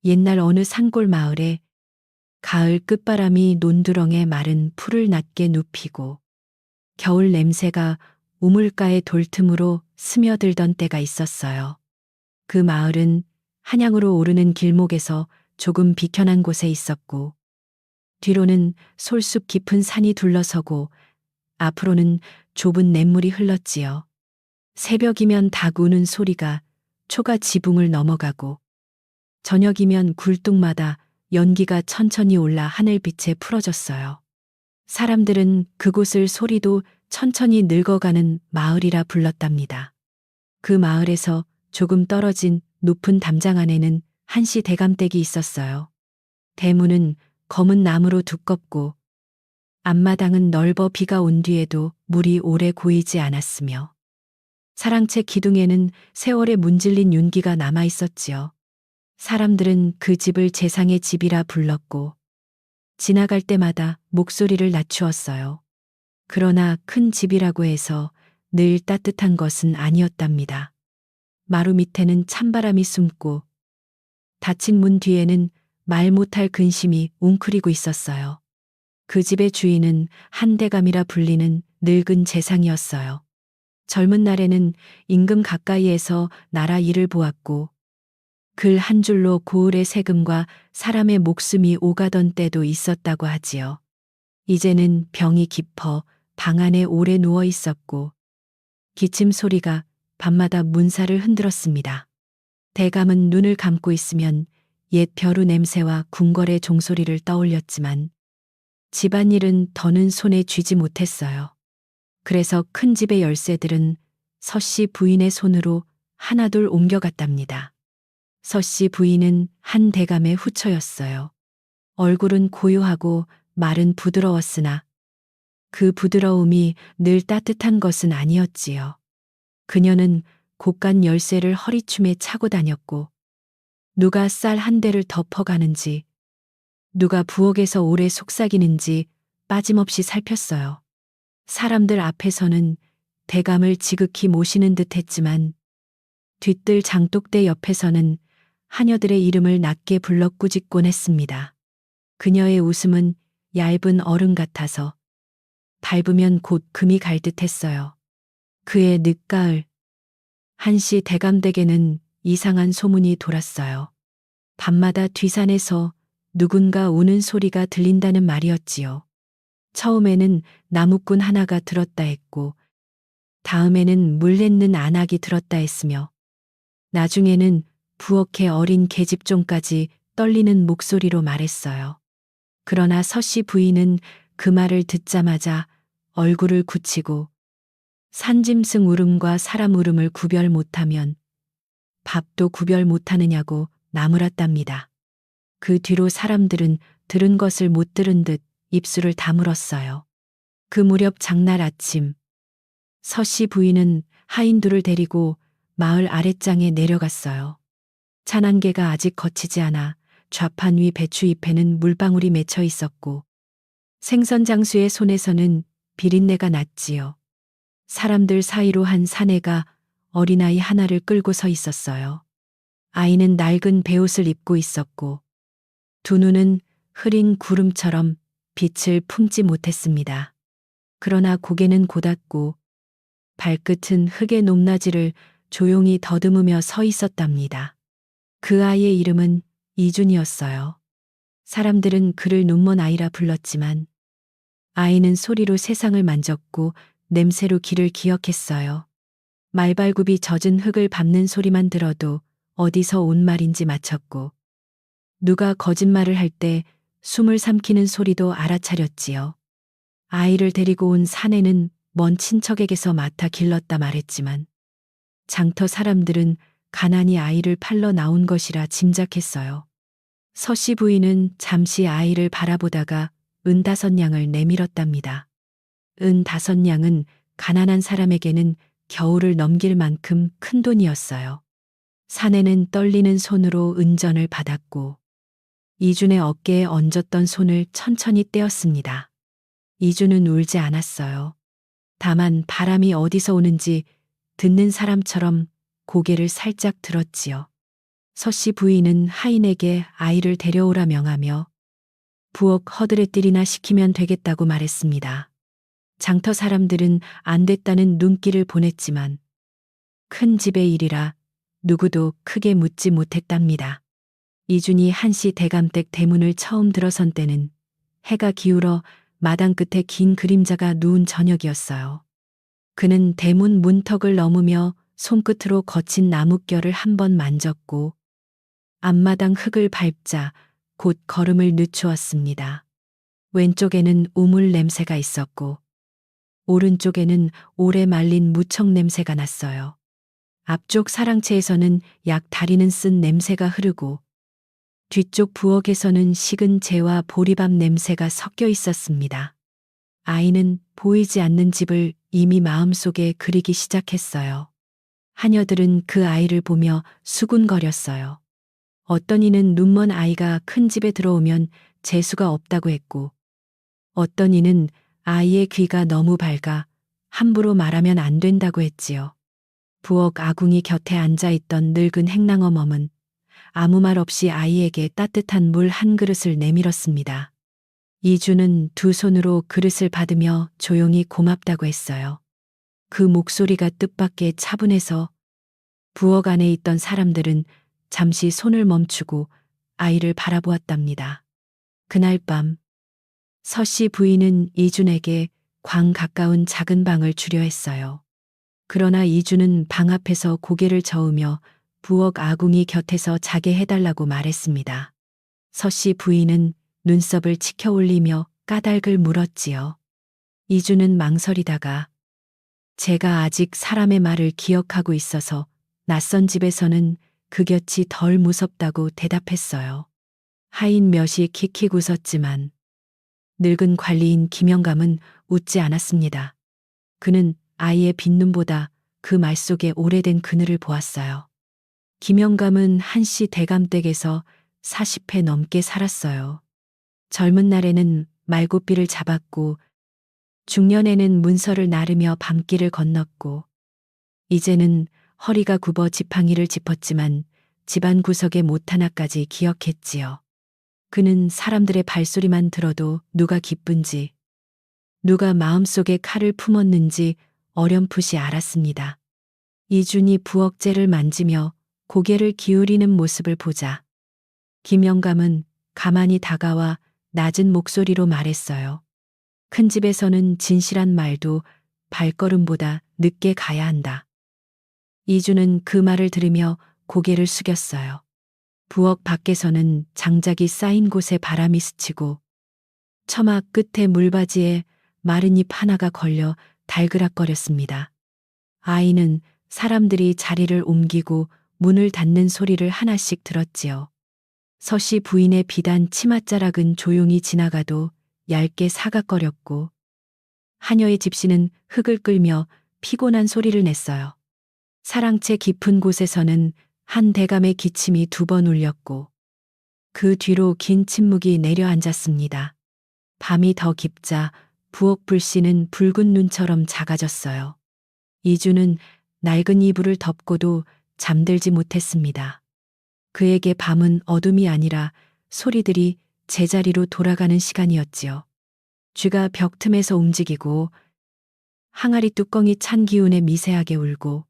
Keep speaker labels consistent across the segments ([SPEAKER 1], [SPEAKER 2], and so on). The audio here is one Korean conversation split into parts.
[SPEAKER 1] 옛날 어느 산골 마을에 가을 끝바람이 논두렁에 마른 풀을 낮게 눕히고 겨울 냄새가 우물가의 돌틈으로 스며들던 때가 있었어요. 그 마을은 한양으로 오르는 길목에서 조금 비켜난 곳에 있었고, 뒤로는 솔숲 깊은 산이 둘러서고 앞으로는 좁은 냇물이 흘렀지요. 새벽이면 닭 우는 소리가 초가 지붕을 넘어가고, 저녁이면 굴뚝마다 연기가 천천히 올라 하늘빛에 풀어졌어요. 사람들은 그곳을 소리도 천천히 늙어가는 마을이라 불렀답니다. 그 마을에서 조금 떨어진 높은 담장 안에는 한시 대감댁이 있었어요. 대문은 검은 나무로 두껍고 앞마당은 넓어 비가 온 뒤에도 물이 오래 고이지 않았으며 사랑채 기둥에는 세월에 문질린 윤기가 남아 있었지요. 사람들은 그 집을 재상의 집이라 불렀고 지나갈 때마다 목소리를 낮추었어요. 그러나 큰 집이라고 해서 늘 따뜻한 것은 아니었답니다. 마루 밑에는 찬바람이 숨고 닫힌 문 뒤에는 말 못할 근심이 웅크리고 있었어요. 그 집의 주인은 한대감이라 불리는 늙은 재상이었어요. 젊은 날에는 임금 가까이에서 나라 일을 보았고 글 한 줄로 고을의 세금과 사람의 목숨이 오가던 때도 있었다고 하지요. 이제는 병이 깊어 방 안에 오래 누워 있었고 기침 소리가 밤마다 문사를 흔들었습니다. 대감은 눈을 감고 있으면 옛 벼루 냄새와 궁궐의 종소리를 떠올렸지만 집안일은 더는 손에 쥐지 못했어요. 그래서 큰 집의 열쇠들은 서씨 부인의 손으로 하나둘 옮겨갔답니다. 서씨 부인은 한 대감의 후처였어요. 얼굴은 고요하고 말은 부드러웠으나 그 부드러움이 늘 따뜻한 것은 아니었지요. 그녀는 곡간 열쇠를 허리춤에 차고 다녔고 누가 쌀 한 대를 덮어가는지 누가 부엌에서 오래 속삭이는지 빠짐없이 살폈어요. 사람들 앞에서는 대감을 지극히 모시는 듯 했지만 뒤뜰 장독대 옆에서는 하녀들의 이름을 낮게 불러 꾸짖곤 했습니다. 그녀의 웃음은 얇은 얼음 같아서 밟으면 곧 금이 갈 듯 했어요. 그의 늦가을, 한시 대감댁에는 이상한 소문이 돌았어요. 밤마다 뒤산에서 누군가 우는 소리가 들린다는 말이었지요. 처음에는 나무꾼 하나가 들었다 했고, 다음에는 물 뱉는 안악이 들었다 했으며, 나중에는 부엌의 어린 계집종까지 떨리는 목소리로 말했어요. 그러나 서씨 부인은 그 말을 듣자마자 얼굴을 굳히고 산짐승 울음과 사람 울음을 구별 못하면 밥도 구별 못하느냐고 나무랐답니다. 그 뒤로 사람들은 들은 것을 못 들은 듯 입술을 다물었어요. 그 무렵 장날 아침, 서씨 부인은 하인들을 데리고 마을 아랫장에 내려갔어요. 찬안개가 아직 거치지 않아 좌판 위 배추잎에는 물방울이 맺혀 있었고 생선장수의 손에서는 비린내가 났지요. 사람들 사이로 한 사내가 어린아이 하나를 끌고 서 있었어요. 아이는 낡은 베옷을 입고 있었고 두 눈은 흐린 구름처럼 빛을 품지 못했습니다. 그러나 고개는 고닫고 발끝은 흙의 높낮이를 조용히 더듬으며 서 있었답니다. 그 아이의 이름은 이준이었어요. 사람들은 그를 눈먼 아이라 불렀지만 아이는 소리로 세상을 만졌고 냄새로 길을 기억했어요. 말발굽이 젖은 흙을 밟는 소리만 들어도 어디서 온 말인지 맞췄고 누가 거짓말을 할 때 숨을 삼키는 소리도 알아차렸지요. 아이를 데리고 온 사내는 먼 친척에게서 맡아 길렀다 말했지만 장터 사람들은 가난이 아이를 팔러 나온 것이라 짐작했어요. 서씨 부인은 잠시 아이를 바라보다가 은 5냥을 내밀었답니다. 은 5냥은 가난한 사람에게는 겨울을 넘길 만큼 큰 돈이었어요. 사내는 떨리는 손으로 은전을 받았고 이준의 어깨에 얹었던 손을 천천히 떼었습니다. 이준은 울지 않았어요. 다만 바람이 어디서 오는지 듣는 사람처럼 고개를 살짝 들었지요. 서씨 부인은 하인에게 아이를 데려오라 명하며 부엌 허드렛들이나 시키면 되겠다고 말했습니다. 장터 사람들은 안 됐다는 눈길을 보냈지만 큰 집의 일이라 누구도 크게 묻지 못했답니다. 이준이 한시 대감댁 대문을 처음 들어선 때는 해가 기울어 마당 끝에 긴 그림자가 누운 저녁이었어요. 그는 대문 문턱을 넘으며 손끝으로 거친 나뭇결을 한 번 만졌고 앞마당 흙을 밟자 곧 걸음을 늦추었습니다. 왼쪽에는 우물 냄새가 있었고 오른쪽에는 오래 말린 무청 냄새가 났어요. 앞쪽 사랑채에서는 약 다리는 쓴 냄새가 흐르고 뒤쪽 부엌에서는 식은 재와 보리밥 냄새가 섞여 있었습니다. 아이는 보이지 않는 집을 이미 마음속에 그리기 시작했어요. 하녀들은 그 아이를 보며 수군거렸어요. 어떤 이는 눈먼 아이가 큰 집에 들어오면 재수가 없다고 했고, 어떤 이는 아이의 귀가 너무 밝아 함부로 말하면 안 된다고 했지요. 부엌 아궁이 곁에 앉아있던 늙은 행랑어멈은 아무 말 없이 아이에게 따뜻한 물 한 그릇을 내밀었습니다. 이주는 두 손으로 그릇을 받으며 조용히 고맙다고 했어요. 그 목소리가 뜻밖의 차분해서 부엌 안에 있던 사람들은 잠시 손을 멈추고 아이를 바라보았답니다. 그날 밤 서씨 부인은 이준에게 광 가까운 작은 방을 주려 했어요. 그러나 이준은 방 앞에서 고개를 저으며 부엌 아궁이 곁에서 자게 해달라고 말했습니다. 서씨 부인은 눈썹을 치켜 올리며 까닭을 물었지요. 이준은 망설이다가 제가 아직 사람의 말을 기억하고 있어서 낯선 집에서는 그 곁이 덜 무섭다고 대답했어요. 하인 몇이 킥킥 웃었지만 늙은 관리인 김영감은 웃지 않았습니다. 그는 아이의 빈눈보다 그 말 속에 오래된 그늘을 보았어요. 김영감은 한씨 대감댁에서 40회 넘게 살았어요. 젊은 날에는 말고삐를 잡았고 중년에는 문서를 나르며 밤길을 건넜고 이제는 허리가 굽어 지팡이를 짚었지만 집안 구석의 못 하나까지 기억했지요. 그는 사람들의 발소리만 들어도 누가 기쁜지 누가 마음속에 칼을 품었는지 어렴풋이 알았습니다. 이준이 부엌재를 만지며 고개를 기울이는 모습을 보자 김영감은 가만히 다가와 낮은 목소리로 말했어요. 큰 집에서는 진실한 말도 발걸음보다 늦게 가야 한다. 이준은 그 말을 들으며 고개를 숙였어요. 부엌 밖에서는 장작이 쌓인 곳에 바람이 스치고 처마 끝에 물바지에 마른 잎 하나가 걸려 달그락거렸습니다. 아이는 사람들이 자리를 옮기고 문을 닫는 소리를 하나씩 들었지요. 서씨 부인의 비단 치맛자락은 조용히 지나가도 얇게 사각거렸고 하녀의 집시는 흙을 끌며 피곤한 소리를 냈어요. 사랑채 깊은 곳에서는 한 대감의 기침이 2번 울렸고 그 뒤로 긴 침묵이 내려앉았습니다. 밤이 더 깊자 부엌 불씨는 붉은 눈처럼 작아졌어요. 이주는 낡은 이불을 덮고도 잠들지 못했습니다. 그에게 밤은 어둠이 아니라 소리들이 제자리로 돌아가는 시간이었지요. 쥐가 벽 틈에서 움직이고 항아리 뚜껑이 찬 기운에 미세하게 울고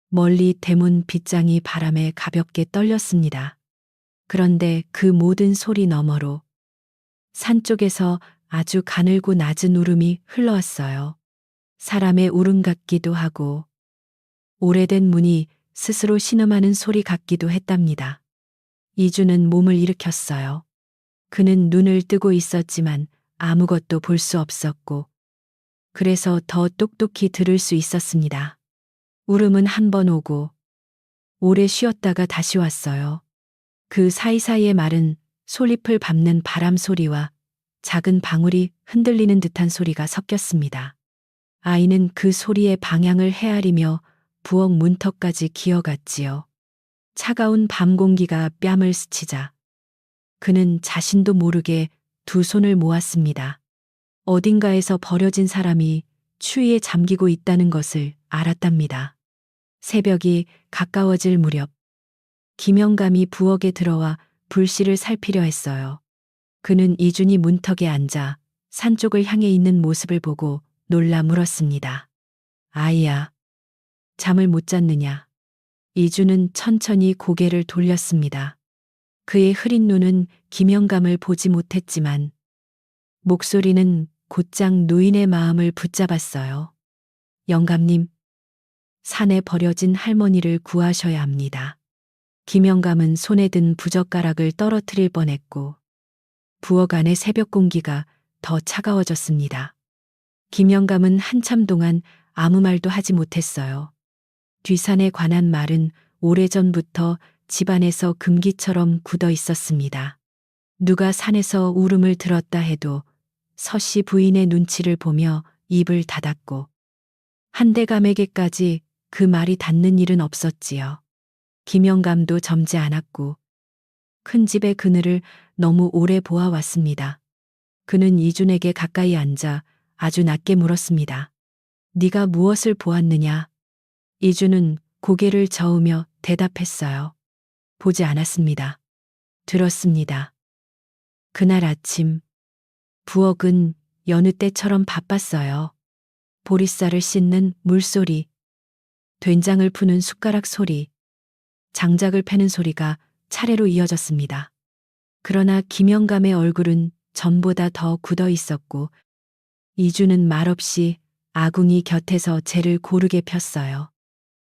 [SPEAKER 1] 멀리 대문 빗장이 바람에 가볍게 떨렸습니다. 그런데 그 모든 소리 너머로 산 쪽에서 아주 가늘고 낮은 울음이 흘러왔어요. 사람의 울음 같기도 하고 오래된 문이 스스로 신음하는 소리 같기도 했답니다. 이주는 몸을 일으켰어요. 그는 눈을 뜨고 있었지만 아무것도 볼 수 없었고 그래서 더 똑똑히 들을 수 있었습니다. 울음은 한 번 오고 오래 쉬었다가 다시 왔어요. 그 사이사이의 말은 솔잎을 밟는 바람 소리와 작은 방울이 흔들리는 듯한 소리가 섞였습니다. 아이는 그 소리의 방향을 헤아리며 부엌 문턱까지 기어갔지요. 차가운 밤 공기가 뺨을 스치자 그는 자신도 모르게 두 손을 모았습니다. 어딘가에서 버려진 사람이 추위에 잠기고 있다는 것을 알았답니다. 새벽이 가까워질 무렵 김영감이 부엌에 들어와 불씨를 살피려 했어요. 그는 이준이 문턱에 앉아 산 쪽을 향해 있는 모습을 보고 놀라 물었습니다. 아이야, 잠을 못 잤느냐? 이준은 천천히 고개를 돌렸습니다. 그의 흐린 눈은 김영감을 보지 못했지만 목소리는 곧장 노인의 마음을 붙잡았어요. 영감님, 산에 버려진 할머니를 구하셔야 합니다. 김영감은 손에 든 부젓가락을 떨어뜨릴 뻔했고 부엌 안의 새벽 공기가 더 차가워졌습니다. 김영감은 한참 동안 아무 말도 하지 못했어요. 뒤산에 관한 말은 오래전부터 집안에서 금기처럼 굳어 있었습니다. 누가 산에서 울음을 들었다 해도 서씨 부인의 눈치를 보며 입을 닫았고 한대감에게까지 그 말이 닿는 일은 없었지요. 김영감도 젊지 않았고 큰 집의 그늘을 너무 오래 보아왔습니다. 그는 이준에게 가까이 앉아 아주 낮게 물었습니다. 네가 무엇을 보았느냐? 이준은 고개를 저으며 대답했어요. 보지 않았습니다. 들었습니다. 그날 아침 부엌은 여느 때처럼 바빴어요. 보리쌀을 씻는 물소리, 된장을 푸는 숟가락 소리, 장작을 패는 소리가 차례로 이어졌습니다. 그러나 김영감의 얼굴은 전보다 더 굳어 있었고 이주는 말없이 아궁이 곁에서 재를 고르게 폈어요.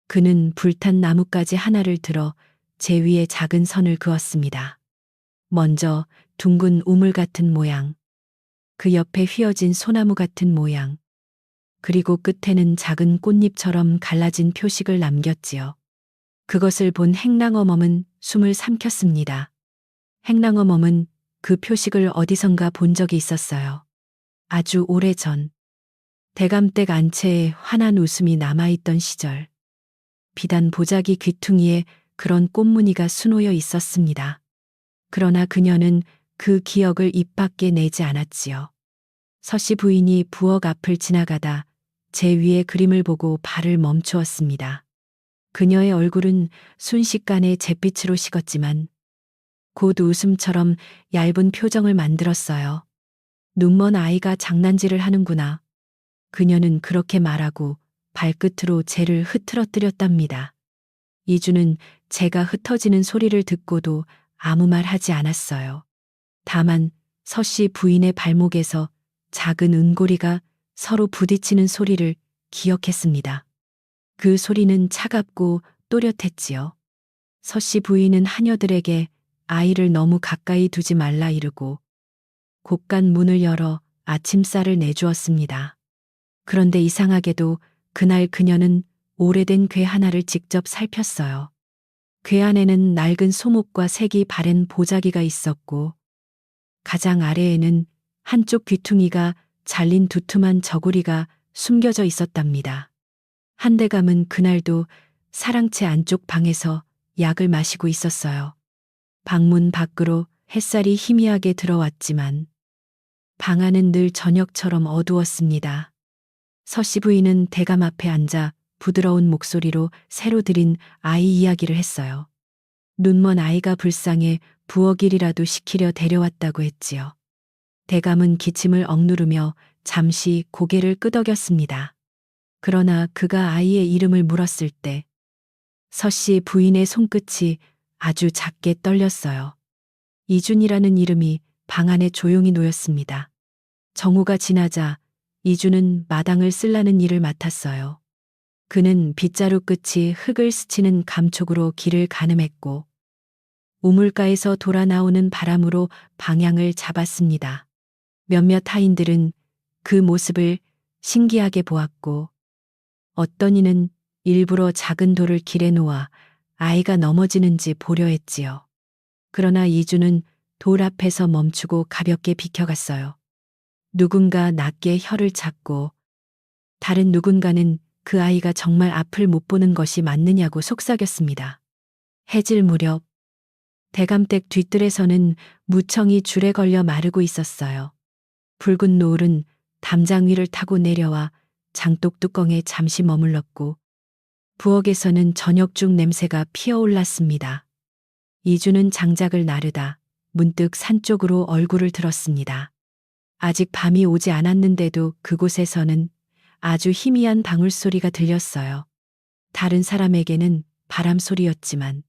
[SPEAKER 1] 그는 불탄 나뭇가지 하나를 들어 재 위에 작은 선을 그었습니다. 먼저 둥근 우물 같은 모양, 그 옆에 휘어진 소나무 같은 모양, 그리고 끝에는 작은 꽃잎처럼 갈라진 표식을 남겼지요. 그것을 본 행랑어멈은 숨을 삼켰습니다. 행랑어멈은 그 표식을 어디선가 본 적이 있었어요. 아주 오래전, 대감댁 안채에 환한 웃음이 남아있던 시절, 비단 보자기 귀퉁이에 그런 꽃무늬가 수놓여 있었습니다. 그러나 그녀는 그 기억을 입 밖에 내지 않았지요. 서씨 부인이 부엌 앞을 지나가다 제 위의 그림을 보고 발을 멈추었습니다. 그녀의 얼굴은 순식간에 잿빛으로 식었지만 곧 웃음처럼 얇은 표정을 만들었어요. 눈먼 아이가 장난질을 하는구나. 그녀는 그렇게 말하고 발끝으로 재를 흐트러뜨렸답니다. 이주는 재가 흩어지는 소리를 듣고도 아무 말 하지 않았어요. 다만 서씨 부인의 발목에서 작은 은고리가 서로 부딪히는 소리를 기억했습니다. 그 소리는 차갑고 또렷했지요. 서씨 부인은 하녀들에게 아이를 너무 가까이 두지 말라 이르고 곳간 문을 열어 아침쌀을 내주었습니다. 그런데 이상하게도 그날 그녀는 오래된 궤 하나를 직접 살폈어요. 궤 안에는 낡은 소목과 색이 바랜 보자기가 있었고 가장 아래에는 한쪽 귀퉁이가 잘린 두툼한 저고리가 숨겨져 있었답니다. 한대감은 그날도 사랑채 안쪽 방에서 약을 마시고 있었어요. 방문 밖으로 햇살이 희미하게 들어왔지만 방 안은 늘 저녁처럼 어두웠습니다. 서씨 부인은 대감 앞에 앉아 부드러운 목소리로 새로 들인 아이 이야기를 했어요. 눈먼 아이가 불쌍해 부엌 일이라도 시키려 데려왔다고 했지요. 대감은 기침을 억누르며 잠시 고개를 끄덕였습니다. 그러나 그가 아이의 이름을 물었을 때 서씨 부인의 손끝이 아주 작게 떨렸어요. 이준이라는 이름이 방 안에 조용히 놓였습니다. 정오가 지나자 이준은 마당을 쓸라는 일을 맡았어요. 그는 빗자루 끝이 흙을 스치는 감촉으로 길을 가늠했고 우물가에서 돌아 나오는 바람으로 방향을 잡았습니다. 몇몇 하인들은 그 모습을 신기하게 보았고 어떤 이는 일부러 작은 돌을 길에 놓아 아이가 넘어지는지 보려 했지요. 그러나 이주는 돌 앞에서 멈추고 가볍게 비켜갔어요. 누군가 낮게 혀를 찾고 다른 누군가는 그 아이가 정말 앞을 못 보는 것이 맞느냐고 속삭였습니다. 해질 무렵 대감댁 뒤뜰에서는 무청이 줄에 걸려 마르고 있었어요. 붉은 노을은 담장 위를 타고 내려와 장독 뚜껑에 잠시 머물렀고 부엌에서는 저녁죽 냄새가 피어올랐습니다. 이주는 장작을 나르다 문득 산 쪽으로 얼굴을 들었습니다. 아직 밤이 오지 않았는데도 그곳에서는 아주 희미한 방울소리가 들렸어요. 다른 사람에게는 바람 소리였지만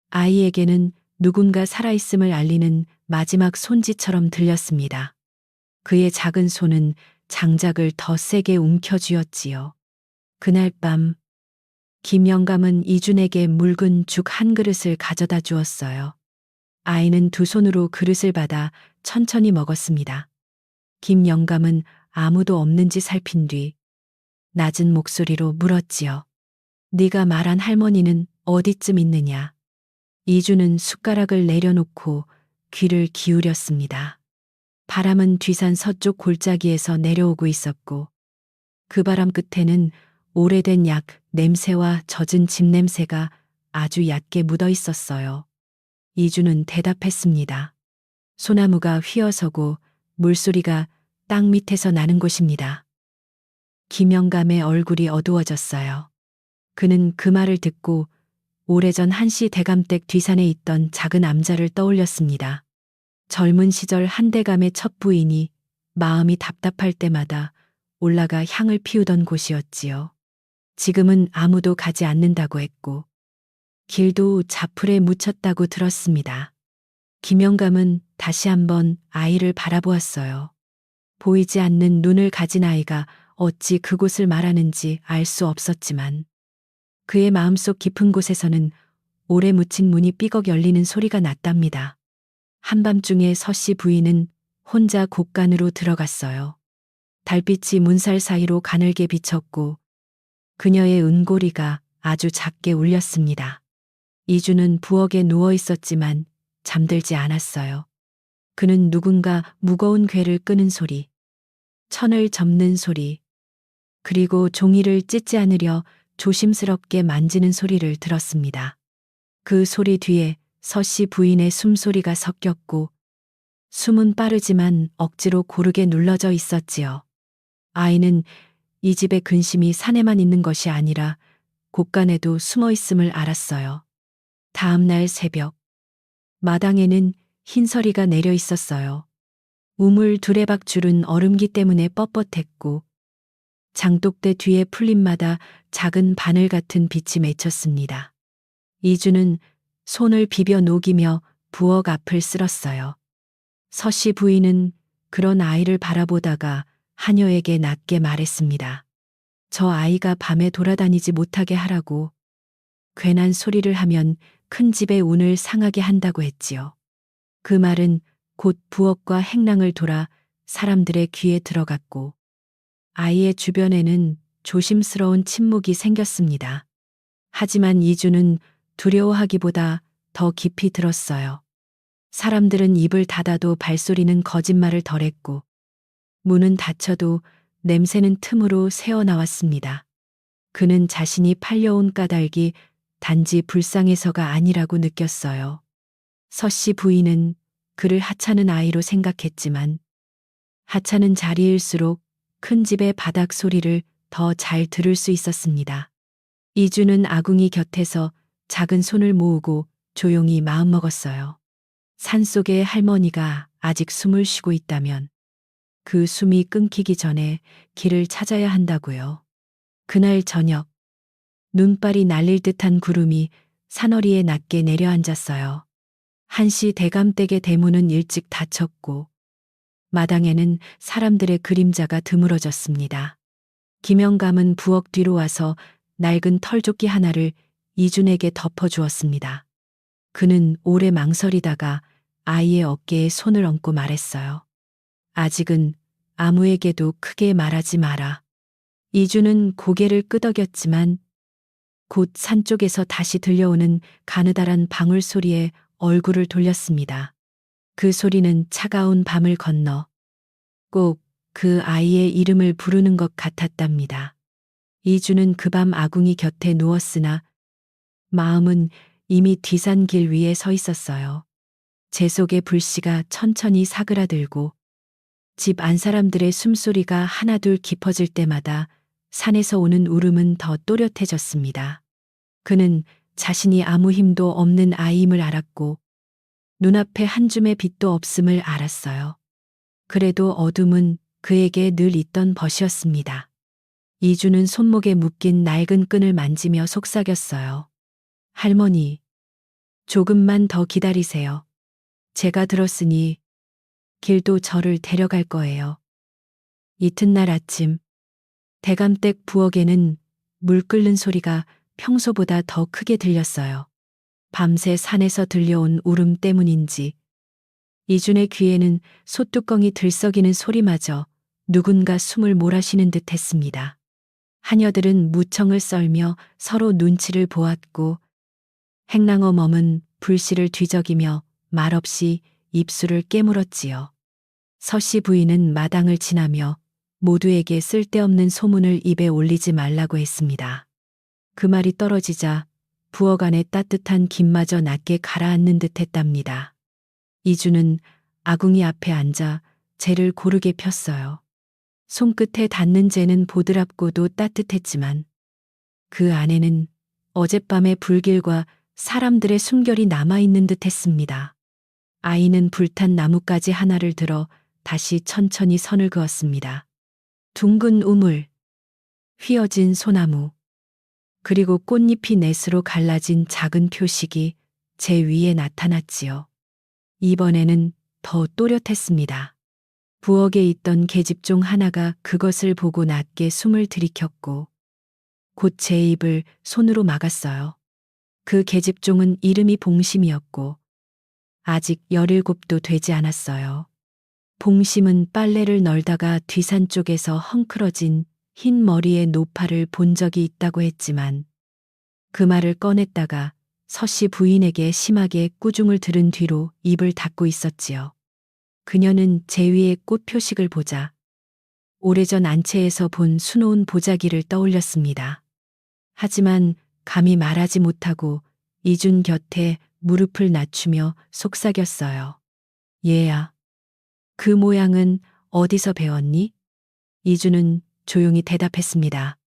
[SPEAKER 1] 아이에게는 누군가 살아있음을 알리는 마지막 손짓처럼 들렸습니다. 그의 작은 손은 장작을 더 세게 움켜쥐었지요. 그날 밤 김영감은 이준에게 묽은 죽 한 그릇을 가져다 주었어요. 아이는 두 손으로 그릇을 받아 천천히 먹었습니다. 김영감은 아무도 없는지 살핀 뒤 낮은 목소리로 물었지요. 네가 말한 할머니는 어디쯤 있느냐? 이주는 숟가락을 내려놓고 귀를 기울였습니다. 바람은 뒤산 서쪽 골짜기에서 내려오고 있었고 그 바람 끝에는 오래된 약 냄새와 젖은 집 냄새가 아주 얕게 묻어 있었어요. 이주는 대답했습니다. 소나무가 휘어서고 물소리가 땅 밑에서 나는 곳입니다. 김영감의 얼굴이 어두워졌어요. 그는 그 말을 듣고 오래전 한시 대감댁 뒤산에 있던 작은 암자를 떠올렸습니다. 젊은 시절 한대감의 첫 부인이 마음이 답답할 때마다 올라가 향을 피우던 곳이었지요. 지금은 아무도 가지 않는다고 했고 길도 자풀에 묻혔다고 들었습니다. 김영감은 다시 한번 아이를 바라보았어요. 보이지 않는 눈을 가진 아이가 어찌 그곳을 말하는지 알 수 없었지만 그의 마음속 깊은 곳에서는 오래 묻힌 문이 삐걱 열리는 소리가 났답니다. 한밤중에 서씨 부인은 혼자 곳간으로 들어갔어요. 달빛이 문살 사이로 가늘게 비쳤고 그녀의 은고리가 아주 작게 울렸습니다. 이주는 부엌에 누워 있었지만 잠들지 않았어요. 그는 누군가 무거운 궤를 끄는 소리, 천을 접는 소리, 그리고 종이를 찢지 않으려 조심스럽게 만지는 소리를 들었습니다. 그 소리 뒤에 서씨 부인의 숨소리가 섞였고 숨은 빠르지만 억지로 고르게 눌러져 있었지요. 아이는 이 집의 근심이 산에만 있는 것이 아니라 곳간에도 숨어 있음을 알았어요. 다음 날 새벽, 마당에는 흰서리가 내려 있었어요. 우물 두레박 줄은 얼음기 때문에 뻣뻣했고 장독대 뒤에 풀잎마다 작은 바늘 같은 빛이 맺혔습니다. 이주는 손을 비벼 녹이며 부엌 앞을 쓸었어요. 서씨 부인은 그런 아이를 바라보다가 하녀에게 낮게 말했습니다. 저 아이가 밤에 돌아다니지 못하게 하라고. 괜한 소리를 하면 큰 집의 운을 상하게 한다고 했지요. 그 말은 곧 부엌과 행랑을 돌아 사람들의 귀에 들어갔고 아이의 주변에는 조심스러운 침묵이 생겼습니다. 하지만 이주는 두려워하기보다 더 깊이 들었어요. 사람들은 입을 닫아도 발소리는 거짓말을 덜했고 문은 닫혀도 냄새는 틈으로 새어나왔습니다. 그는 자신이 팔려온 까닭이 단지 불쌍해서가 아니라고 느꼈어요. 서씨 부인은 그를 하찮은 아이로 생각했지만 하찮은 자리일수록 큰 집의 바닥 소리를 더 잘 들을 수 있었습니다. 이주는 아궁이 곁에서 작은 손을 모으고 조용히 마음먹었어요. 산속의 할머니가 아직 숨을 쉬고 있다면 그 숨이 끊기기 전에 길을 찾아야 한다고요. 그날 저녁, 눈발이 날릴 듯한 구름이 산허리에 낮게 내려앉았어요. 한시 대감댁의 대문은 일찍 닫혔고 마당에는 사람들의 그림자가 드물어졌습니다. 김영감은 부엌 뒤로 와서 낡은 털조끼 하나를 이준에게 덮어주었습니다. 그는 오래 망설이다가 아이의 어깨에 손을 얹고 말했어요. 아직은 아무에게도 크게 말하지 마라. 이준은 고개를 끄덕였지만 곧 산 쪽에서 다시 들려오는 가느다란 방울 소리에 얼굴을 돌렸습니다. 그 소리는 차가운 밤을 건너 꼭 그 아이의 이름을 부르는 것 같았답니다. 이주는 그 밤 아궁이 곁에 누웠으나 마음은 이미 뒤산 길 위에 서 있었어요. 제 속의 불씨가 천천히 사그라들고 집 안 사람들의 숨소리가 하나둘 깊어질 때마다 산에서 오는 울음은 더 또렷해졌습니다. 그는 자신이 아무 힘도 없는 아이임을 알았고 눈앞에 한 줌의 빛도 없음을 알았어요. 그래도 어둠은 그에게 늘 있던 벗이었습니다. 이주는 손목에 묶인 낡은 끈을 만지며 속삭였어요. 할머니, 조금만 더 기다리세요. 제가 들었으니 길도 저를 데려갈 거예요. 이튿날 아침, 대감댁 부엌에는 물 끓는 소리가 평소보다 더 크게 들렸어요. 밤새 산에서 들려온 울음 때문인지 이준의 귀에는 솥뚜껑이 들썩이는 소리마저 누군가 숨을 몰아쉬는 듯 했습니다. 하녀들은 무청을 썰며 서로 눈치를 보았고 행랑어 멈은 불씨를 뒤적이며 말없이 입술을 깨물었지요. 서씨 부인은 마당을 지나며 모두에게 쓸데없는 소문을 입에 올리지 말라고 했습니다. 그 말이 떨어지자 부엌 안에 따뜻한 김마저 낮게 가라앉는 듯 했답니다. 이주는 아궁이 앞에 앉아 재를 고르게 폈어요. 손끝에 닿는 재는 보드랍고도 따뜻했지만 그 안에는 어젯밤의 불길과 사람들의 숨결이 남아있는 듯 했습니다. 아이는 불탄 나뭇가지 하나를 들어 다시 천천히 선을 그었습니다. 둥근 우물, 휘어진 소나무, 그리고 꽃잎이 넷으로 갈라진 작은 표식이 제 위에 나타났지요. 이번에는 더 또렷했습니다. 부엌에 있던 계집종 하나가 그것을 보고 낮게 숨을 들이켰고 곧 제 입을 손으로 막았어요. 그 계집종은 이름이 봉심이었고 아직 17도 되지 않았어요. 봉심은 빨래를 널다가 뒤산 쪽에서 헝클어진 흰 머리의 노파를 본 적이 있다고 했지만 그 말을 꺼냈다가 서씨 부인에게 심하게 꾸중을 들은 뒤로 입을 닫고 있었지요. 그녀는 제 위의 꽃 표식을 보자 오래전 안채에서 본 수놓은 보자기를 떠올렸습니다. 하지만 감히 말하지 못하고 이준 곁에 무릎을 낮추며 속삭였어요. 얘야, 그 모양은 어디서 배웠니? 이준은 조용히 대답했습니다.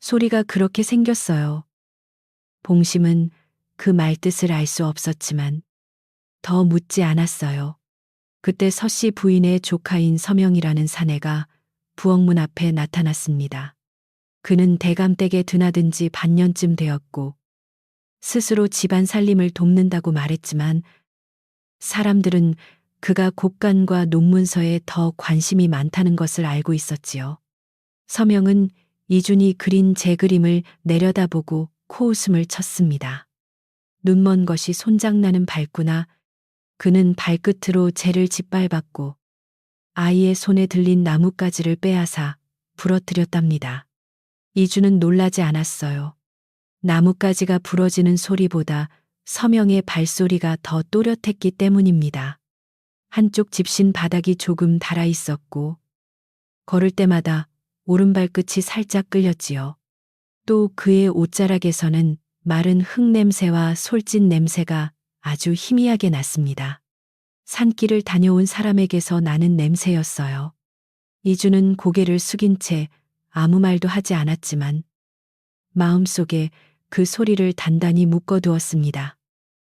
[SPEAKER 1] 소리가 그렇게 생겼어요. 봉심은 그 말뜻을 알 수 없었지만 더 묻지 않았어요. 그때 서씨 부인의 조카인 서명이라는 사내가 부엌문 앞에 나타났습니다. 그는 대감댁에 드나든 지 반년쯤 되었고 스스로 집안 살림을 돕는다고 말했지만 사람들은 그가 곡간과 논문서에 더 관심이 많다는 것을 알고 있었지요. 서명은 이준이 그린 제 그림을 내려다보고 코웃음을 쳤습니다. 눈먼 것이 손장나는 발구나. 그는 발끝으로 재를 짓밟았고 아이의 손에 들린 나뭇가지를 빼앗아 부러뜨렸답니다. 이준은 놀라지 않았어요. 나뭇가지가 부러지는 소리보다 서명의 발소리가 더 또렷했기 때문입니다. 한쪽 집신 바닥이 조금 닳아 있었고 걸을 때마다 오른발끝이 살짝 끌렸지요. 또 그의 옷자락에서는 마른 흙 냄새와 솔진 냄새가 아주 희미하게 났습니다. 산길을 다녀온 사람에게서 나는 냄새였어요. 이주는 고개를 숙인 채 아무 말도 하지 않았지만 마음속에 그 소리를 단단히 묶어두었습니다.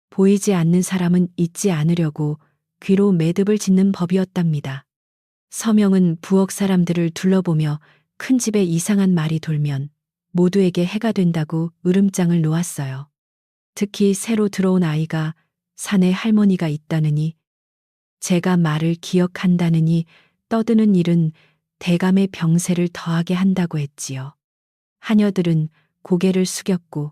[SPEAKER 1] 보이지 않는 사람은 잊지 않으려고 귀로 매듭을 짓는 법이었답니다. 서명은 부엌 사람들을 둘러보며 큰 집에 이상한 말이 돌면 모두에게 해가 된다고 으름장을 놓았어요. 특히 새로 들어온 아이가 산에 할머니가 있다느니 제가 말을 기억한다느니 떠드는 일은 대감의 병세를 더하게 한다고 했지요. 하녀들은 고개를 숙였고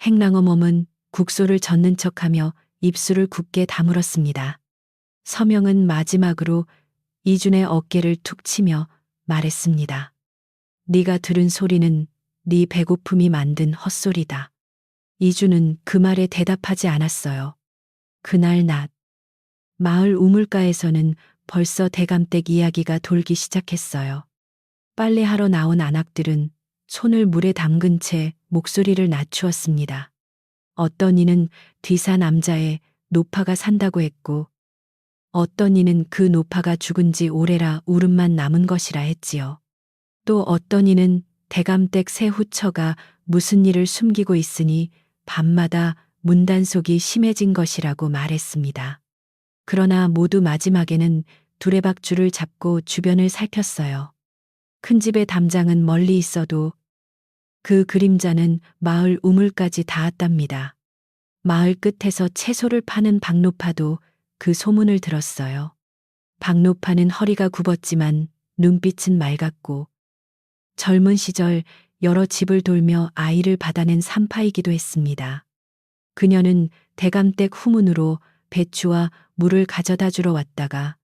[SPEAKER 1] 행랑어멈은 국소를 젓는 척하며 입술을 굳게 다물었습니다. 서명은 마지막으로 이준의 어깨를 툭 치며 말했습니다. 네가 들은 소리는 네 배고픔이 만든 헛소리다. 이준은 그 말에 대답하지 않았어요. 그날 낮 마을 우물가에서는 벌써 대감댁 이야기가 돌기 시작했어요. 빨래하러 나온 안악들은 손을 물에 담근 채 목소리를 낮추었습니다. 어떤 이는 뒤사 남자의 노파가 산다고 했고 어떤 이는 그 노파가 죽은 지 오래라 울음만 남은 것이라 했지요. 또 어떤 이는 대감댁 새 후처가 무슨 일을 숨기고 있으니 밤마다 문단속이 심해진 것이라고 말했습니다. 그러나 모두 마지막에는 두레박줄을 잡고 주변을 살폈어요. 큰 집의 담장은 멀리 있어도 그 그림자는 마을 우물까지 닿았답니다. 마을 끝에서 채소를 파는 박노파도 그 소문을 들었어요. 박노파는 허리가 굽었지만 눈빛은 맑았고 젊은 시절 여러 집을 돌며 아이를 받아낸 산파이기도 했습니다. 그녀는 대감댁 후문으로 배추와 물을 가져다 주러 왔다가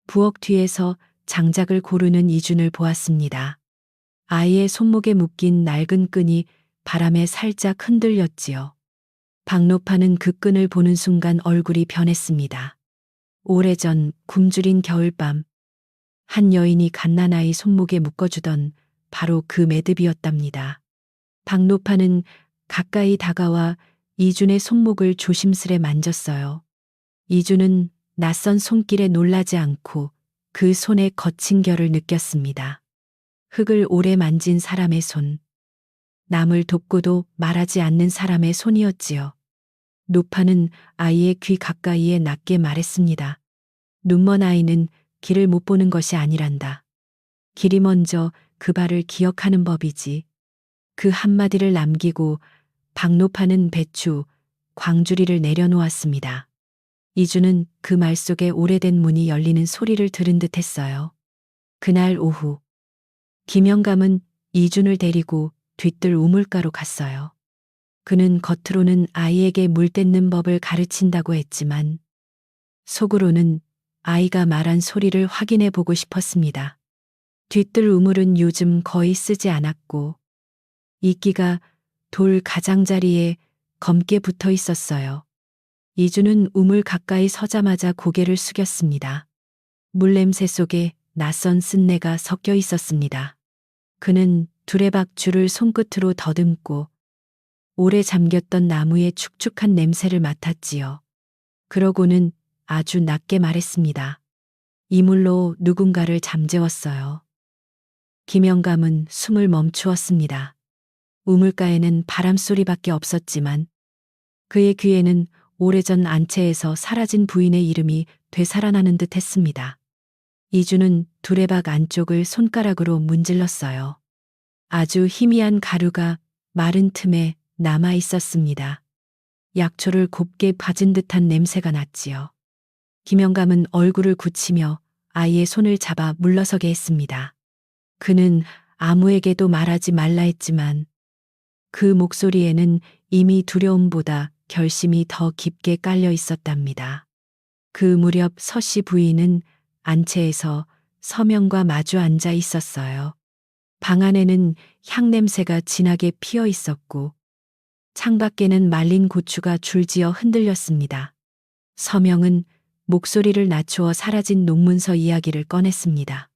[SPEAKER 1] 부엌 뒤에서 장작을 고르는 이준을 보았습니다. 아이의 손목에 묶인 낡은 끈이 바람에 살짝 흔들렸지요. 박노파는 그 끈을 보는 순간 얼굴이 변했습니다. 오래전 굶주린 겨울밤, 한 여인이 갓난아이 손목에 묶어주던 바로 그 매듭이었답니다. 박노파는 가까이 다가와 이준의 손목을 조심스레 만졌어요. 이준은 낯선 손길에 놀라지 않고 그 손의 거친 결을 느꼈습니다. 흙을 오래 만진 사람의 손. 남을 돕고도 말하지 않는 사람의 손이었지요. 노파는 아이의 귀 가까이에 낮게 말했습니다. 눈먼 아이는 길을 못 보는 것이 아니란다. 길이 먼저 그 발을 기억하는 법이지. 그 한마디를 남기고 박노파는 배추, 광주리를 내려놓았습니다. 이주는 그 말 속에 오래된 문이 열리는 소리를 들은 듯 했어요. 그날 오후, 김영감은 이준을 데리고 뒤뜰 우물가로 갔어요. 그는 겉으로는 아이에게 물 떼는 법을 가르친다고 했지만 속으로는 아이가 말한 소리를 확인해 보고 싶었습니다. 뒤뜰 우물은 요즘 거의 쓰지 않았고 이끼가 돌 가장자리에 검게 붙어 있었어요. 이주는 우물 가까이 서자마자 고개를 숙였습니다. 물냄새 속에 낯선 쓴내가 섞여 있었습니다. 그는 두레박줄을 손끝으로 더듬고 오래 잠겼던 나무의 축축한 냄새를 맡았지요. 그러고는 아주 낮게 말했습니다. 이물로 누군가를 잠재웠어요. 김영감은 숨을 멈추었습니다. 우물가에는 바람소리밖에 없었지만 그의 귀에는 오래전 안채에서 사라진 부인의 이름이 되살아나는 듯 했습니다. 이주는 두레박 안쪽을 손가락으로 문질렀어요. 아주 희미한 가루가 마른 틈에 남아 있었습니다. 약초를 곱게 빚은 듯한 냄새가 났지요. 김영감은 얼굴을 굳히며 아이의 손을 잡아 물러서게 했습니다. 그는 아무에게도 말하지 말라 했지만 그 목소리에는 이미 두려움보다 결심이 더 깊게 깔려 있었답니다. 그 무렵 서씨 부인은 안채에서 서명과 마주 앉아 있었어요. 방 안에는 향냄새가 진하게 피어 있었고 창밖에는 말린 고추가 줄지어 흔들렸습니다. 서명은 목소리를 낮추어 사라진 농문서 이야기를 꺼냈습니다.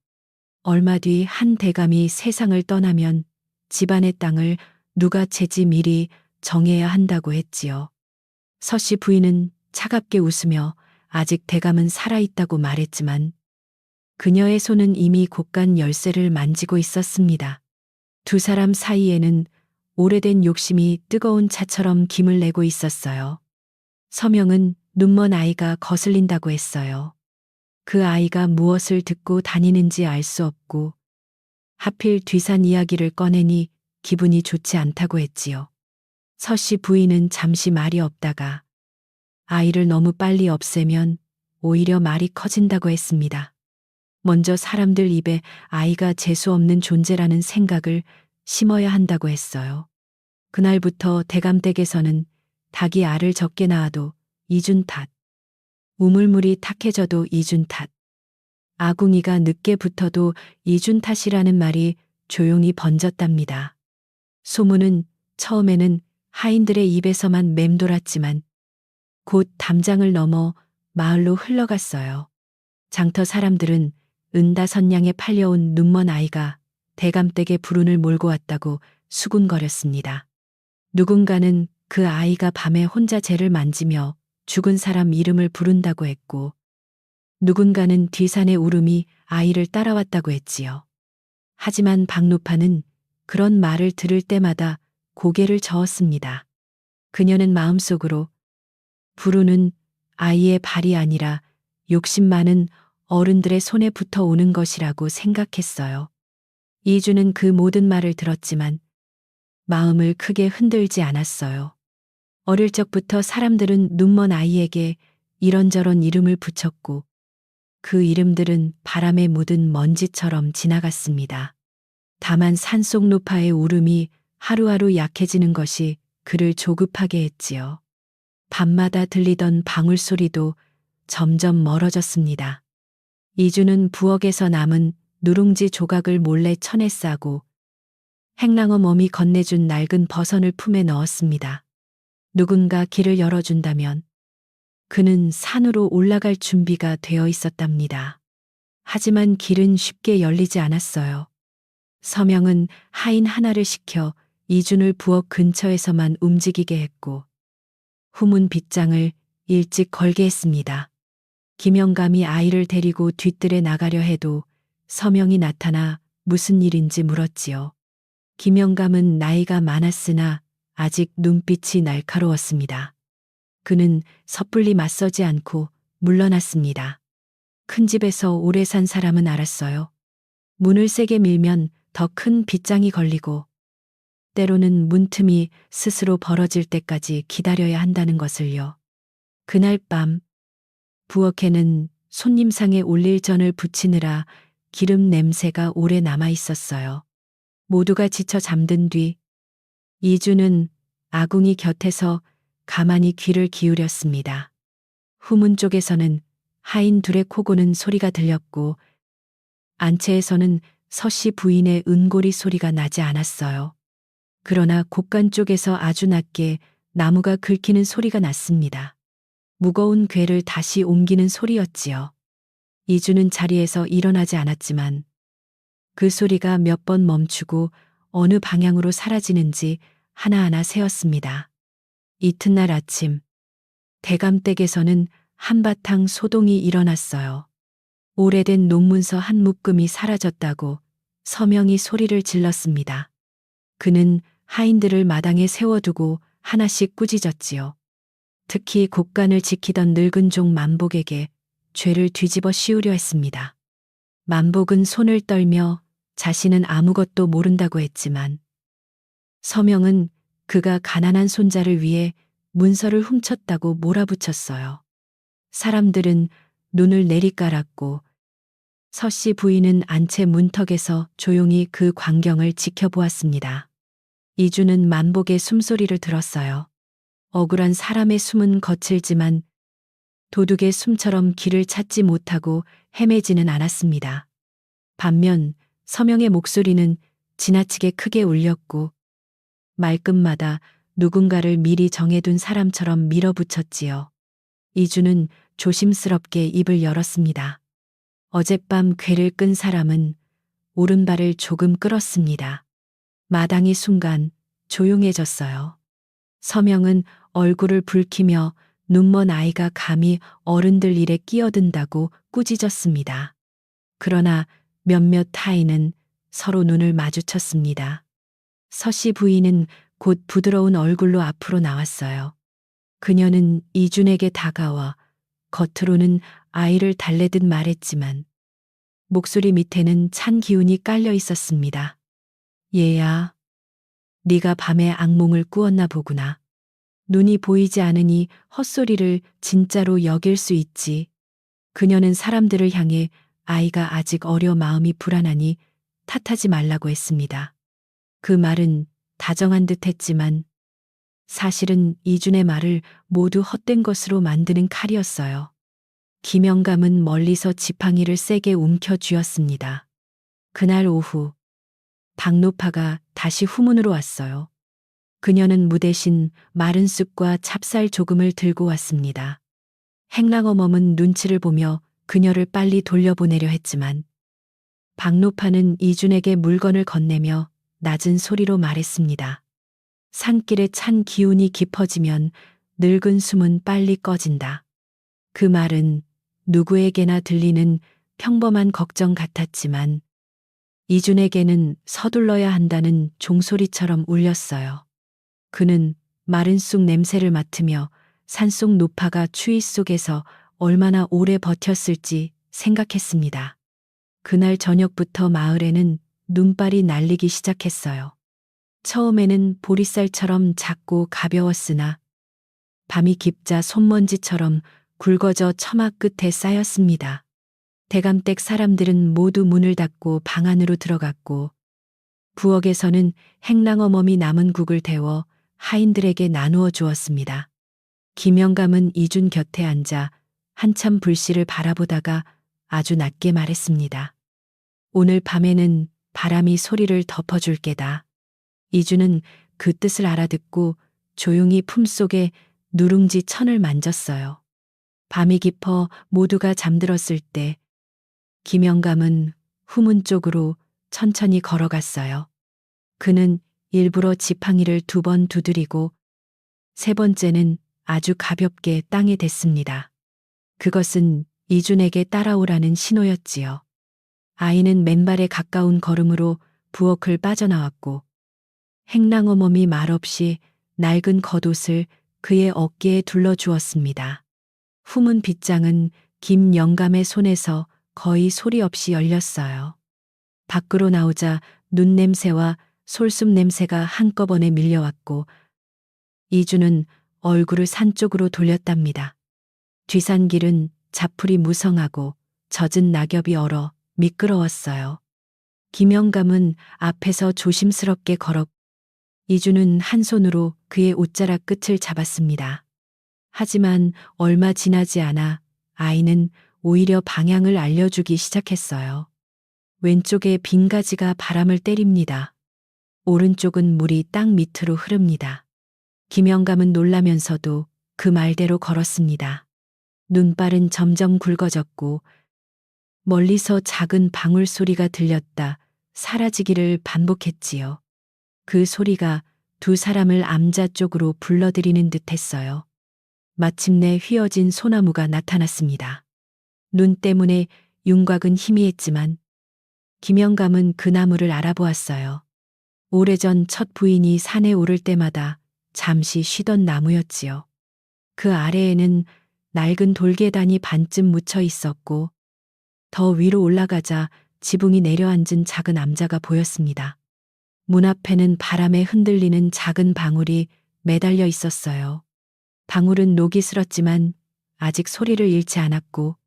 [SPEAKER 1] 얼마 뒤 한 대감이 세상을 떠나면 집안의 땅을 누가 채지 미리 정해야 한다고 했지요. 서씨 부인은 차갑게 웃으며 아직 대감은 살아있다고 말했지만 그녀의 손은 이미 곳간 열쇠를 만지고 있었습니다. 두 사람 사이에는 오래된 욕심이 뜨거운 차처럼 김을 내고 있었어요. 서명은 눈먼 아이가 거슬린다고 했어요. 그 아이가 무엇을 듣고 다니는지 알 수 없고 하필 뒤산 이야기를 꺼내니 기분이 좋지 않다고 했지요. 서씨 부인은 잠시 말이 없다가 아이를 너무 빨리 없애면 오히려 말이 커진다고 했습니다. 먼저 사람들 입에 아이가 재수없는 존재라는 생각을 심어야 한다고 했어요. 그날부터 대감댁에서는 닭이 알을 적게 낳아도 이준 탓, 우물물이 탁해져도 이준 탓, 아궁이가 늦게 붙어도 이준 탓이라는 말이 조용히 번졌답니다. 소문은 처음에는 하인들의 입에서만 맴돌았지만 곧 담장을 넘어 마을로 흘러갔어요. 장터 사람들은 은다선냥에 팔려온 눈먼 아이가 대감댁에 불운을 몰고 왔다고 수군거렸습니다. 누군가는 그 아이가 밤에 혼자 재를 만지며 죽은 사람 이름을 부른다고 했고 누군가는 뒤산의 울음이 아이를 따라왔다고 했지요. 하지만 박노파는 그런 말을 들을 때마다 고개를 저었습니다. 그녀는 마음속으로 불우는 아이의 발이 아니라 욕심 많은 어른들의 손에 붙어 오는 것이라고 생각했어요. 이주는 그 모든 말을 들었지만 마음을 크게 흔들지 않았어요. 어릴 적부터 사람들은 눈먼 아이에게 이런저런 이름을 붙였고 그 이름들은 바람에 묻은 먼지처럼 지나갔습니다. 다만 산속 노파의 울음이 하루하루 약해지는 것이 그를 조급하게 했지요. 밤마다 들리던 방울 소리도 점점 멀어졌습니다. 이주는 부엌에서 남은 누룽지 조각을 몰래 천에 싸고 행랑어 몸이 건네준 낡은 버선을 품에 넣었습니다. 누군가 길을 열어준다면 그는 산으로 올라갈 준비가 되어 있었답니다. 하지만 길은 쉽게 열리지 않았어요. 서명은 하인 하나를 시켜 이준을 부엌 근처에서만 움직이게 했고 후문 빗장을 일찍 걸게 했습니다. 김영감이 아이를 데리고 뒤뜰에 나가려 해도 서명이 나타나 무슨 일인지 물었지요. 김영감은 나이가 많았으나 아직 눈빛이 날카로웠습니다. 그는 섣불리 맞서지 않고 물러났습니다. 큰 집에서 오래 산 사람은 알았어요. 문을 세게 밀면 더 큰 빗장이 걸리고 때로는 문틈이 스스로 벌어질 때까지 기다려야 한다는 것을요. 그날 밤 부엌에는 손님상에 올릴 전을 부치느라 기름 냄새가 오래 남아 있었어요. 모두가 지쳐 잠든 뒤 이주는 아궁이 곁에서 가만히 귀를 기울였습니다. 후문 쪽에서는 하인 둘의 코 고는 소리가 들렸고 안채에서는 서씨 부인의 은고리 소리가 나지 않았어요. 그러나 곳간 쪽에서 아주 낮게 나무가 긁히는 소리가 났습니다. 무거운 궤를 다시 옮기는 소리였지요. 이주는 자리에서 일어나지 않았지만 그 소리가 몇 번 멈추고 어느 방향으로 사라지는지 하나하나 세었습니다. 이튿날 아침 대감댁에서는 한바탕 소동이 일어났어요. 오래된 논문서 한 묶음이 사라졌다고 서명이 소리를 질렀습니다. 그는 하인들을 마당에 세워두고 하나씩 꾸짖었지요. 특히 곳간을 지키던 늙은 종 만복에게 죄를 뒤집어 씌우려 했습니다. 만복은 손을 떨며 자신은 아무것도 모른다고 했지만 서명은 그가 가난한 손자를 위해 문서를 훔쳤다고 몰아붙였어요. 사람들은 눈을 내리깔았고 서씨 부인은 안채 문턱에서 조용히 그 광경을 지켜보았습니다. 이주는 만복의 숨소리를 들었어요. 억울한 사람의 숨은 거칠지만 도둑의 숨처럼 길을 찾지 못하고 헤매지는 않았습니다. 반면 서명의 목소리는 지나치게 크게 울렸고 말끝마다 누군가를 미리 정해둔 사람처럼 밀어붙였지요. 이주는 조심스럽게 입을 열었습니다. 어젯밤 궤를 끈 사람은 오른발을 조금 끌었습니다. 마당이 순간 조용해졌어요. 서명은 얼굴을 붉히며 눈먼 아이가 감히 어른들 일에 끼어든다고 꾸짖었습니다. 그러나 몇몇 타인은 서로 눈을 마주쳤습니다. 서씨 부인은 곧 부드러운 얼굴로 앞으로 나왔어요. 그녀는 이준에게 다가와 겉으로는 아이를 달래듯 말했지만 목소리 밑에는 찬 기운이 깔려 있었습니다. 얘야, 네가 밤에 악몽을 꾸었나 보구나. 눈이 보이지 않으니 헛소리를 진짜로 여길 수 있지. 그녀는 사람들을 향해 아이가 아직 어려 마음이 불안하니 탓하지 말라고 했습니다. 그 말은 다정한 듯 했지만 사실은 이준의 말을 모두 헛된 것으로 만드는 칼이었어요. 김영감은 멀리서 지팡이를 세게 움켜쥐었습니다. 그날 오후 박노파가 다시 후문으로 왔어요. 그녀는 무 대신 마른 쑥과 찹쌀 조금을 들고 왔습니다. 행랑어멈은 눈치를 보며 그녀를 빨리 돌려보내려 했지만 박노파는 이준에게 물건을 건네며 낮은 소리로 말했습니다. 산길에 찬 기운이 깊어지면 늙은 숨은 빨리 꺼진다. 그 말은 누구에게나 들리는 평범한 걱정 같았지만 이준에게는 서둘러야 한다는 종소리처럼 울렸어요. 그는 마른 쑥 냄새를 맡으며 산속 노파가 추위 속에서 얼마나 오래 버텼을지 생각했습니다. 그날 저녁부터 마을에는 눈발이 날리기 시작했어요. 처음에는 보리쌀처럼 작고 가벼웠으나 밤이 깊자 손먼지처럼 굵어져 처마 끝에 쌓였습니다. 대감댁 사람들은 모두 문을 닫고 방 안으로 들어갔고 부엌에서는 행랑어멈이 남은 국을 데워 하인들에게 나누어 주었습니다. 김영감은 이준 곁에 앉아 한참 불씨를 바라보다가 아주 낮게 말했습니다. 오늘 밤에는 바람이 소리를 덮어줄 게다. 이준은 그 뜻을 알아듣고 조용히 품속에 누룽지 천을 만졌어요. 밤이 깊어 모두가 잠들었을 때 김영감은 후문 쪽으로 천천히 걸어갔어요. 그는 일부러 지팡이를 2번 두드리고 3번째는 아주 가볍게 땅에 댔습니다. 그것은 이준에게 따라오라는 신호였지요. 아이는 맨발에 가까운 걸음으로 부엌을 빠져나왔고 행랑어멈이 말없이 낡은 겉옷을 그의 어깨에 둘러주었습니다. 후문 빗장은 김영감의 손에서 거의 소리 없이 열렸어요. 밖으로 나오자 눈 냄새와 솔숲 냄새가 한꺼번에 밀려왔고 이준은 얼굴을 산 쪽으로 돌렸답니다. 뒤산길은 자풀이 무성하고 젖은 낙엽이 얼어 미끄러웠어요. 김영감은 앞에서 조심스럽게 걸었고 이준은 한 손으로 그의 옷자락 끝을 잡았습니다. 하지만 얼마 지나지 않아 아이는 오히려 방향을 알려주기 시작했어요. 왼쪽에 빈 가지가 바람을 때립니다. 오른쪽은 물이 땅 밑으로 흐릅니다. 김영감은 놀라면서도 그 말대로 걸었습니다. 눈발은 점점 굵어졌고 멀리서 작은 방울 소리가 들렸다 사라지기를 반복했지요. 그 소리가 2 사람을 암자 쪽으로 불러들이는 듯했어요. 마침내 휘어진 소나무가 나타났습니다. 눈 때문에 윤곽은 희미했지만 김영감은 그 나무를 알아보았어요. 오래전 첫 부인이 산에 오를 때마다 잠시 쉬던 나무였지요. 그 아래에는 낡은 돌계단이 반쯤 묻혀 있었고 더 위로 올라가자 지붕이 내려앉은 작은 암자가 보였습니다. 문 앞에는 바람에 흔들리는 작은 방울이 매달려 있었어요. 방울은 녹이 슬었지만 아직 소리를 잃지 않았고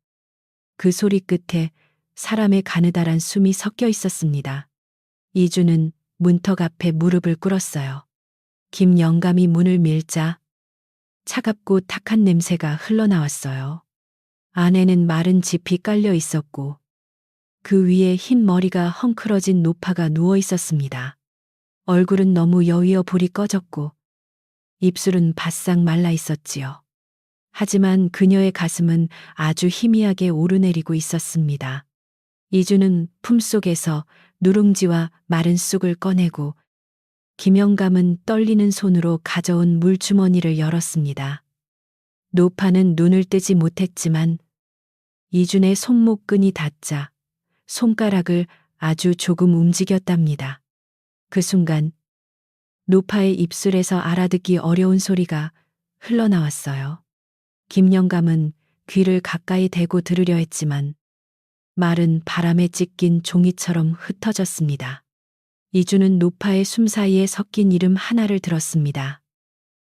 [SPEAKER 1] 그 소리 끝에 사람의 가느다란 숨이 섞여 있었습니다. 이준은 문턱 앞에 무릎을 꿇었어요. 김영감이 문을 밀자 차갑고 탁한 냄새가 흘러나왔어요. 안에는 마른 짚이 깔려 있었고 그 위에 흰 머리가 헝클어진 노파가 누워 있었습니다. 얼굴은 너무 여위어 불이 꺼졌고 입술은 바싹 말라 있었지요. 하지만 그녀의 가슴은 아주 희미하게 오르내리고 있었습니다. 이준은 품속에서 누룽지와 마른 쑥을 꺼내고 김영감은 떨리는 손으로 가져온 물주머니를 열었습니다. 노파는 눈을 뜨지 못했지만 이준의 손목끈이 닿자 손가락을 아주 조금 움직였답니다. 그 순간 노파의 입술에서 알아듣기 어려운 소리가 흘러나왔어요. 김영감은 귀를 가까이 대고 들으려 했지만 말은 바람에 찢긴 종이처럼 흩어졌습니다. 이준은 노파의 숨 사이에 섞인 이름 하나를 들었습니다.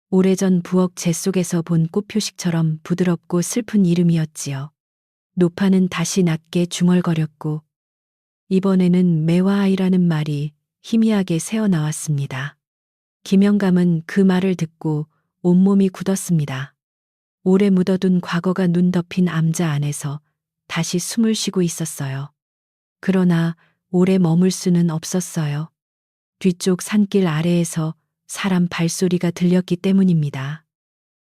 [SPEAKER 1] 오래전 부엌 재 속에서 본 꽃표식처럼 부드럽고 슬픈 이름이었지요. 노파는 다시 낮게 중얼거렸고 이번에는 매화아이라는 말이 희미하게 새어나왔습니다. 김영감은 그 말을 듣고 온몸이 굳었습니다. 오래 묻어둔 과거가 눈 덮인 암자 안에서 다시 숨을 쉬고 있었어요. 그러나 오래 머물 수는 없었어요. 뒤쪽 산길 아래에서 사람 발소리가 들렸기 때문입니다.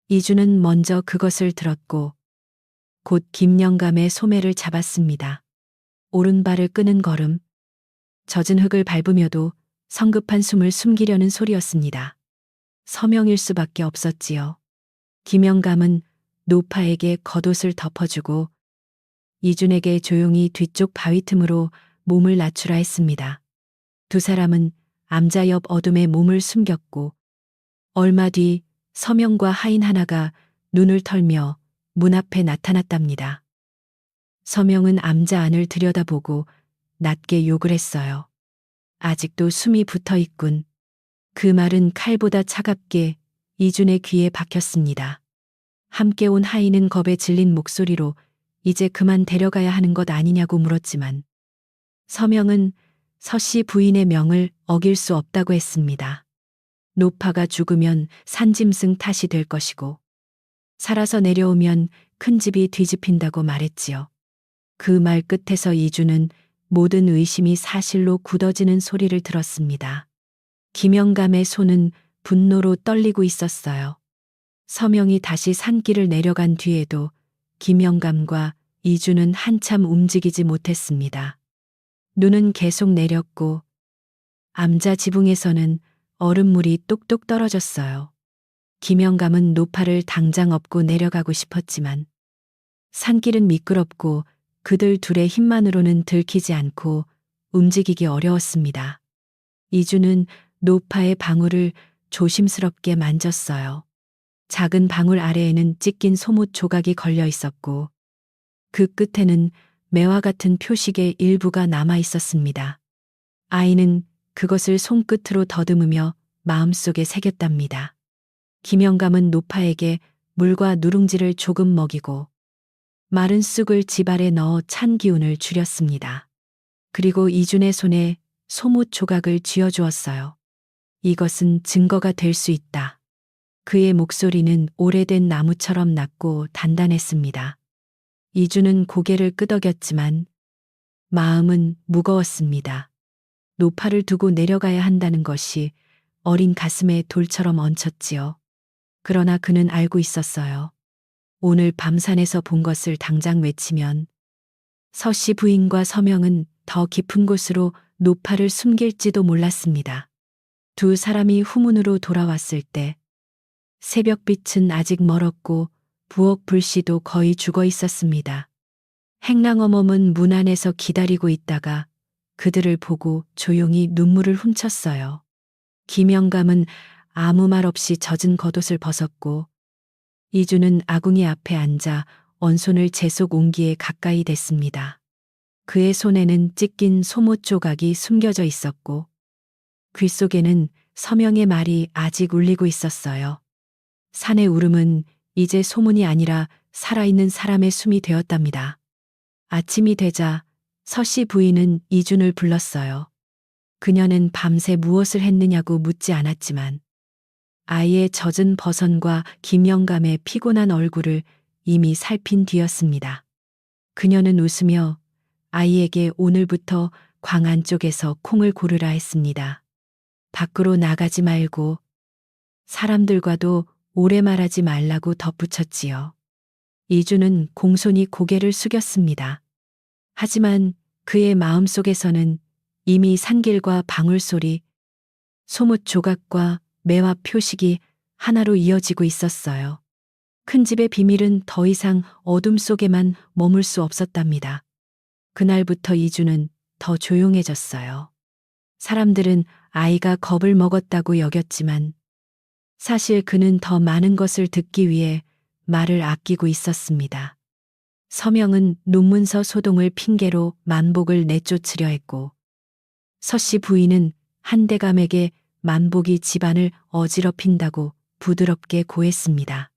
[SPEAKER 1] 이준은 먼저 그것을 들었고 곧 김영감의 소매를 잡았습니다. 오른발을 끄는 걸음, 젖은 흙을 밟으며도 성급한 숨을 숨기려는 소리였습니다. 서명일 수밖에 없었지요. 김영감은 노파에게 겉옷을 덮어주고 이준에게 조용히 뒤쪽 바위 틈으로 몸을 낮추라 했습니다. 2 사람은 암자 옆 어둠에 몸을 숨겼고 얼마 뒤 서명과 하인 하나가 눈을 털며 문 앞에 나타났답니다. 서명은 암자 안을 들여다보고 낮게 욕을 했어요. 아직도 숨이 붙어 있군. 그 말은 칼보다 차갑게 이준의 귀에 박혔습니다. 함께 온 하인은 겁에 질린 목소리로 이제 그만 데려가야 하는 것 아니냐고 물었지만 서명은 서씨 부인의 명을 어길 수 없다고 했습니다. 노파가 죽으면 산짐승 탓이 될 것이고 살아서 내려오면 큰 집이 뒤집힌다고 말했지요. 그 말 끝에서 이주는 모든 의심이 사실로 굳어지는 소리를 들었습니다. 김영감의 손은 분노로 떨리고 있었어요. 서명이 다시 산길을 내려간 뒤에도 김영감과 이주는 한참 움직이지 못했습니다. 눈은 계속 내렸고 암자 지붕에서는 얼음물이 똑똑 떨어졌어요. 김영감은 노파를 당장 업고 내려가고 싶었지만 산길은 미끄럽고 그들 둘의 힘만으로는 들키지 않고 움직이기 어려웠습니다. 이주는 노파의 방울을 조심스럽게 만졌어요. 작은 방울 아래에는 찢긴 소못 조각이 걸려 있었고 그 끝에는 매와 같은 표식의 일부가 남아 있었습니다. 아이는 그것을 손끝으로 더듬으며 마음속에 새겼답니다. 김영감은 노파에게 물과 누룽지를 조금 먹이고 마른 쑥을 지발에 넣어 찬 기운을 줄였습니다. 그리고 이준의 손에 소못 조각을 쥐어주었어요. 이것은 증거가 될 수 있다. 그의 목소리는 오래된 나무처럼 낮고 단단했습니다. 이준은 고개를 끄덕였지만 마음은 무거웠습니다. 노파를 두고 내려가야 한다는 것이 어린 가슴에 돌처럼 얹혔지요. 그러나 그는 알고 있었어요. 오늘 밤 산에서 본 것을 당장 외치면 서씨 부인과 서명은 더 깊은 곳으로 노파를 숨길지도 몰랐습니다. 두 사람이 후문으로 돌아왔을 때 새벽빛은 아직 멀었고 부엌 불씨도 거의 죽어 있었습니다. 행랑어멈은 문 안에서 기다리고 있다가 그들을 보고 조용히 눈물을 훔쳤어요. 김영감은 아무 말 없이 젖은 겉옷을 벗었고 이주는 아궁이 앞에 앉아 언손을 제속 옹기에 가까이 댔습니다. 그의 손에는 찢긴 소못 조각이 숨겨져 있었고 귓속에는 서명의 말이 아직 울리고 있었어요. 산의 울음은 이제 소문이 아니라 살아있는 사람의 숨이 되었답니다. 아침이 되자 서씨 부인은 이준을 불렀어요. 그녀는 밤새 무엇을 했느냐고 묻지 않았지만 아이의 젖은 버선과 김영감의 피곤한 얼굴을 이미 살핀 뒤였습니다. 그녀는 웃으며 아이에게 오늘부터 광 안쪽에서 콩을 고르라 했습니다. 밖으로 나가지 말고 사람들과도 오래 말하지 말라고 덧붙였지요. 이주는 공손히 고개를 숙였습니다. 하지만 그의 마음속에서는 이미 산길과 방울소리, 소못 조각과 매화 표식이 하나로 이어지고 있었어요. 큰 집의 비밀은 더 이상 어둠 속에만 머물 수 없었답니다. 그날부터 이주는 더 조용해졌어요. 사람들은 아이가 겁을 먹었다고 여겼지만 사실 그는 더 많은 것을 듣기 위해 말을 아끼고 있었습니다. 서명은 논문서 소동을 핑계로 만복을 내쫓으려 했고 서씨 부인은 한대감에게 만복이 집안을 어지럽힌다고 부드럽게 고했습니다.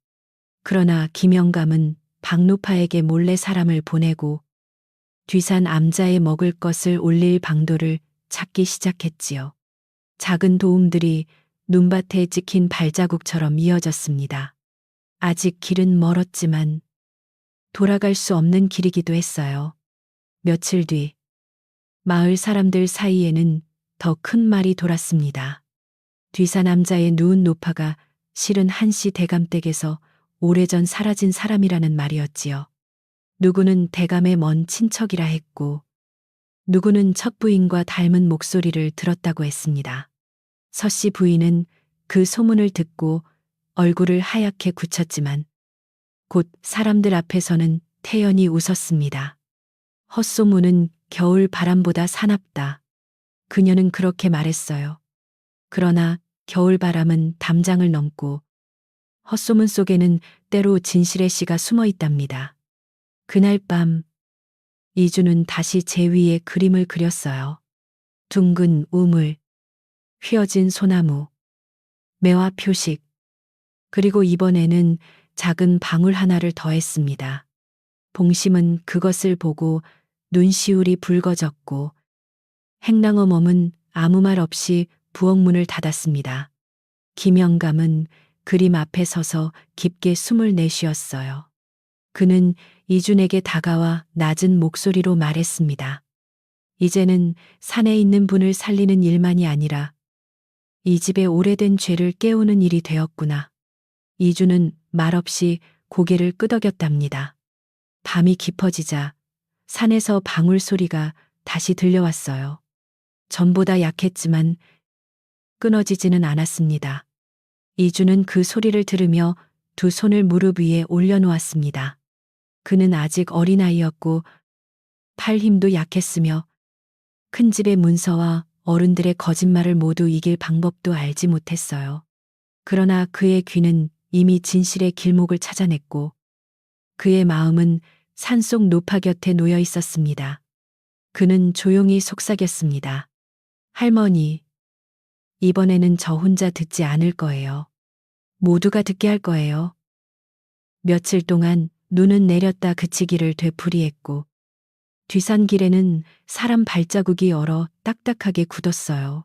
[SPEAKER 1] 그러나 김영감은 박노파에게 몰래 사람을 보내고 뒤산 암자에 먹을 것을 올릴 방도를 찾기 시작했지요. 작은 도움들이 눈밭에 찍힌 발자국처럼 이어졌습니다. 아직 길은 멀었지만 돌아갈 수 없는 길이기도 했어요. 며칠 뒤 마을 사람들 사이에는 더 큰 말이 돌았습니다. 뒤산 암자에 누운 노파가 실은 한씨 대감댁에서 오래전 사라진 사람이라는 말이었지요. 누구는 대감의 먼 친척이라 했고 누구는 첫 부인과 닮은 목소리를 들었다고 했습니다. 서씨 부인은 그 소문을 듣고 얼굴을 하얗게 굳혔지만 곧 사람들 앞에서는 태연히 웃었습니다. 헛소문은 겨울 바람보다 사납다. 그녀는 그렇게 말했어요. 그러나 겨울 바람은 담장을 넘고 헛소문 속에는 때로 진실의 씨가 숨어 있답니다. 그날 밤 이주는 다시 제 위에 그림을 그렸어요. 둥근 우물, 휘어진 소나무, 매화 표식, 그리고 이번에는 작은 방울 하나를 더했습니다. 봉심은 그것을 보고 눈시울이 붉어졌고 행랑어 몸은 아무 말 없이 부엌문을 닫았습니다. 김영감은 그림 앞에 서서 깊게 숨을 내쉬었어요. 그는 이준에게 다가와 낮은 목소리로 말했습니다. 이제는 산에 있는 분을 살리는 일만이 아니라 이 집의 오래된 죄를 깨우는 일이 되었구나. 이준은 말없이 고개를 끄덕였답니다. 밤이 깊어지자 산에서 방울 소리가 다시 들려왔어요. 전보다 약했지만 끊어지지는 않았습니다. 이준은 그 소리를 들으며 두 손을 무릎 위에 올려놓았습니다. 그는 아직 어린아이였고 팔 힘도 약했으며 큰 집의 문서와 어른들의 거짓말을 모두 이길 방법도 알지 못했어요. 그러나 그의 귀는 이미 진실의 길목을 찾아냈고 그의 마음은 산속 노파 곁에 놓여 있었습니다. 그는 조용히 속삭였습니다. 할머니, 이번에는 저 혼자 듣지 않을 거예요. 모두가 듣게 할 거예요. 며칠 동안 눈은 내렸다 그치기를 되풀이했고 뒤산길에는 사람 발자국이 얼어 딱딱하게 굳었어요.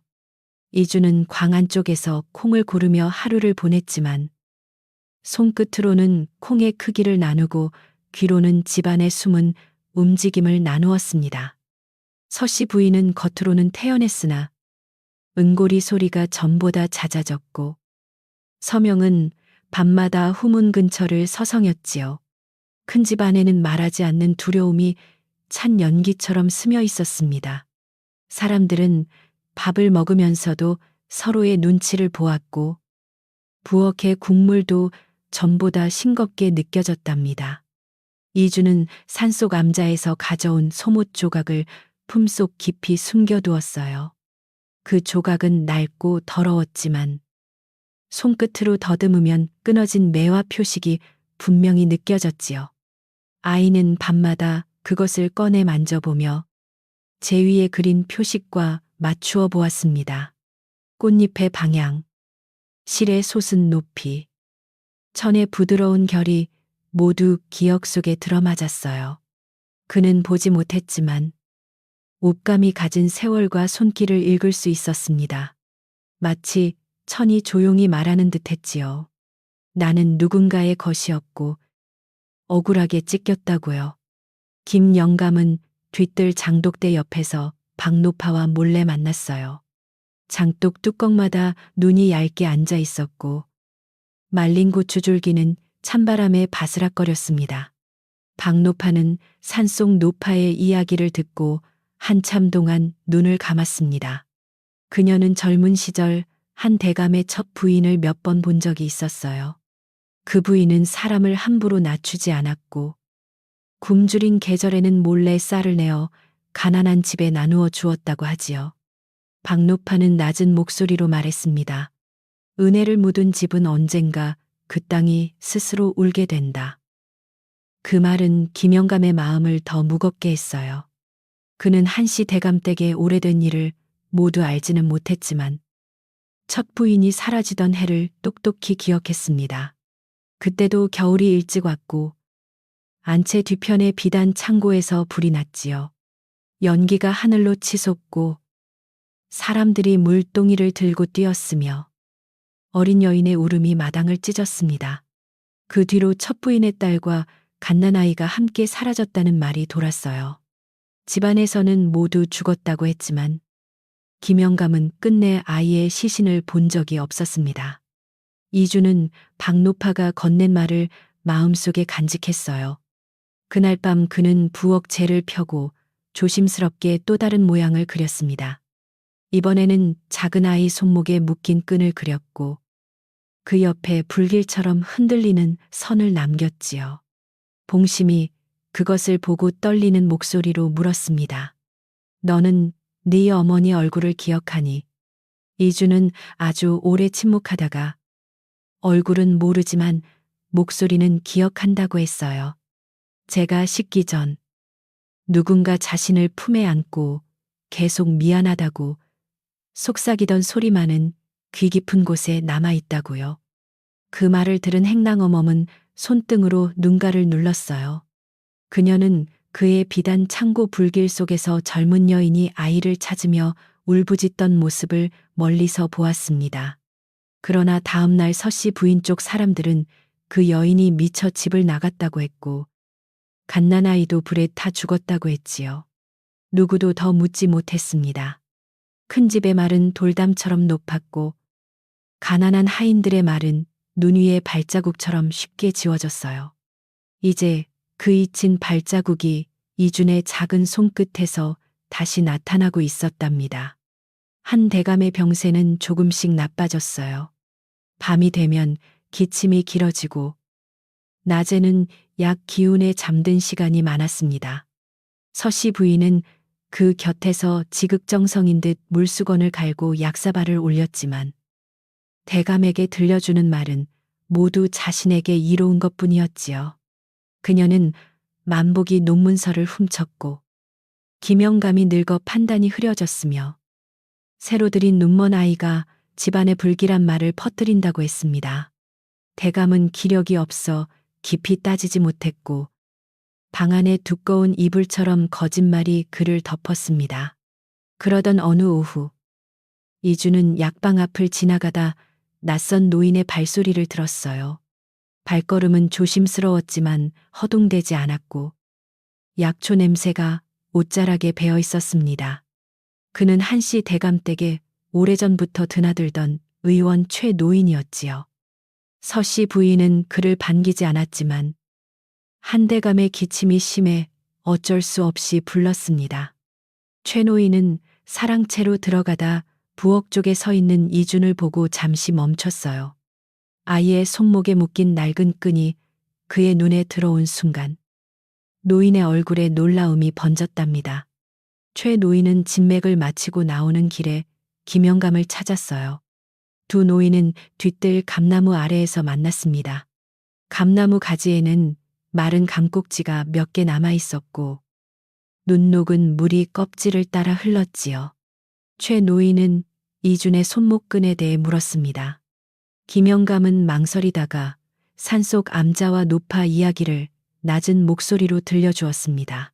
[SPEAKER 1] 이주는 광 안쪽에서 콩을 고르며 하루를 보냈지만 손끝으로는 콩의 크기를 나누고 귀로는 집안의 숨은 움직임을 나누었습니다. 서씨 부인은 겉으로는 태연했으나 은고리 소리가 전보다 잦아졌고 서명은 밤마다 후문 근처를 서성였지요. 큰 집 안에는 말하지 않는 두려움이 찬 연기처럼 스며 있었습니다. 사람들은 밥을 먹으면서도 서로의 눈치를 보았고 부엌의 국물도 전보다 싱겁게 느껴졌답니다. 이주는 산속 암자에서 가져온 소못 조각을 품속 깊이 숨겨두었어요. 그 조각은 낡고 더러웠지만 손끝으로 더듬으면 끊어진 매화 표식이 분명히 느껴졌지요. 아이는 밤마다 그것을 꺼내 만져보며 제 위에 그린 표식과 맞추어 보았습니다. 꽃잎의 방향, 실의 솟은 높이, 천의 부드러운 결이 모두 기억 속에 들어맞았어요. 그는 보지 못했지만 옷감이 가진 세월과 손길을 읽을 수 있었습니다. 마치 천이 조용히 말하는 듯 했지요. 나는 누군가의 것이었고 억울하게 찢겼다고요. 김영감은 뒤뜰 장독대 옆에서 박노파와 몰래 만났어요. 장독 뚜껑마다 눈이 얇게 앉아 있었고 말린 고추줄기는 찬바람에 바스락거렸습니다. 박노파는 산속 노파의 이야기를 듣고 한참 동안 눈을 감았습니다. 그녀는 젊은 시절 한 대감의 첫 부인을 몇 번 본 적이 있었어요. 그 부인은 사람을 함부로 낮추지 않았고 굶주린 계절에는 몰래 쌀을 내어 가난한 집에 나누어 주었다고 하지요. 박노파는 낮은 목소리로 말했습니다. 은혜를 묻은 집은 언젠가 그 땅이 스스로 울게 된다. 그 말은 김영감의 마음을 더 무겁게 했어요. 그는 한시 대감 댁의 오래된 일을 모두 알지는 못했지만 첫 부인이 사라지던 해를 똑똑히 기억했습니다. 그때도 겨울이 일찍 왔고 안채 뒤편의 비단 창고에서 불이 났지요. 연기가 하늘로 치솟고 사람들이 물동이를 들고 뛰었으며 어린 여인의 울음이 마당을 찢었습니다. 그 뒤로 첫 부인의 딸과 갓난아이가 함께 사라졌다는 말이 돌았어요. 집안에서는 모두 죽었다고 했지만 김영감은 끝내 아이의 시신을 본 적이 없었습니다. 이주는 박노파가 건넨 말을 마음속에 간직했어요. 그날 밤 그는 부엌 재를 펴고 조심스럽게 또 다른 모양을 그렸습니다. 이번에는 작은 아이 손목에 묶인 끈을 그렸고 그 옆에 불길처럼 흔들리는 선을 남겼지요. 봉심이 그것을 보고 떨리는 목소리로 물었습니다. 너는 네 어머니 얼굴을 기억하니? 이주는 아주 오래 침묵하다가 얼굴은 모르지만 목소리는 기억한다고 했어요. 제가 씻기 전 누군가 자신을 품에 안고 계속 미안하다고 속삭이던 소리만은 귀 깊은 곳에 남아있다고요. 그 말을 들은 행랑어멈은 손등으로 눈가를 눌렀어요. 그녀는 그의 비단 창고 불길 속에서 젊은 여인이 아이를 찾으며 울부짖던 모습을 멀리서 보았습니다. 그러나 다음날 서씨 부인 쪽 사람들은 그 여인이 미처 집을 나갔다고 했고 갓난아이도 불에 타 죽었다고 했지요. 누구도 더 묻지 못했습니다. 큰 집의 말은 돌담처럼 높았고 가난한 하인들의 말은 눈 위의 발자국처럼 쉽게 지워졌어요. 이제 그 잊힌 발자국이 이준의 작은 손끝에서 다시 나타나고 있었답니다. 한 대감의 병세는 조금씩 나빠졌어요. 밤이 되면 기침이 길어지고 낮에는 약 기운에 잠든 시간이 많았습니다. 서씨 부인은 그 곁에서 지극정성인 듯 물수건을 갈고 약사발을 올렸지만 대감에게 들려주는 말은 모두 자신에게 이로운 것뿐이었지요. 그녀는 만복이 논문서를 훔쳤고 김영감이 늙어 판단이 흐려졌으며 새로 들인 눈먼 아이가 집안에 불길한 말을 퍼뜨린다고 했습니다. 대감은 기력이 없어 깊이 따지지 못했고 방 안에 두꺼운 이불처럼 거짓말이 그를 덮었습니다. 그러던 어느 오후 이주는 약방 앞을 지나가다 낯선 노인의 발소리를 들었어요. 발걸음은 조심스러웠지만 허둥대지 않았고 약초 냄새가 옷자락에 배어 있었습니다. 그는 한씨 대감 댁에 오래전부터 드나들던 의원 최 노인이었지요. 서씨 부인은 그를 반기지 않았지만 한 대감의 기침이 심해 어쩔 수 없이 불렀습니다. 최 노인은 사랑채로 들어가다 부엌 쪽에 서 있는 이준을 보고 잠시 멈췄어요. 아이의 손목에 묶인 낡은 끈이 그의 눈에 들어온 순간 노인의 얼굴에 놀라움이 번졌답니다. 최 노인은 진맥을 마치고 나오는 길에 김영감을 찾았어요. 두 노인은 뒤뜰 감나무 아래에서 만났습니다. 감나무 가지에는 마른 감꼭지가 몇 개 남아 있었고 눈 녹은 물이 껍질을 따라 흘렀지요. 최 노인은 이준의 손목끈에 대해 물었습니다. 김영감은 망설이다가 산속 암자와 노파 이야기를 낮은 목소리로 들려주었습니다.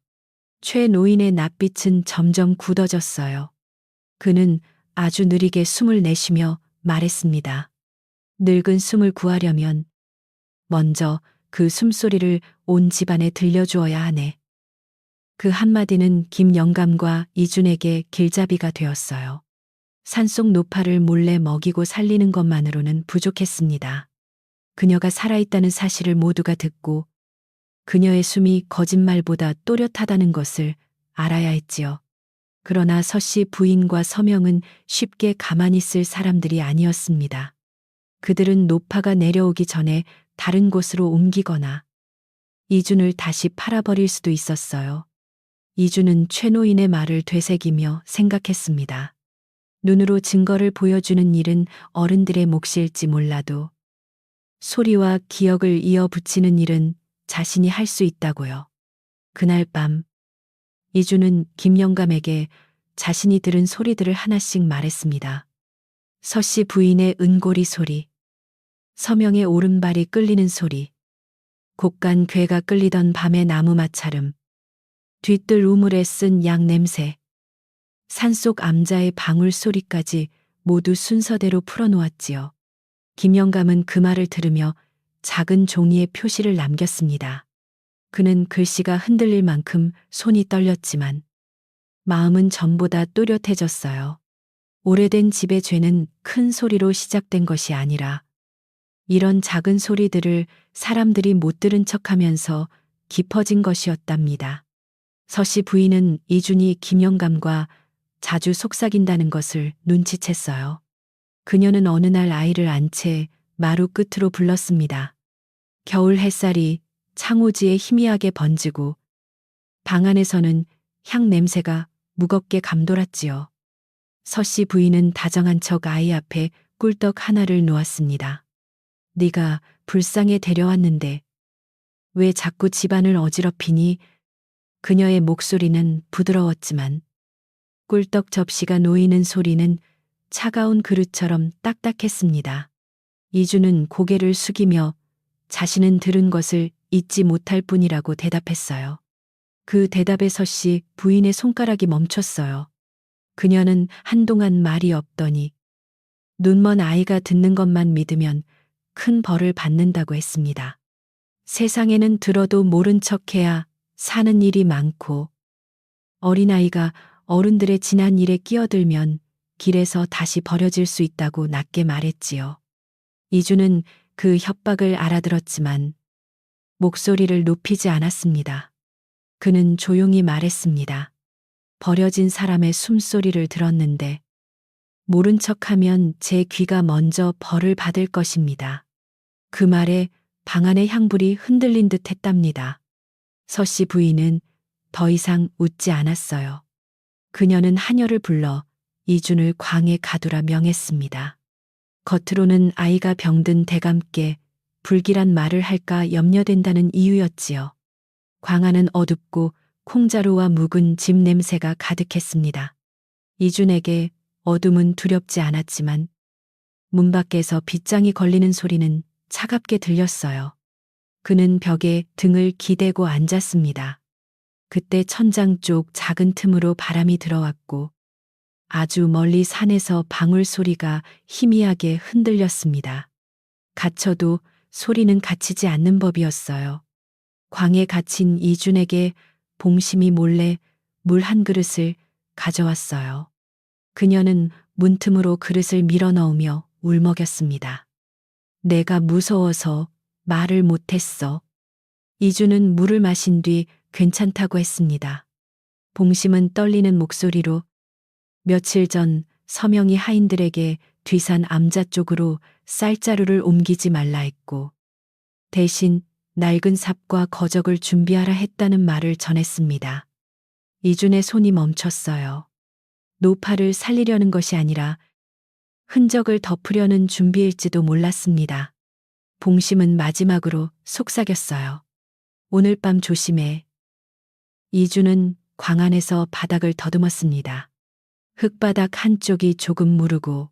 [SPEAKER 1] 최 노인의 낯빛은 점점 굳어졌어요. 그는 아주 느리게 숨을 내쉬며 말했습니다. 늙은 숨을 구하려면 먼저 그 숨소리를 온 집안에 들려주어야 하네. 그 한마디는 김영감과 이준에게 길잡이가 되었어요. 산속 노파를 몰래 먹이고 살리는 것만으로는 부족했습니다. 그녀가 살아있다는 사실을 모두가 듣고 그녀의 숨이 거짓말보다 또렷하다는 것을 알아야 했지요. 그러나 서씨 부인과 서명은 쉽게 가만히 있을 사람들이 아니었습니다. 그들은 노파가 내려오기 전에 다른 곳으로 옮기거나 이준을 다시 팔아버릴 수도 있었어요. 이준은 최 노인의 말을 되새기며 생각했습니다. 눈으로 증거를 보여주는 일은 어른들의 몫일지 몰라도 소리와 기억을 이어붙이는 일은 자신이 할 수 있다고요. 그날 밤 이준은 김영감에게 자신이 들은 소리들을 하나씩 말했습니다. 서씨 부인의 은고리 소리, 서명의 오른발이 끌리는 소리, 곡간 괴가 끌리던 밤의 나무 마찰음, 뒤뜰 우물에 쓴 약 냄새, 산속 암자의 방울 소리까지 모두 순서대로 풀어놓았지요. 김영감은 그 말을 들으며 작은 종이에 표시를 남겼습니다. 그는 글씨가 흔들릴 만큼 손이 떨렸지만 마음은 전보다 또렷해졌어요. 오래된 집의 죄는 큰 소리로 시작된 것이 아니라 이런 작은 소리들을 사람들이 못 들은 척하면서 깊어진 것이었답니다. 서씨 부인은 이준이 김영감과 자주 속삭인다는 것을 눈치챘어요. 그녀는 어느 날 아이를 안 채 마루 끝으로 불렀습니다. 겨울 햇살이 창호지에 희미하게 번지고 방 안에서는 향 냄새가 무겁게 감돌았지요. 서씨 부인은 다정한 척 아이 앞에 꿀떡 하나를 놓았습니다. 네가 불쌍해 데려왔는데 왜 자꾸 집안을 어지럽히니? 그녀의 목소리는 부드러웠지만 꿀떡 접시가 놓이는 소리는 차가운 그릇처럼 딱딱했습니다. 이주는 고개를 숙이며 자신은 들은 것을 잊지 못할 뿐이라고 대답했어요. 그 대답에 서씨 부인의 손가락이 멈췄어요. 그녀는 한동안 말이 없더니 눈먼 아이가 듣는 것만 믿으면 큰 벌을 받는다고 했습니다. 세상에는 들어도 모른 척해야 사는 일이 많고 어린아이가 어른들의 지난 일에 끼어들면 길에서 다시 버려질 수 있다고 낮게 말했지요. 이주는 그 협박을 알아들었지만 목소리를 높이지 않았습니다. 그는 조용히 말했습니다. 버려진 사람의 숨소리를 들었는데 모른 척하면 제 귀가 먼저 벌을 받을 것입니다. 그 말에 방 안의 향불이 흔들린 듯 했답니다. 서씨 부인은 더 이상 웃지 않았어요. 그녀는 하녀를 불러 이준을 광에 가두라 명했습니다. 겉으로는 아이가 병든 대감께 불길한 말을 할까 염려된다는 이유였지요. 광 안은 어둡고 콩자루와 묵은 집 냄새가 가득했습니다. 이준에게 어둠은 두렵지 않았지만 문 밖에서 빗장이 걸리는 소리는 차갑게 들렸어요. 그는 벽에 등을 기대고 앉았습니다. 그때 천장 쪽 작은 틈으로 바람이 들어왔고 아주 멀리 산에서 방울 소리가 희미하게 흔들렸습니다. 갇혀도 소리는 갇히지 않는 법이었어요. 광에 갇힌 이준에게 봉심이 몰래 물 한 그릇을 가져왔어요. 그녀는 문틈으로 그릇을 밀어 넣으며 울먹였습니다. 내가 무서워서 말을 못했어. 이주는 물을 마신 뒤 괜찮다고 했습니다. 봉심은 떨리는 목소리로 며칠 전 서명이 하인들에게 뒤산 암자 쪽으로 쌀자루를 옮기지 말라 했고 대신 낡은 삽과 거적을 준비하라 했다는 말을 전했습니다. 이준의 손이 멈췄어요. 노파를 살리려는 것이 아니라 흔적을 덮으려는 준비일지도 몰랐습니다. 봉심은 마지막으로 속삭였어요. 오늘 밤 조심해. 이주는 광 안에서 바닥을 더듬었습니다. 흙바닥 한쪽이 조금 무르고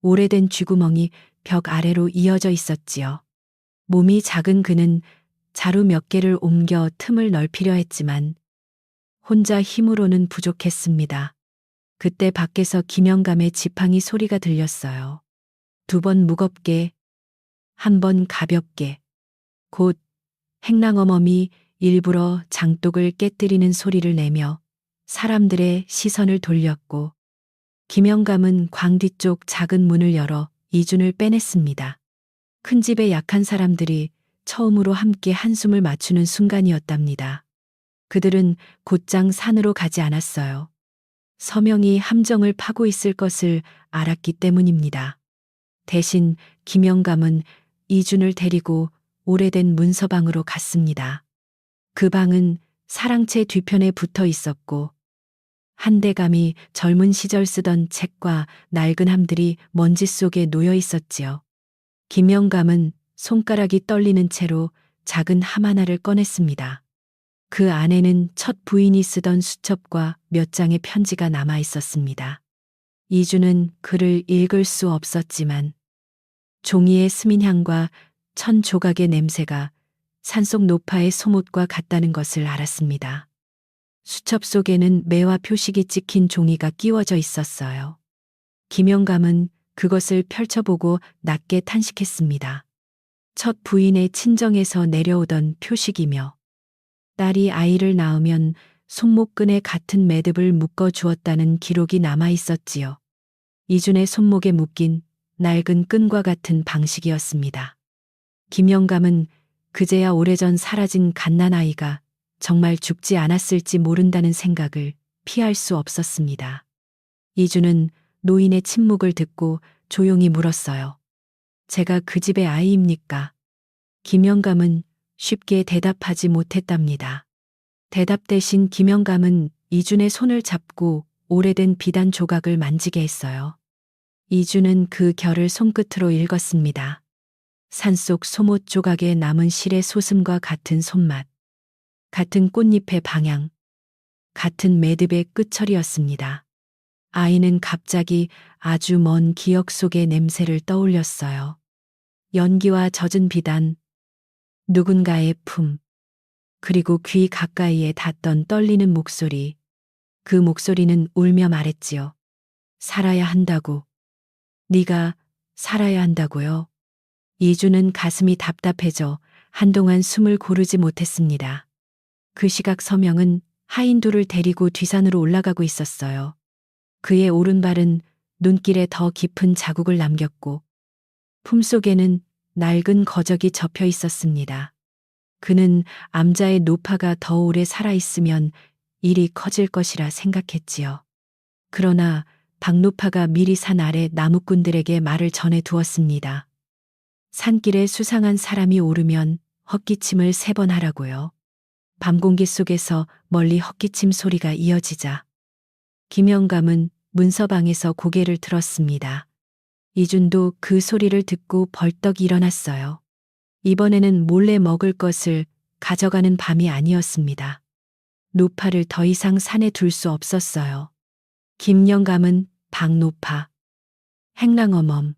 [SPEAKER 1] 오래된 쥐구멍이 벽 아래로 이어져 있었지요. 몸이 작은 그는 자루 몇 개를 옮겨 틈을 넓히려 했지만 혼자 힘으로는 부족했습니다. 그때 밖에서 김영감의 지팡이 소리가 들렸어요. 2번 무겁게, 1번 가볍게. 곧 행랑어멈이 일부러 장독을 깨뜨리는 소리를 내며 사람들의 시선을 돌렸고 김영감은 광 뒤쪽 작은 문을 열어 이준을 빼냈습니다. 큰 집의 약한 사람들이 처음으로 함께 한숨을 맞추는 순간이었답니다. 그들은 곧장 산으로 가지 않았어요. 서명이 함정을 파고 있을 것을 알았기 때문입니다. 대신 김영감은 이준을 데리고 오래된 문서방으로 갔습니다. 그 방은 사랑채 뒤편에 붙어 있었고 한대감이 젊은 시절 쓰던 책과 낡은 함들이 먼지 속에 놓여 있었지요. 김영감은 손가락이 떨리는 채로 작은 함 하나를 꺼냈습니다. 그 안에는 첫 부인이 쓰던 수첩과 몇 장의 편지가 남아 있었습니다. 이주는 글을 읽을 수 없었지만 종이의 스민향과 천 조각의 냄새가 산속 노파의 소못과 같다는 것을 알았습니다. 수첩 속에는 매와 표식이 찍힌 종이가 끼워져 있었어요. 김영감은 그것을 펼쳐보고 낮게 탄식했습니다. 첫 부인의 친정에서 내려오던 표식이며 딸이 아이를 낳으면 손목끈에 같은 매듭을 묶어 주었다는 기록이 남아 있었지요. 이준의 손목에 묶인 낡은 끈과 같은 방식이었습니다. 김영감은 그제야 오래전 사라진 갓난아이가 정말 죽지 않았을지 모른다는 생각을 피할 수 없었습니다. 이준은 노인의 침묵을 듣고 조용히 물었어요. 제가 그 집의 아이입니까? 김영감은 쉽게 대답하지 못했답니다. 대답 대신 김영감은 이준의 손을 잡고 오래된 비단 조각을 만지게 했어요. 이준은 그 결을 손끝으로 읽었습니다. 산속 소못 조각에 남은 실의 소슴과 같은 손맛, 같은 꽃잎의 방향, 같은 매듭의 끝처리였습니다. 아이는 갑자기 아주 먼 기억 속의 냄새를 떠올렸어요. 연기와 젖은 비단, 누군가의 품, 그리고 귀 가까이에 닿던 떨리는 목소리. 그 목소리는 울며 말했지요. 살아야 한다고. 네가 살아야 한다고요. 이주는 가슴이 답답해져 한동안 숨을 고르지 못했습니다. 그 시각 서명은 하인 둘을 데리고 뒤산으로 올라가고 있었어요. 그의 오른발은 눈길에 더 깊은 자국을 남겼고 품속에는 낡은 거적이 접혀 있었습니다. 그는 암자의 노파가 더 오래 살아있으면 일이 커질 것이라 생각했지요. 그러나 박노파가 미리 산 아래 나무꾼들에게 말을 전해 두었습니다. 산길에 수상한 사람이 오르면 헛기침을 3번 하라고요. 밤 공기 속에서 멀리 헛기침 소리가 이어지자 김영감은 문서방에서 고개를 들었습니다. 이준도 그 소리를 듣고 벌떡 일어났어요. 이번에는 몰래 먹을 것을 가져가는 밤이 아니었습니다. 노파를 더 이상 산에 둘 수 없었어요. 김영감은 박노파, 행랑어멈,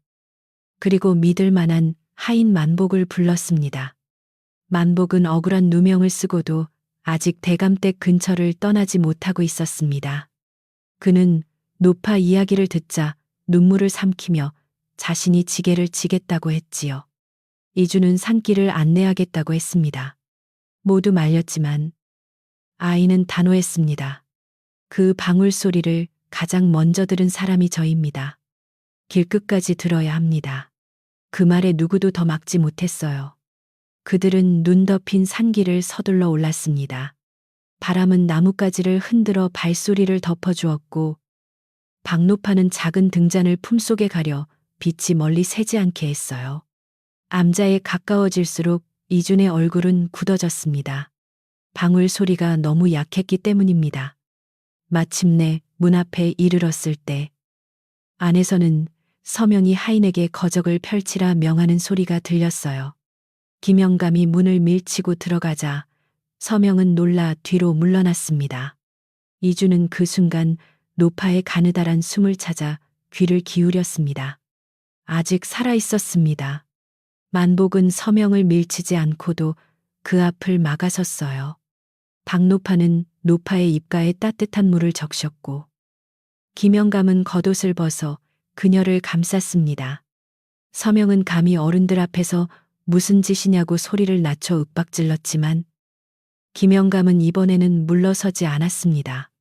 [SPEAKER 1] 그리고 믿을 만한 하인 만복을 불렀습니다. 만복은 억울한 누명을 쓰고도 아직 대감댁 근처를 떠나지 못하고 있었습니다. 그는 노파 이야기를 듣자 눈물을 삼키며 자신이 지게를 지겠다고 했지요. 이주는 산길을 안내하겠다고 했습니다. 모두 말렸지만 아이는 단호했습니다. 그 방울 소리를 가장 먼저 들은 사람이 저입니다. 길끝까지 들어야 합니다. 그 말에 누구도 더 막지 못했어요. 그들은 눈 덮인 산길을 서둘러 올랐습니다. 바람은 나뭇가지를 흔들어 발소리를 덮어주었고 박노파는 작은 등잔을 품속에 가려 빛이 멀리 새지 않게 했어요. 암자에 가까워질수록 이준의 얼굴은 굳어졌습니다. 방울 소리가 너무 약했기 때문입니다. 마침내 문 앞에 이르렀을 때 안에서는 서명이 하인에게 거적을 펼치라 명하는 소리가 들렸어요. 김영감이 문을 밀치고 들어가자 서명은 놀라 뒤로 물러났습니다. 이주는 그 순간 노파의 가느다란 숨을 찾아 귀를 기울였습니다. 아직 살아 있었습니다. 만복은 서명을 밀치지 않고도 그 앞을 막아섰어요. 박노파는 노파의 입가에 따뜻한 물을 적셨고 김영감은 겉옷을 벗어 그녀를 감쌌습니다. 서명은 감히 어른들 앞에서 무슨 짓이냐고 소리를 낮춰 윽박질렀지만 김영감은 이번에는 물러서지 않았습니다.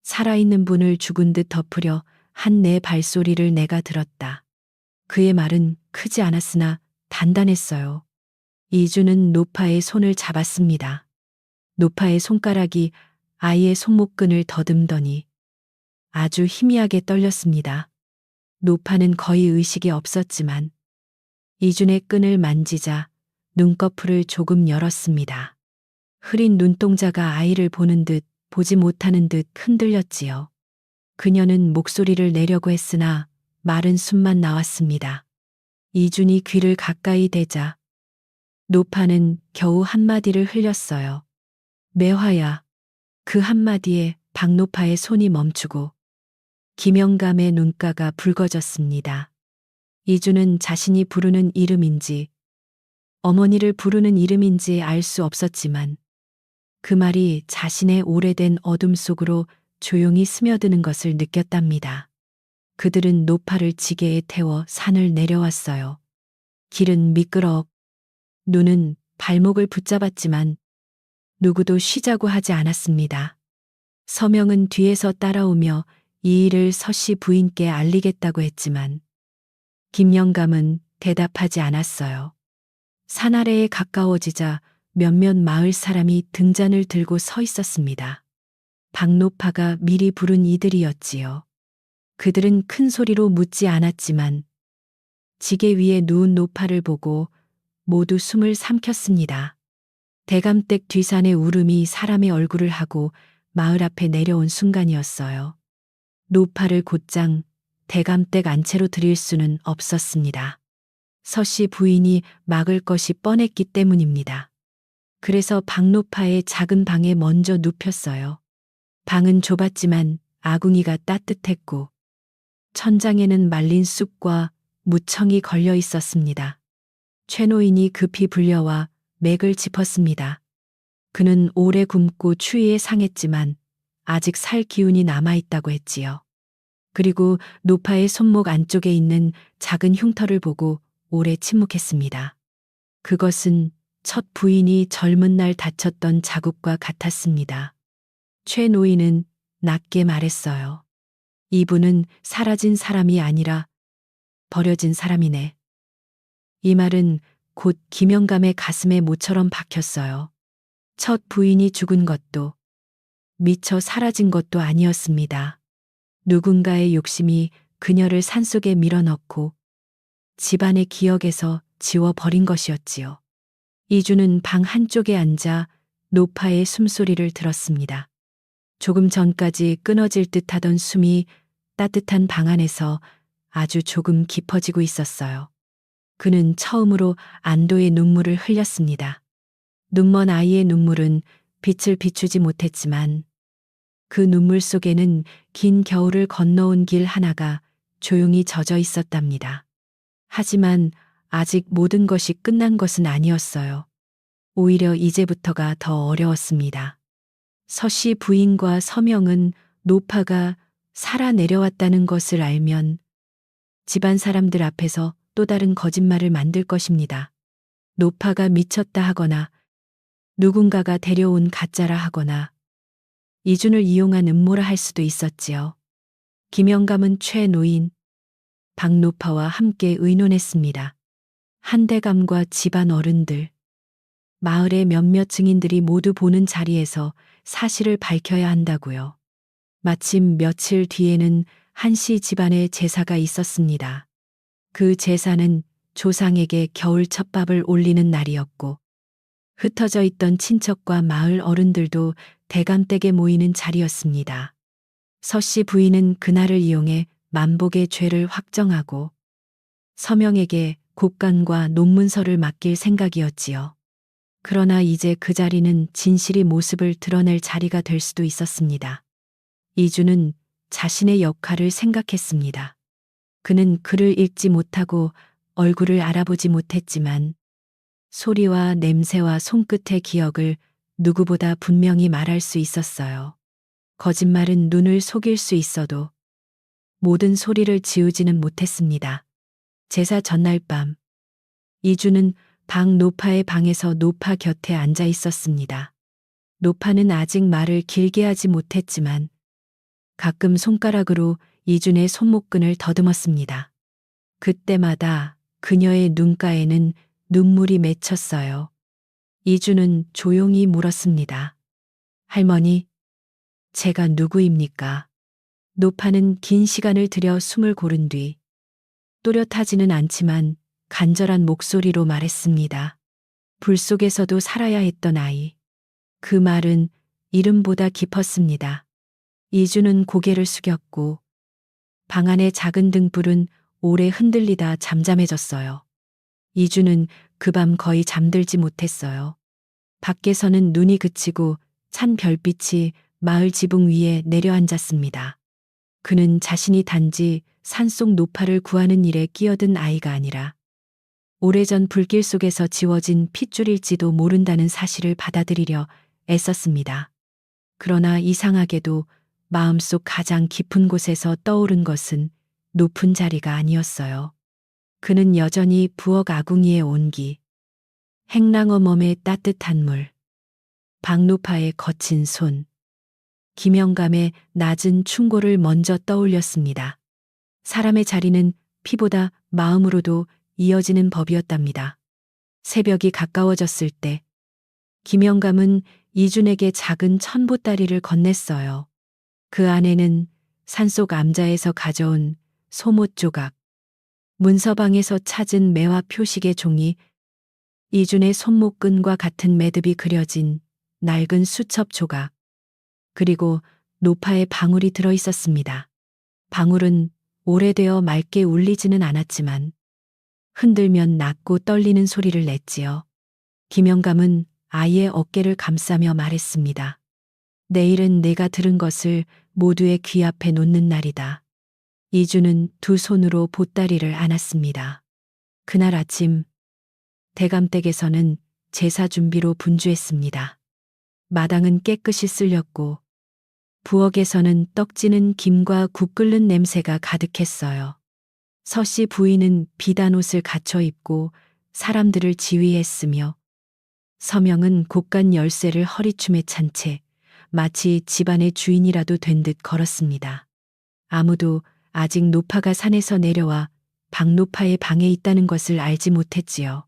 [SPEAKER 1] 살아있는 분을 죽은 듯 덮으려 한 내 발소리를 내가 들었다. 그의 말은 크지 않았으나 단단했어요. 이주는 노파의 손을 잡았습니다. 노파의 손가락이 아이의 손목끈을 더듬더니 아주 희미하게 떨렸습니다. 노파는 거의 의식이 없었지만 이준의 끈을 만지자 눈꺼풀을 조금 열었습니다. 흐린 눈동자가 아이를 보는 듯 보지 못하는 듯 흔들렸지요. 그녀는 목소리를 내려고 했으나 마른 숨만 나왔습니다. 이준이 귀를 가까이 대자 노파는 겨우 한마디를 흘렸어요. 매화야. 그 한마디에 박노파의 손이 멈추고 김영감의 눈가가 붉어졌습니다. 이주는 자신이 부르는 이름인지 어머니를 부르는 이름인지 알 수 없었지만 그 말이 자신의 오래된 어둠 속으로 조용히 스며드는 것을 느꼈답니다. 그들은 노파를 지게에 태워 산을 내려왔어요. 길은 미끄러워 눈은 발목을 붙잡았지만 누구도 쉬자고 하지 않았습니다. 서명은 뒤에서 따라오며 이 일을 서씨 부인께 알리겠다고 했지만 김영감은 대답하지 않았어요. 산 아래에 가까워지자 몇몇 마을 사람이 등잔을 들고 서 있었습니다. 박노파가 미리 부른 이들이었지요. 그들은 큰 소리로 묻지 않았지만 지게 위에 누운 노파를 보고 모두 숨을 삼켰습니다. 대감댁 뒤산의 울음이 사람의 얼굴을 하고 마을 앞에 내려온 순간이었어요. 노파를 곧장 대감댁 안채로 들일 수는 없었습니다. 서씨 부인이 막을 것이 뻔했기 때문입니다. 그래서 박노파의 작은 방에 먼저 눕혔어요. 방은 좁았지만 아궁이가 따뜻했고 천장에는 말린 쑥과 무청이 걸려 있었습니다. 최 노인이 급히 불려와 맥을 짚었습니다. 그는 오래 굶고 추위에 상했지만 아직 살 기운이 남아있다고 했지요. 그리고 노파의 손목 안쪽에 있는 작은 흉터를 보고 오래 침묵했습니다. 그것은 첫 부인이 젊은 날 다쳤던 자국과 같았습니다. 최 노인은 낮게 말했어요. 이분은 사라진 사람이 아니라 버려진 사람이네. 이 말은 곧 김영감의 가슴에 모처럼 박혔어요. 첫 부인이 죽은 것도 미처 사라진 것도 아니었습니다. 누군가의 욕심이 그녀를 산속에 밀어넣고 집안의 기억에서 지워버린 것이었지요. 이주는 방 한쪽에 앉아 노파의 숨소리를 들었습니다. 조금 전까지 끊어질 듯 하던 숨이 따뜻한 방 안에서 아주 조금 깊어지고 있었어요. 그는 처음으로 안도의 눈물을 흘렸습니다. 눈먼 아이의 눈물은 빛을 비추지 못했지만 그 눈물 속에는 긴 겨울을 건너온 길 하나가 조용히 젖어 있었답니다. 하지만 아직 모든 것이 끝난 것은 아니었어요. 오히려 이제부터가 더 어려웠습니다. 서씨 부인과 서명은 노파가 살아 내려왔다는 것을 알면 집안 사람들 앞에서 또 다른 거짓말을 만들 것입니다. 노파가 미쳤다 하거나 누군가가 데려온 가짜라 하거나 이준을 이용한 음모라 할 수도 있었지요. 김영감은 최 노인, 박노파와 함께 의논했습니다. 한대감과 집안 어른들, 마을의 몇몇 증인들이 모두 보는 자리에서 사실을 밝혀야 한다고요. 마침 며칠 뒤에는 한씨 집안의 제사가 있었습니다. 그 제사는 조상에게 겨울 첫밥을 올리는 날이었고 흩어져 있던 친척과 마을 어른들도 대감댁에 모이는 자리였습니다. 서씨 부인은 그날을 이용해 만복의 죄를 확정하고 서명에게 곡간과 논문서를 맡길 생각이었지요. 그러나 이제 그 자리는 진실이 모습을 드러낼 자리가 될 수도 있었습니다. 이주는 자신의 역할을 생각했습니다. 그는 글을 읽지 못하고 얼굴을 알아보지 못했지만 소리와 냄새와 손끝의 기억을 누구보다 분명히 말할 수 있었어요. 거짓말은 눈을 속일 수 있어도 모든 소리를 지우지는 못했습니다. 제사 전날 밤, 이주는 박 노파의 방에서 노파 곁에 앉아 있었습니다. 노파는 아직 말을 길게 하지 못했지만 가끔 손가락으로 이준의 손목끈을 더듬었습니다. 그때마다 그녀의 눈가에는 눈물이 맺혔어요. 이준은 조용히 물었습니다. 할머니, 제가 누구입니까? 노파는 긴 시간을 들여 숨을 고른 뒤 또렷하지는 않지만 간절한 목소리로 말했습니다. 불 속에서도 살아야 했던 아이. 그 말은 이름보다 깊었습니다. 이주는 고개를 숙였고 방 안의 작은 등불은 오래 흔들리다 잠잠해졌어요. 이주는 그 밤 거의 잠들지 못했어요. 밖에서는 눈이 그치고 찬 별빛이 마을 지붕 위에 내려앉았습니다. 그는 자신이 단지 산속 노파를 구하는 일에 끼어든 아이가 아니라 오래전 불길 속에서 지워진 핏줄일지도 모른다는 사실을 받아들이려 애썼습니다. 그러나 이상하게도 마음속 가장 깊은 곳에서 떠오른 것은 높은 자리가 아니었어요. 그는 여전히 부엌 아궁이의 온기, 행랑어 멈의 따뜻한 물, 박노파의 거친 손, 김영감의 낮은 충고를 먼저 떠올렸습니다. 사람의 자리는 피보다 마음으로도 이어지는 법이었답니다. 새벽이 가까워졌을 때 김영감은 이준에게 작은 천보다리를 건넸어요. 그 안에는 산속 암자에서 가져온 소못 조각, 문서방에서 찾은 매화 표식의 종이, 이준의 손목끈과 같은 매듭이 그려진 낡은 수첩 조각, 그리고 노파의 방울이 들어 있었습니다. 방울은 오래되어 맑게 울리지는 않았지만 흔들면 낮고 떨리는 소리를 냈지요. 김영감은 아이의 어깨를 감싸며 말했습니다. 내일은 내가 들은 것을 모두의 귀 앞에 놓는 날이다. 이주는 두 손으로 보따리를 안았습니다. 그날 아침 대감댁에서는 제사 준비로 분주했습니다. 마당은 깨끗이 쓸렸고 부엌에서는 떡지는 김과 국 끓는 냄새가 가득했어요. 서씨 부인은 비단 옷을 갖춰 입고 사람들을 지휘했으며 서명은 곡간 열쇠를 허리춤에 찬 채 마치 집안의 주인이라도 된 듯 걸었습니다. 아무도 아직 노파가 산에서 내려와 박노파의 방에 있다는 것을 알지 못했지요.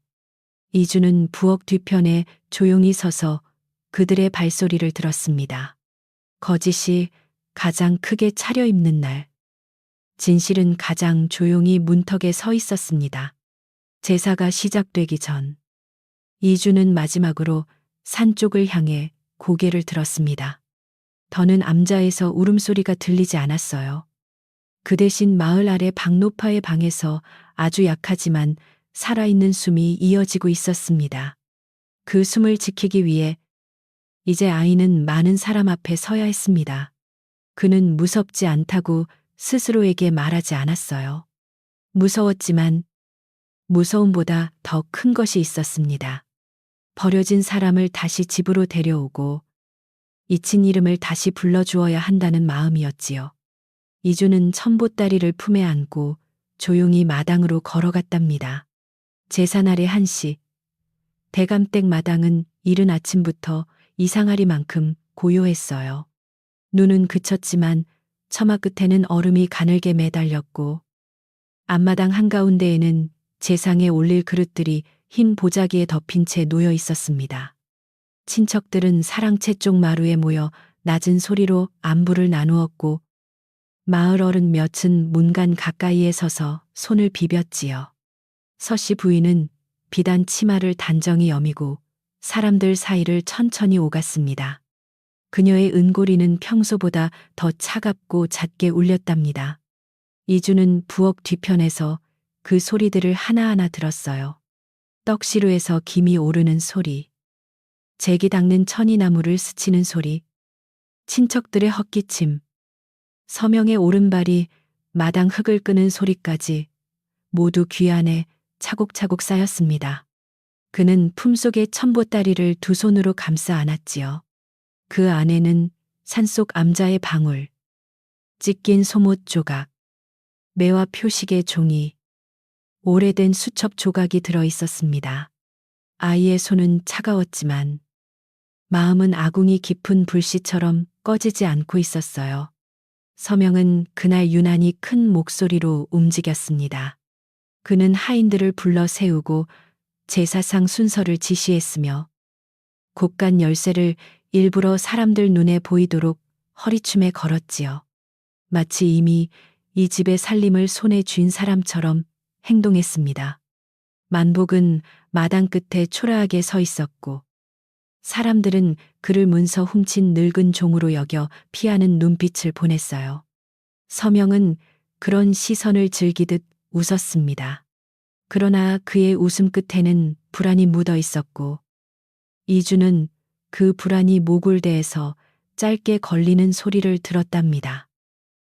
[SPEAKER 1] 이주는 부엌 뒤편에 조용히 서서 그들의 발소리를 들었습니다. 거짓이 가장 크게 차려입는 날, 진실은 가장 조용히 문턱에 서 있었습니다. 제사가 시작되기 전, 이주는 마지막으로 산 쪽을 향해 고개를 들었습니다. 더는 암자에서 울음소리가 들리지 않았어요. 그 대신 마을 아래 박노파의 방에서 아주 약하지만 살아있는 숨이 이어지고 있었습니다. 그 숨을 지키기 위해 이제 아이는 많은 사람 앞에 서야 했습니다. 그는 무섭지 않다고 스스로에게 말하지 않았어요. 무서웠지만 무서움보다 더 큰 것이 있었습니다. 버려진 사람을 다시 집으로 데려오고 잊힌 이름을 다시 불러주어야 한다는 마음이었지요. 이주는 첨보다리를 품에 안고 조용히 마당으로 걸어갔답니다. 제사날의 1시, 대감댁 마당은 이른 아침부터 이상하리만큼 고요했어요. 눈은 그쳤지만 처마 끝에는 얼음이 가늘게 매달렸고 앞마당 한가운데에는 제상에 올릴 그릇들이 흰 보자기에 덮인 채 놓여 있었습니다. 친척들은 사랑채 쪽 마루에 모여 낮은 소리로 안부를 나누었고 마을 어른 몇은 문간 가까이에 서서 손을 비볐지요. 서씨 부인은 비단 치마를 단정히 여미고 사람들 사이를 천천히 오갔습니다. 그녀의 은고리는 평소보다 더 차갑고 잦게 울렸답니다. 이주는 부엌 뒤편에서 그 소리들을 하나하나 들었어요. 떡시루에서 김이 오르는 소리, 제기 닦는 천이나무를 스치는 소리, 친척들의 헛기침, 서명의 오른발이 마당 흙을 끄는 소리까지 모두 귀 안에 차곡차곡 쌓였습니다. 그는 품속의 첨보다리를 두 손으로 감싸 안았지요. 그 안에는 산속 암자의 방울, 찢긴 소못 조각, 매화 표식의 종이, 오래된 수첩 조각이 들어 있었습니다. 아이의 손은 차가웠지만 마음은 아궁이 깊은 불씨처럼 꺼지지 않고 있었어요. 서명은 그날 유난히 큰 목소리로 움직였습니다. 그는 하인들을 불러 세우고 제사상 순서를 지시했으며 곡간 열쇠를 일부러 사람들 눈에 보이도록 허리춤에 걸었지요. 마치 이미 이 집의 살림을 손에 쥔 사람처럼 행동했습니다. 만복은 마당 끝에 초라하게 서 있었고 사람들은 그를 문서 훔친 늙은 종으로 여겨 피하는 눈빛을 보냈어요. 서명은 그런 시선을 즐기듯 웃었습니다. 그러나 그의 웃음 끝에는 불안이 묻어 있었고 이주는 그 불안이 모골대에서 짧게 걸리는 소리를 들었답니다.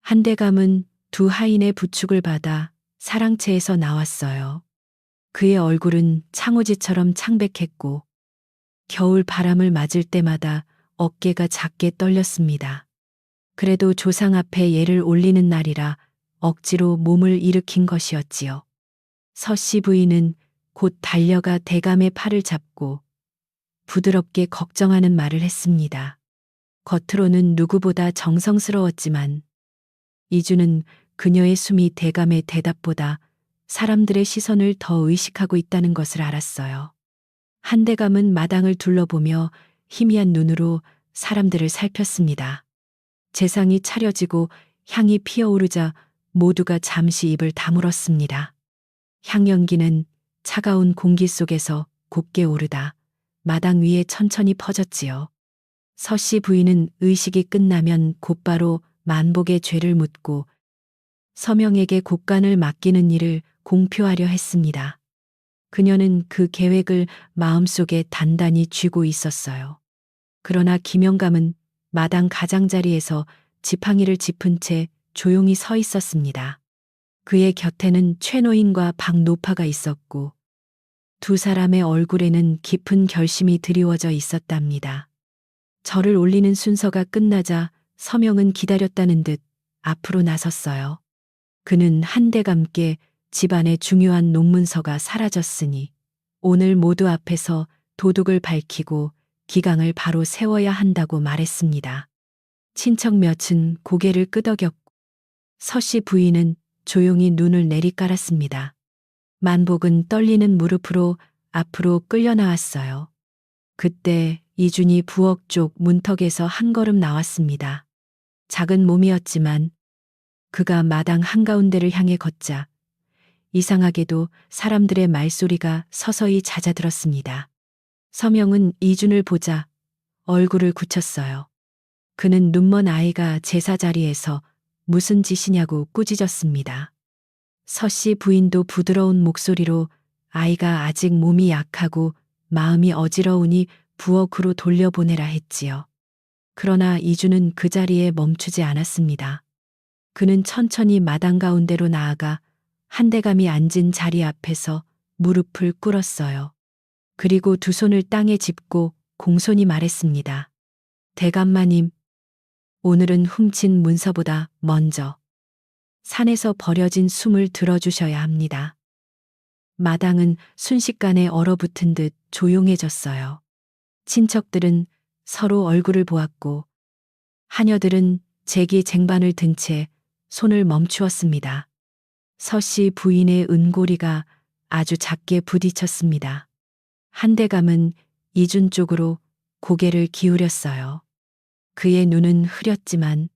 [SPEAKER 1] 한대감은 두 하인의 부축을 받아 사랑채에서 나왔어요. 그의 얼굴은 창호지처럼 창백했고 겨울 바람을 맞을 때마다 어깨가 작게 떨렸습니다. 그래도 조상 앞에 예를 올리는 날이라 억지로 몸을 일으킨 것이었지요. 서씨 부인은 곧 달려가 대감의 팔을 잡고 부드럽게 걱정하는 말을 했습니다. 겉으로는 누구보다 정성스러웠지만 이주는 그녀의 숨이 대감의 대답보다 사람들의 시선을 더 의식하고 있다는 것을 알았어요. 한대감은 마당을 둘러보며 희미한 눈으로 사람들을 살폈습니다. 제상이 차려지고 향이 피어오르자 모두가 잠시 입을 다물었습니다. 향연기는 차가운 공기 속에서 곱게 오르다 마당 위에 천천히 퍼졌지요. 서씨 부인은 의식이 끝나면 곧바로 만복의 죄를 묻고 서명에게 곡간을 맡기는 일을 공표하려 했습니다. 그녀는 그 계획을 마음속에 단단히 쥐고 있었어요. 그러나 김영감은 마당 가장자리에서 지팡이를 짚은 채 조용히 서 있었습니다. 그의 곁에는 최노인과 박노파가 있었고 두 사람의 얼굴에는 깊은 결심이 드리워져 있었답니다. 절을 올리는 순서가 끝나자 서명은 기다렸다는 듯 앞으로 나섰어요. 그는 한데감께 집안의 중요한 논문서가 사라졌으니 오늘 모두 앞에서 도둑을 밝히고 기강을 바로 세워야 한다고 말했습니다. 친척 몇은 고개를 끄덕였고 서씨 부인은 조용히 눈을 내리깔았습니다. 만복은 떨리는 무릎으로 앞으로 끌려 나왔어요. 그때 이준이 부엌 쪽 문턱에서 한 걸음 나왔습니다. 작은 몸이었지만 그가 마당 한가운데를 향해 걷자 이상하게도 사람들의 말소리가 서서히 잦아들었습니다. 서명은 이준을 보자 얼굴을 굳혔어요. 그는 눈먼 아이가 제사 자리에서 무슨 짓이냐고 꾸짖었습니다. 서씨 부인도 부드러운 목소리로 아이가 아직 몸이 약하고 마음이 어지러우니 부엌으로 돌려보내라 했지요. 그러나 이준은 그 자리에 멈추지 않았습니다. 그는 천천히 마당 가운데로 나아가 한대감이 앉은 자리 앞에서 무릎을 꿇었어요. 그리고 두 손을 땅에 짚고 공손히 말했습니다. 대감마님, 오늘은 훔친 문서보다 먼저 산에서 버려진 숨을 들어주셔야 합니다. 마당은 순식간에 얼어붙은 듯 조용해졌어요. 친척들은 서로 얼굴을 보았고 하녀들은 재기쟁반을 든 채 손을 멈추었습니다. 서씨 부인의 은고리가 아주 작게 부딪혔습니다. 한대감은 이준 쪽으로 고개를 기울였어요. 그의 눈은 흐렸지만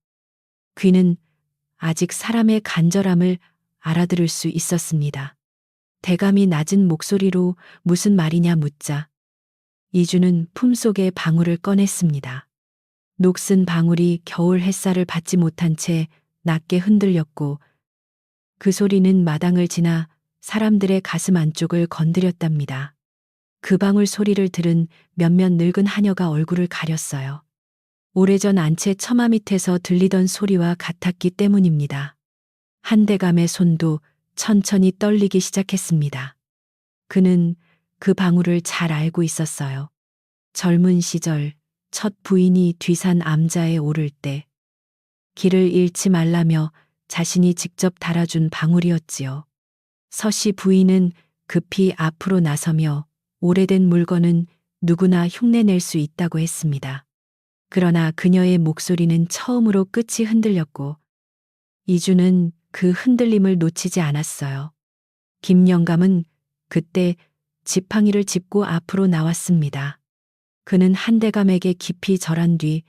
[SPEAKER 1] 귀는 아직 사람의 간절함을 알아들을 수 있었습니다. 대감이 낮은 목소리로 무슨 말이냐 묻자 이준은 품속에 방울을 꺼냈습니다. 녹슨 방울이 겨울 햇살을 받지 못한 채 낮게 흔들렸고 그 소리는 마당을 지나 사람들의 가슴 안쪽을 건드렸답니다. 그 방울 소리를 들은 몇몇 늙은 하녀가 얼굴을 가렸어요. 오래전 안채 처마 밑에서 들리던 소리와 같았기 때문입니다. 한대감의 손도 천천히 떨리기 시작했습니다. 그는 그 방울을 잘 알고 있었어요. 젊은 시절 첫 부인이 뒤산 암자에 오를 때 길을 잃지 말라며 자신이 직접 달아준 방울이었지요. 서씨 부인은 급히 앞으로 나서며 오래된 물건은 누구나 흉내낼 수 있다고 했습니다. 그러나 그녀의 목소리는 처음으로 끝이 흔들렸고 이준은 그 흔들림을 놓치지 않았어요. 김영감은 그때 지팡이를 짚고 앞으로 나왔습니다. 그는 한대감에게 깊이 절한 뒤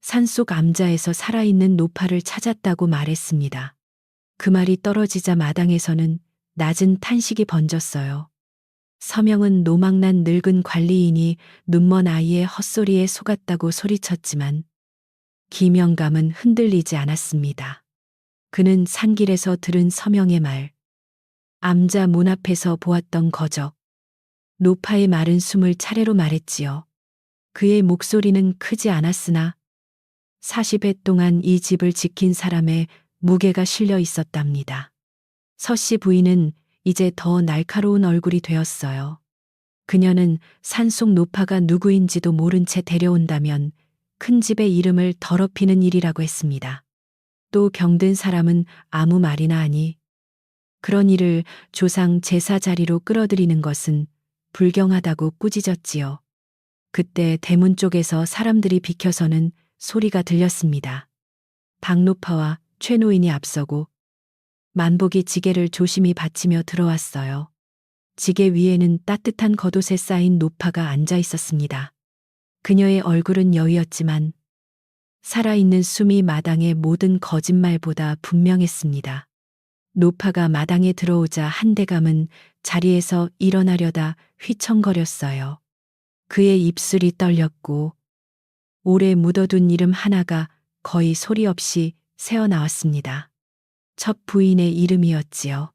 [SPEAKER 1] 산속 암자에서 살아있는 노파를 찾았다고 말했습니다. 그 말이 떨어지자 마당에서는 낮은 탄식이 번졌어요. 서명은 노망난 늙은 관리인이 눈먼 아이의 헛소리에 속았다고 소리쳤지만 김영감은 흔들리지 않았습니다. 그는 산길에서 들은 서명의 말, 암자 문 앞에서 보았던 거적, 노파의 마른 숨을 차례로 말했지요. 그의 목소리는 크지 않았으나 40회 동안 이 집을 지킨 사람의 무게가 실려 있었답니다. 서씨 부인은 이제 더 날카로운 얼굴이 되었어요. 그녀는 산속 노파가 누구인지도 모른 채 데려온다면 큰 집의 이름을 더럽히는 일이라고 했습니다. 또 병든 사람은 아무 말이나 하니 그런 일을 조상 제사 자리로 끌어들이는 것은 불경하다고 꾸짖었지요. 그때 대문 쪽에서 사람들이 비켜서는 소리가 들렸습니다. 박노파와 최노인이 앞서고 만복이 지게를 조심히 받치며 들어왔어요. 지게 위에는 따뜻한 겉옷에 쌓인 노파가 앉아 있었습니다. 그녀의 얼굴은 여위었지만 살아있는 숨이 마당의 모든 거짓말보다 분명했습니다. 노파가 마당에 들어오자 한대감은 자리에서 일어나려다 휘청거렸어요. 그의 입술이 떨렸고 오래 묻어둔 이름 하나가 거의 소리 없이 새어나왔습니다. 첫 부인의 이름이었지요.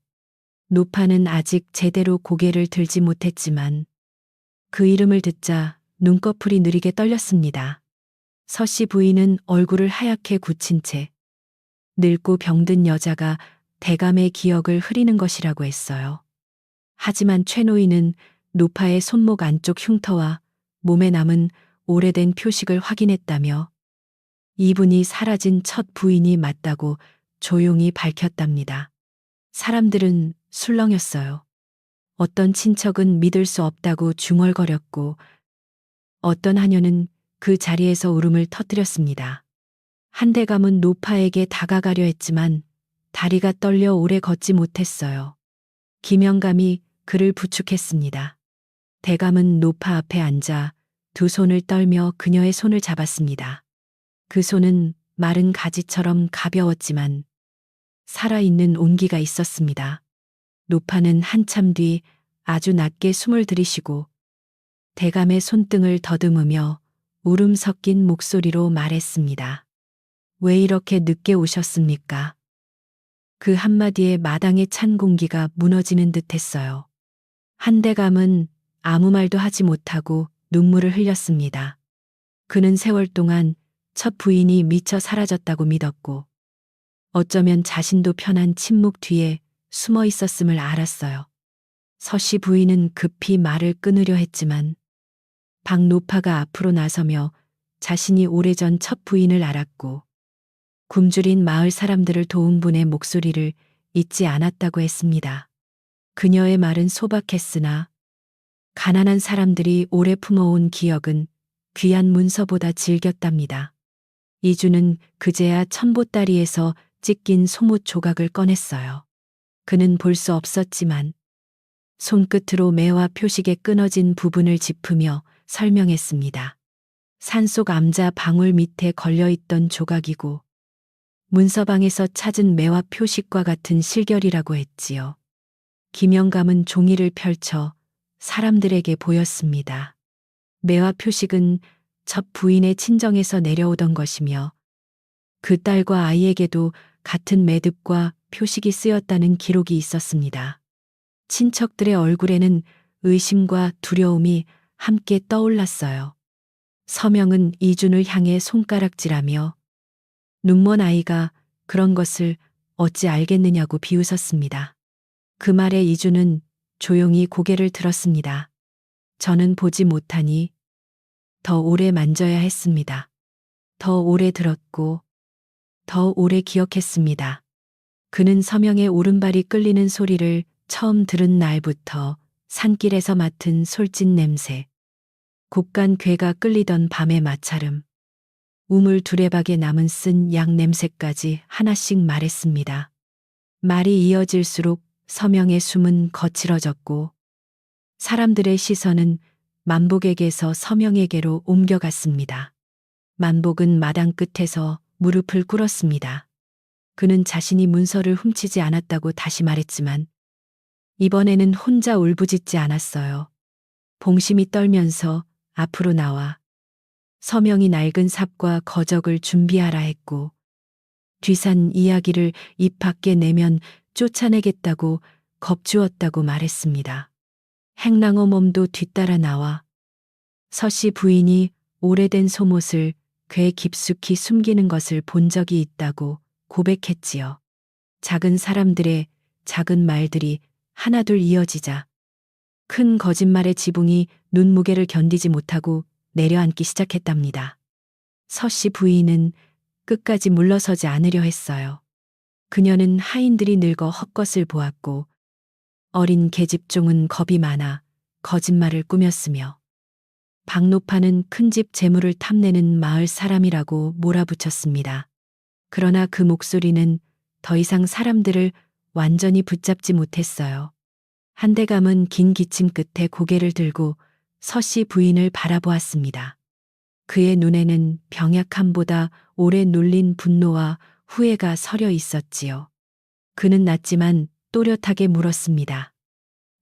[SPEAKER 1] 노파는 아직 제대로 고개를 들지 못했지만 그 이름을 듣자 눈꺼풀이 느리게 떨렸습니다. 서씨 부인은 얼굴을 하얗게 굳힌 채 늙고 병든 여자가 대감의 기억을 흐리는 것이라고 했어요. 하지만 최 노인은 노파의 손목 안쪽 흉터와 몸에 남은 오래된 표식을 확인했다며 이분이 사라진 첫 부인이 맞다고 조용히 밝혔답니다. 사람들은 술렁였어요. 어떤 친척은 믿을 수 없다고 중얼거렸고 어떤 하녀는 그 자리에서 울음을 터뜨렸습니다. 한대감은 노파에게 다가가려 했지만 다리가 떨려 오래 걷지 못했어요. 김영감이 그를 부축했습니다. 대감은 노파 앞에 앉아 두 손을 떨며 그녀의 손을 잡았습니다. 그 손은 마른 가지처럼 가벼웠지만 살아있는 온기가 있었습니다. 노파는 한참 뒤 아주 낮게 숨을 들이쉬고 대감의 손등을 더듬으며 울음 섞인 목소리로 말했습니다. 왜 이렇게 늦게 오셨습니까? 그 한마디에 마당의 찬 공기가 무너지는 듯 했어요. 한대감은 아무 말도 하지 못하고 눈물을 흘렸습니다. 그는 세월 동안 첫 부인이 미처 사라졌다고 믿었고 어쩌면 자신도 편한 침묵 뒤에 숨어 있었음을 알았어요. 서씨 부인은 급히 말을 끊으려 했지만 박노파가 앞으로 나서며 자신이 오래전 첫 부인을 알았고 굶주린 마을 사람들을 도운 분의 목소리를 잊지 않았다고 했습니다. 그녀의 말은 소박했으나 가난한 사람들이 오래 품어온 기억은 귀한 문서보다 질겼답니다. 이주는 그제야 천보다리에서 찢긴 소못 조각을 꺼냈어요. 그는 볼 수 없었지만 손끝으로 매와 표식에 끊어진 부분을 짚으며 설명했습니다. 산속 암자 방울 밑에 걸려있던 조각이고 문서방에서 찾은 매와 표식과 같은 실결이라고 했지요. 김영감은 종이를 펼쳐 사람들에게 보였습니다. 매와 표식은 첫 부인의 친정에서 내려오던 것이며 그 딸과 아이에게도 같은 매듭과 표식이 쓰였다는 기록이 있었습니다. 친척들의 얼굴에는 의심과 두려움이 함께 떠올랐어요. 서명은 이준을 향해 손가락질하며 눈먼 아이가 그런 것을 어찌 알겠느냐고 비웃었습니다. 그 말에 이준은 조용히 고개를 들었습니다. 저는 보지 못하니 더 오래 만져야 했습니다. 더 오래 들었고 더 오래 기억했습니다. 그는 서명의 오른발이 끌리는 소리를 처음 들은 날부터 산길에서 맡은 솔짓 냄새, 곱간 괴가 끌리던 밤의 마찰음, 우물 두레박에 남은 쓴 약 냄새까지 하나씩 말했습니다. 말이 이어질수록 서명의 숨은 거칠어졌고 사람들의 시선은 만복에게서 서명에게로 옮겨갔습니다. 만복은 마당 끝에서 무릎을 꿇었습니다. 그는 자신이 문서를 훔치지 않았다고 다시 말했지만 이번에는 혼자 울부짖지 않았어요. 봉심이 떨면서 앞으로 나와 서명이 낡은 삽과 거적을 준비하라 했고 뒤산 이야기를 입 밖에 내면 쫓아내겠다고 겁주었다고 말했습니다. 행랑어 몸도 뒤따라 나와 서씨 부인이 오래된 소못을 괴 깊숙이 숨기는 것을 본 적이 있다고 고백했지요. 작은 사람들의 작은 말들이 하나둘 이어지자 큰 거짓말의 지붕이 눈무게를 견디지 못하고 내려앉기 시작했답니다. 서씨 부인은 끝까지 물러서지 않으려 했어요. 그녀는 하인들이 늙어 헛것을 보았고 어린 계집종은 겁이 많아 거짓말을 꾸몄으며 박노파는 큰집 재물을 탐내는 마을 사람이라고 몰아붙였습니다. 그러나 그 목소리는 더 이상 사람들을 완전히 붙잡지 못했어요. 한대감은 긴 기침 끝에 고개를 들고 서씨 부인을 바라보았습니다. 그의 눈에는 병약함보다 오래 눌린 분노와 후회가 서려 있었지요. 그는 낮지만 또렷하게 물었습니다.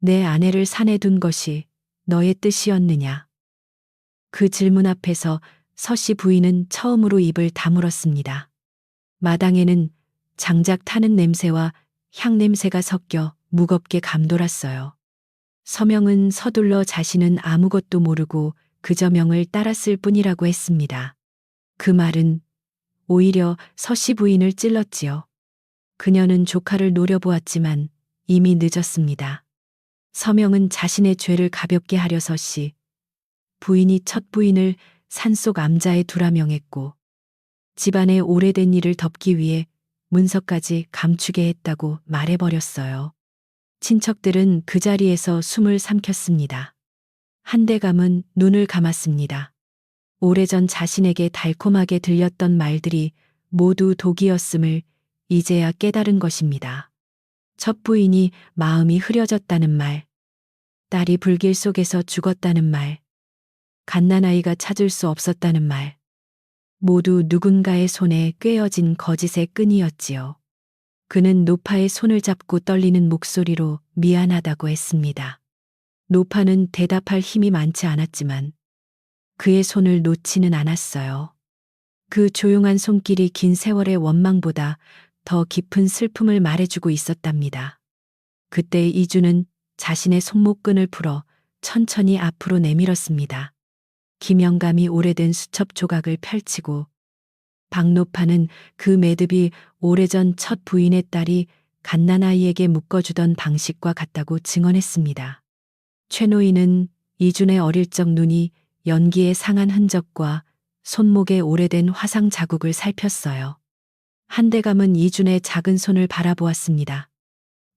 [SPEAKER 1] 내 아내를 산에 둔 것이 너의 뜻이었느냐? 그 질문 앞에서 서씨 부인은 처음으로 입을 다물었습니다. 마당에는 장작 타는 냄새와 향 냄새가 섞여 무겁게 감돌았어요. 서명은 서둘러 자신은 아무것도 모르고 그저 명을 따랐을 뿐이라고 했습니다. 그 말은 오히려 서씨 부인을 찔렀지요. 그녀는 조카를 노려보았지만 이미 늦었습니다. 서명은 자신의 죄를 가볍게 하려 서씨 부인이 첫 부인을 산속 암자에 두라 명했고 집안의 오래된 일을 덮기 위해 문서까지 감추게 했다고 말해버렸어요. 친척들은 그 자리에서 숨을 삼켰습니다. 한대감은 눈을 감았습니다. 오래전 자신에게 달콤하게 들렸던 말들이 모두 독이었음을 이제야 깨달은 것입니다. 첫 부인이 마음이 흐려졌다는 말, 딸이 불길 속에서 죽었다는 말, 갓난아이가 찾을 수 없었다는 말, 모두 누군가의 손에 꿰어진 거짓의 끈이었지요. 그는 노파의 손을 잡고 떨리는 목소리로 미안하다고 했습니다. 노파는 대답할 힘이 많지 않았지만 그의 손을 놓지는 않았어요. 그 조용한 손길이 긴 세월의 원망보다 더 깊은 슬픔을 말해주고 있었답니다. 그때 이주는 자신의 손목끈을 풀어 천천히 앞으로 내밀었습니다. 김영감이 오래된 수첩 조각을 펼치고 박노파는 그 매듭이 오래전 첫 부인의 딸이 갓난아이에게 묶어주던 방식과 같다고 증언했습니다. 최노인은 이준의 어릴 적 눈이 연기에 상한 흔적과 손목에 오래된 화상 자국을 살폈어요. 한대감은 이준의 작은 손을 바라보았습니다.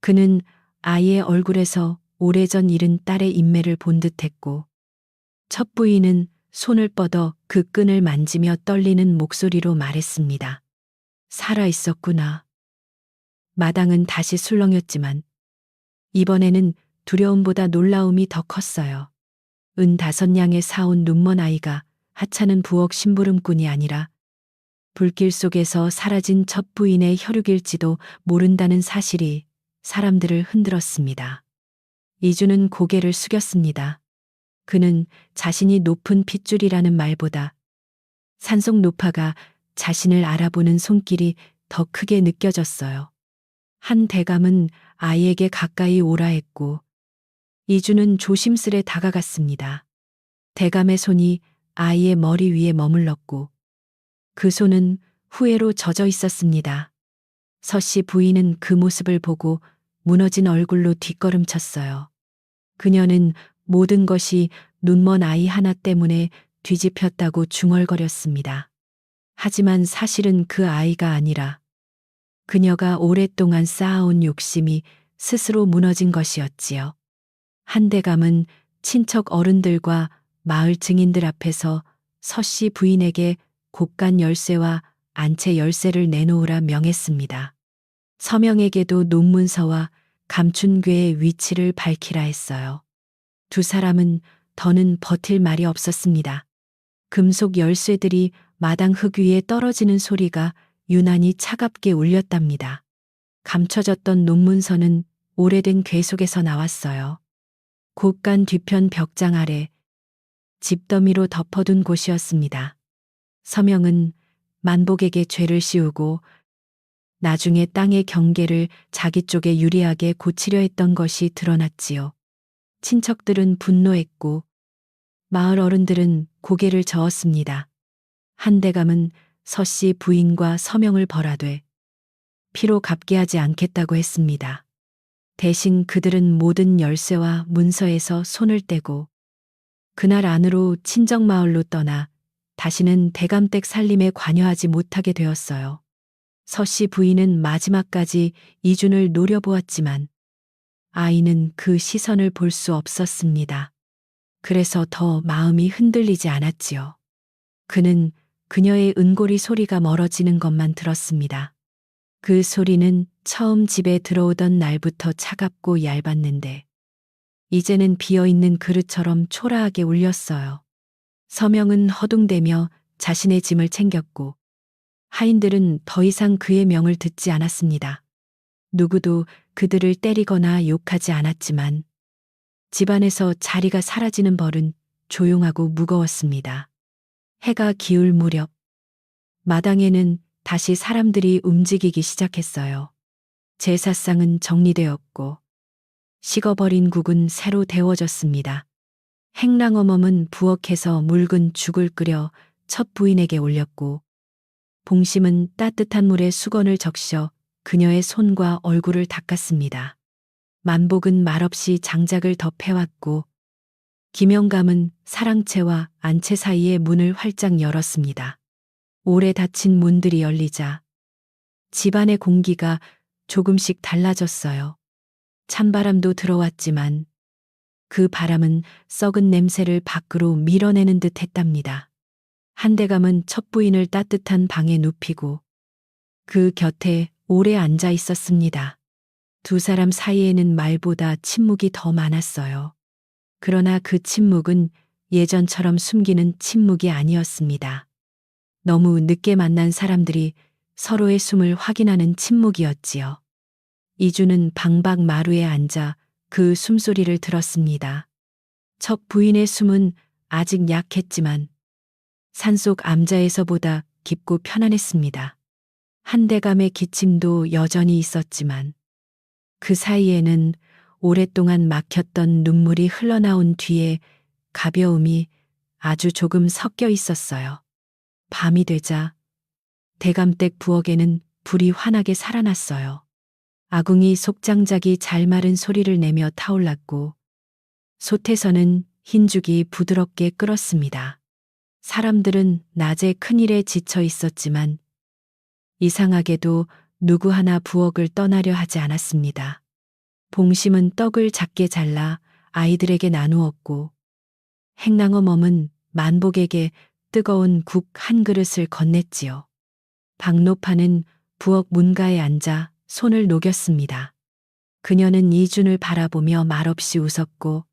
[SPEAKER 1] 그는 아이의 얼굴에서 오래전 잃은 딸의 인매를 본 듯했고 첫 부인은 손을 뻗어 그 끈을 만지며 떨리는 목소리로 말했습니다. 살아 있었구나. 마당은 다시 술렁였지만 이번에는 두려움보다 놀라움이 더 컸어요. 5냥에 사온 눈먼 아이가 하찮은 부엌 심부름꾼이 아니라 불길 속에서 사라진 첫 부인의 혈육일지도 모른다는 사실이 사람들을 흔들었습니다. 이주는 고개를 숙였습니다. 그는 자신이 높은 핏줄이라는 말보다 산속 노파가 자신을 알아보는 손길이 더 크게 느껴졌어요. 한 대감은 아이에게 가까이 오라 했고 이주는 조심스레 다가갔습니다. 대감의 손이 아이의 머리 위에 머물렀고 그 손은 후회로 젖어 있었습니다. 서씨 부인은 그 모습을 보고 무너진 얼굴로 뒷걸음쳤어요. 그녀는 모든 것이 눈먼 아이 하나 때문에 뒤집혔다고 중얼거렸습니다. 하지만 사실은 그 아이가 아니라 그녀가 오랫동안 쌓아온 욕심이 스스로 무너진 것이었지요. 한대감은 친척 어른들과 마을 증인들 앞에서 서씨 부인에게 곡간 열쇠와 안채 열쇠를 내놓으라 명했습니다. 서명에게도 논문서와 감춘괴의 위치를 밝히라 했어요. 두 사람은 더는 버틸 말이 없었습니다. 금속 열쇠들이 마당 흙 위에 떨어지는 소리가 유난히 차갑게 울렸답니다. 감춰졌던 논문서는 오래된 궤 속에서 나왔어요. 곳간 뒤편 벽장 아래 집더미로 덮어둔 곳이었습니다. 서명은 만복에게 죄를 씌우고 나중에 땅의 경계를 자기 쪽에 유리하게 고치려 했던 것이 드러났지요. 친척들은 분노했고 마을 어른들은 고개를 저었습니다. 한대감은 서씨 부인과 서명을 벌하되 피로 갚게 하지 않겠다고 했습니다. 대신 그들은 모든 열쇠와 문서에서 손을 떼고 그날 안으로 친정마을로 떠나 다시는 대감댁 살림에 관여하지 못하게 되었어요. 서씨 부인은 마지막까지 이준을 노려보았지만 아이는 그 시선을 볼 수 없었습니다. 그래서 더 마음이 흔들리지 않았지요. 그는 그녀의 은고리 소리가 멀어지는 것만 들었습니다. 그 소리는 처음 집에 들어오던 날부터 차갑고 얇았는데 이제는 비어있는 그릇처럼 초라하게 울렸어요. 서명은 허둥대며 자신의 짐을 챙겼고 하인들은 더 이상 그의 명을 듣지 않았습니다. 누구도 그들을 때리거나 욕하지 않았지만 집안에서 자리가 사라지는 벌은 조용하고 무거웠습니다. 해가 기울 무렵 마당에는 다시 사람들이 움직이기 시작했어요. 제사상은 정리되었고 식어버린 국은 새로 데워졌습니다. 행랑어멈은 부엌에서 묽은 죽을 끓여 첫 부인에게 올렸고, 봉심은 따뜻한 물에 수건을 적셔 그녀의 손과 얼굴을 닦았습니다. 만복은 말없이 장작을 덮해왔고, 김영감은 사랑채와 안채 사이의 문을 활짝 열었습니다. 오래 닫힌 문들이 열리자 집안의 공기가 조금씩 달라졌어요. 찬바람도 들어왔지만 그 바람은 썩은 냄새를 밖으로 밀어내는 듯 했답니다. 한대감은 첫 부인을 따뜻한 방에 눕히고 그 곁에 오래 앉아 있었습니다. 두 사람 사이에는 말보다 침묵이 더 많았어요. 그러나 그 침묵은 예전처럼 숨기는 침묵이 아니었습니다. 너무 늦게 만난 사람들이 서로의 숨을 확인하는 침묵이었지요. 이주는 방박 마루에 앉아 그 숨소리를 들었습니다. 첫 부인의 숨은 아직 약했지만 산속 암자에서보다 깊고 편안했습니다. 한대감의 기침도 여전히 있었지만 그 사이에는 오랫동안 막혔던 눈물이 흘러나온 뒤에 가벼움이 아주 조금 섞여 있었어요. 밤이 되자 대감댁 부엌에는 불이 환하게 살아났어요. 아궁이 속장작이 잘 마른 소리를 내며 타올랐고 솥에서는 흰죽이 부드럽게 끓었습니다. 사람들은 낮에 큰일에 지쳐 있었지만 이상하게도 누구 하나 부엌을 떠나려 하지 않았습니다. 봉심은 떡을 작게 잘라 아이들에게 나누었고 행랑어멈은 만복에게 뜨거운 국 한 그릇을 건넸지요. 박노파는 부엌 문가에 앉아 손을 녹였습니다. 그녀는 이준을 바라보며 말없이 웃었고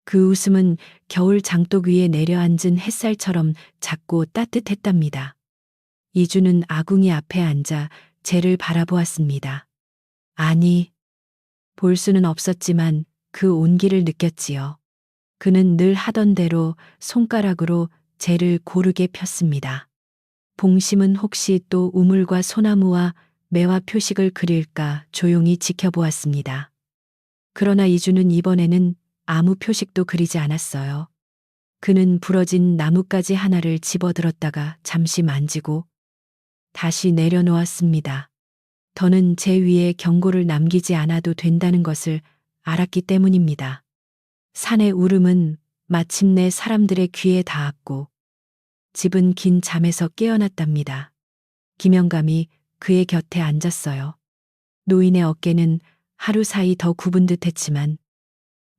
[SPEAKER 1] 그 웃음은 겨울 장독 위에 내려앉은 햇살처럼 작고 따뜻했답니다. 이준은 아궁이 앞에 앉아 쟤를 바라보았습니다. 아니, 볼 수는 없었지만 그 온기를 느꼈지요. 그는 늘 하던 대로 손가락으로 쟤를 고르게 폈습니다. 봉심은 혹시 또 우물과 소나무와 매화 표식을 그릴까 조용히 지켜보았습니다. 그러나 이주는 이번에는 아무 표식도 그리지 않았어요. 그는 부러진 나뭇가지 하나를 집어들었다가 잠시 만지고 다시 내려놓았습니다. 더는 제 위에 경고를 남기지 않아도 된다는 것을 알았기 때문입니다. 산의 울음은 마침내 사람들의 귀에 닿았고 집은 긴 잠에서 깨어났답니다. 김영감이 그의 곁에 앉았어요. 노인의 어깨는 하루 사이 더 굽은 듯 했지만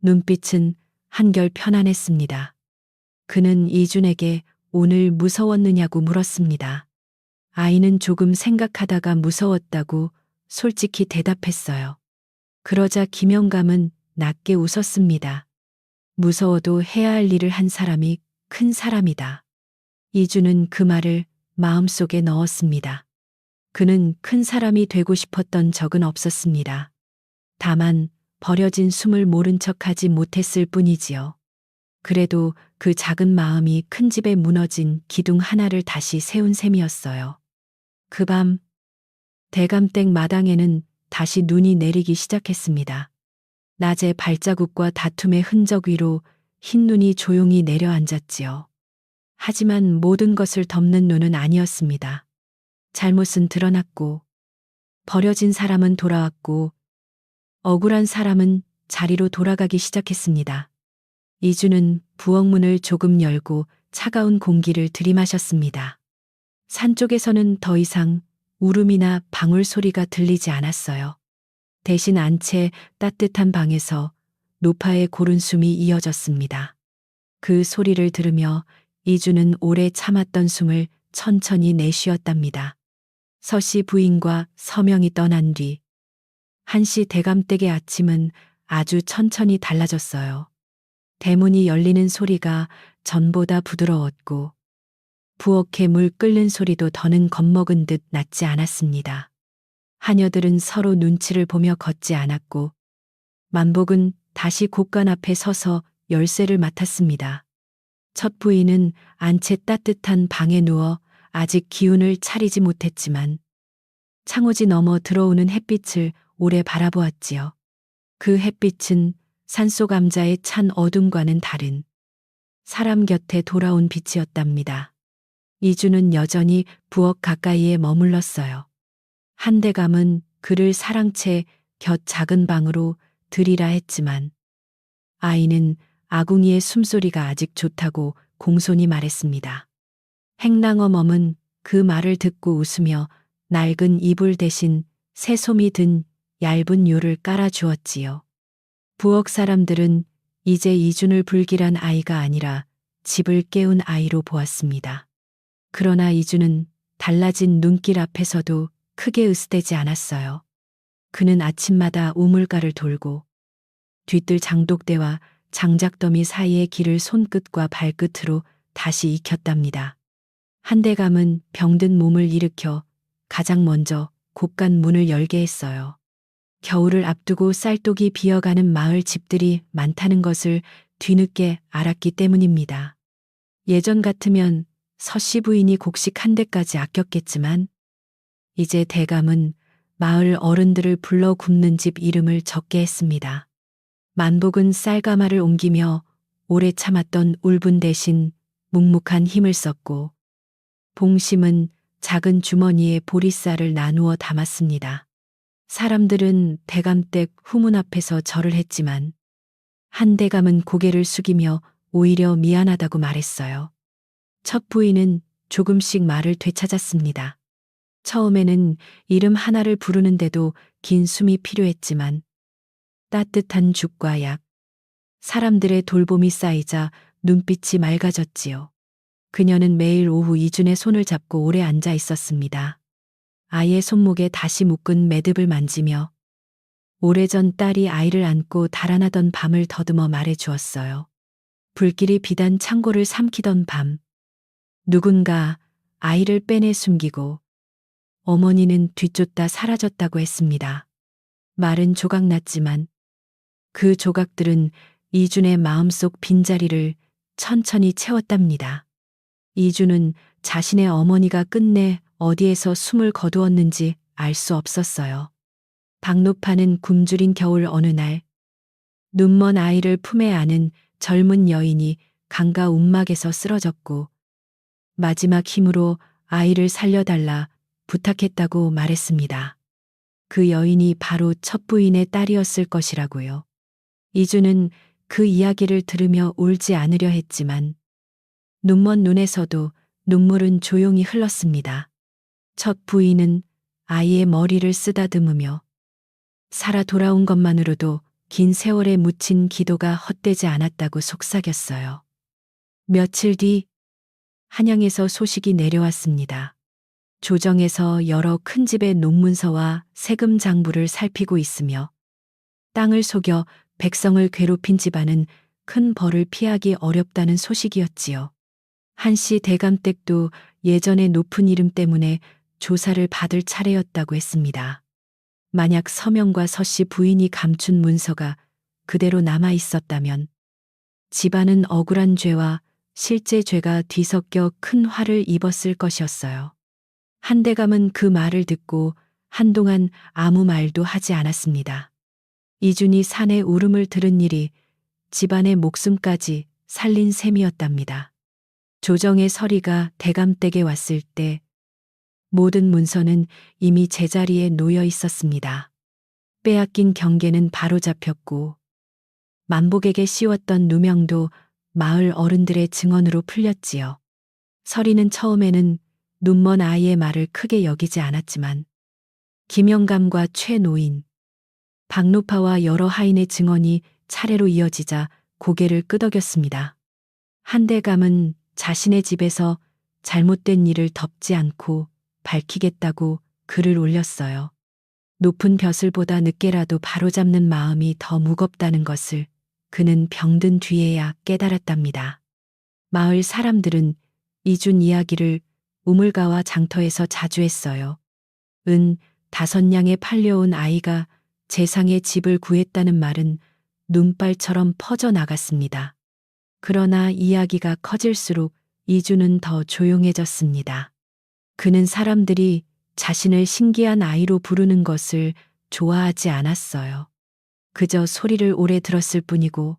[SPEAKER 1] 눈빛은 한결 편안했습니다. 그는 이준에게 오늘 무서웠느냐고 물었습니다. 아이는 조금 생각하다가 무서웠다고 솔직히 대답했어요. 그러자 김영감은 낮게 웃었습니다. 무서워도 해야 할 일을 한 사람이 큰 사람이다. 이주는 그 말을 마음속에 넣었습니다. 그는 큰 사람이 되고 싶었던 적은 없었습니다. 다만 버려진 숨을 모른 척하지 못했을 뿐이지요. 그래도 그 작은 마음이 큰 집에 무너진 기둥 하나를 다시 세운 셈이었어요. 그 밤 대감댁 마당에는 다시 눈이 내리기 시작했습니다. 낮의 발자국과 다툼의 흔적 위로 흰 눈이 조용히 내려앉았지요. 하지만 모든 것을 덮는 눈은 아니었습니다. 잘못은 드러났고 버려진 사람은 돌아왔고 억울한 사람은 자리로 돌아가기 시작했습니다. 이주는 부엌 문을 조금 열고 차가운 공기를 들이마셨습니다. 산 쪽에서는 더 이상 울음이나 방울 소리가 들리지 않았어요. 대신 안채 따뜻한 방에서 노파의 고른 숨이 이어졌습니다. 그 소리를 들으며 이주는 오래 참았던 숨을 천천히 내쉬었답니다. 서씨 부인과 서명이 떠난 뒤 한시 대감댁의 아침은 아주 천천히 달라졌어요. 대문이 열리는 소리가 전보다 부드러웠고 부엌에 물 끓는 소리도 더는 겁먹은 듯 낮지 않았습니다. 하녀들은 서로 눈치를 보며 걷지 않았고 만복은 다시 곡간 앞에 서서 열쇠를 맡았습니다. 첫 부인은 안채 따뜻한 방에 누워 아직 기운을 차리지 못했지만 창호지 너머 들어오는 햇빛을 오래 바라보았지요. 그 햇빛은 산속 암자의 찬 어둠과는 다른 사람 곁에 돌아온 빛이었답니다. 이주는 여전히 부엌 가까이에 머물렀어요. 한대감은 그를 사랑채 곁 작은 방으로 들이라 했지만 아이는 아궁이의 숨소리가 아직 좋다고 공손히 말했습니다. 행랑어멈은 그 말을 듣고 웃으며 낡은 이불 대신 새솜이 든 얇은 요를 깔아주었지요. 부엌 사람들은 이제 이준을 불길한 아이가 아니라 집을 깨운 아이로 보았습니다. 그러나 이준은 달라진 눈길 앞에서도 크게 으스대지 않았어요. 그는 아침마다 우물가를 돌고 뒤뜰 장독대와 장작더미 사이의 길을 손끝과 발끝으로 다시 익혔답니다. 한대감은 병든 몸을 일으켜 가장 먼저 곳간 문을 열게 했어요. 겨울을 앞두고 쌀독이 비어가는 마을 집들이 많다는 것을 뒤늦게 알았기 때문입니다. 예전 같으면 서씨 부인이 곡식 한 대까지 아꼈겠지만 이제 대감은 마을 어른들을 불러 굽는 집 이름을 적게 했습니다. 만복은 쌀가마를 옮기며 오래 참았던 울분 대신 묵묵한 힘을 썼고 봉심은 작은 주머니에 보리쌀을 나누어 담았습니다. 사람들은 대감댁 후문 앞에서 절을 했지만 한대감은 고개를 숙이며 오히려 미안하다고 말했어요. 첫 부인은 조금씩 말을 되찾았습니다. 처음에는 이름 하나를 부르는데도 긴 숨이 필요했지만 따뜻한 죽과 약, 사람들의 돌봄이 쌓이자 눈빛이 맑아졌지요. 그녀는 매일 오후 이준의 손을 잡고 오래 앉아 있었습니다. 아이의 손목에 다시 묶은 매듭을 만지며 오래전 딸이 아이를 안고 달아나던 밤을 더듬어 말해 주었어요. 불길이 비단 창고를 삼키던 밤, 누군가 아이를 빼내 숨기고 어머니는 뒤쫓다 사라졌다고 했습니다. 말은 조각났지만 그 조각들은 이준의 마음속 빈자리를 천천히 채웠답니다. 이준은 자신의 어머니가 끝내 어디에서 숨을 거두었는지 알 수 없었어요. 박노파는 굶주린 겨울 어느 날 눈먼 아이를 품에 안은 젊은 여인이 강가 움막에서 쓰러졌고 마지막 힘으로 아이를 살려달라 부탁했다고 말했습니다. 그 여인이 바로 첫 부인의 딸이었을 것이라고요. 이주는 그 이야기를 들으며 울지 않으려 했지만 눈먼 눈에서도 눈물은 조용히 흘렀습니다. 첫 부인은 아이의 머리를 쓰다듬으며 살아 돌아온 것만으로도 긴 세월에 묻힌 기도가 헛되지 않았다고 속삭였어요. 며칠 뒤 한양에서 소식이 내려왔습니다. 조정에서 여러 큰 집의 농문서와 세금 장부를 살피고 있으며 땅을 속여 백성을 괴롭힌 집안은 큰 벌을 피하기 어렵다는 소식이었지요. 한씨 대감댁도 예전의 높은 이름 때문에 조사를 받을 차례였다고 했습니다. 만약 서명과 서씨 부인이 감춘 문서가 그대로 남아 있었다면 집안은 억울한 죄와 실제 죄가 뒤섞여 큰 화를 입었을 것이었어요. 한대감은 그 말을 듣고 한동안 아무 말도 하지 않았습니다. 이준이 산의 울음을 들은 일이 집안의 목숨까지 살린 셈이었답니다. 조정의 서리가 대감댁에 왔을 때 모든 문서는 이미 제자리에 놓여 있었습니다. 빼앗긴 경계는 바로잡혔고 만복에게 씌웠던 누명도 마을 어른들의 증언으로 풀렸지요. 서리는 처음에는 눈먼 아이의 말을 크게 여기지 않았지만 김영감과 최노인, 박노파와 여러 하인의 증언이 차례로 이어지자 고개를 끄덕였습니다. 한대감은 자신의 집에서 잘못된 일을 덮지 않고 밝히겠다고 글을 올렸어요. 높은 벼슬보다 늦게라도 바로잡는 마음이 더 무겁다는 것을 그는 병든 뒤에야 깨달았답니다. 마을 사람들은 이준 이야기를 우물가와 장터에서 자주 했어요. 5냥에 팔려온 아이가 재상의 집을 구했다는 말은 눈발처럼 퍼져나갔습니다. 그러나 이야기가 커질수록 이준은 더 조용해졌습니다. 그는 사람들이 자신을 신기한 아이로 부르는 것을 좋아하지 않았어요. 그저 소리를 오래 들었을 뿐이고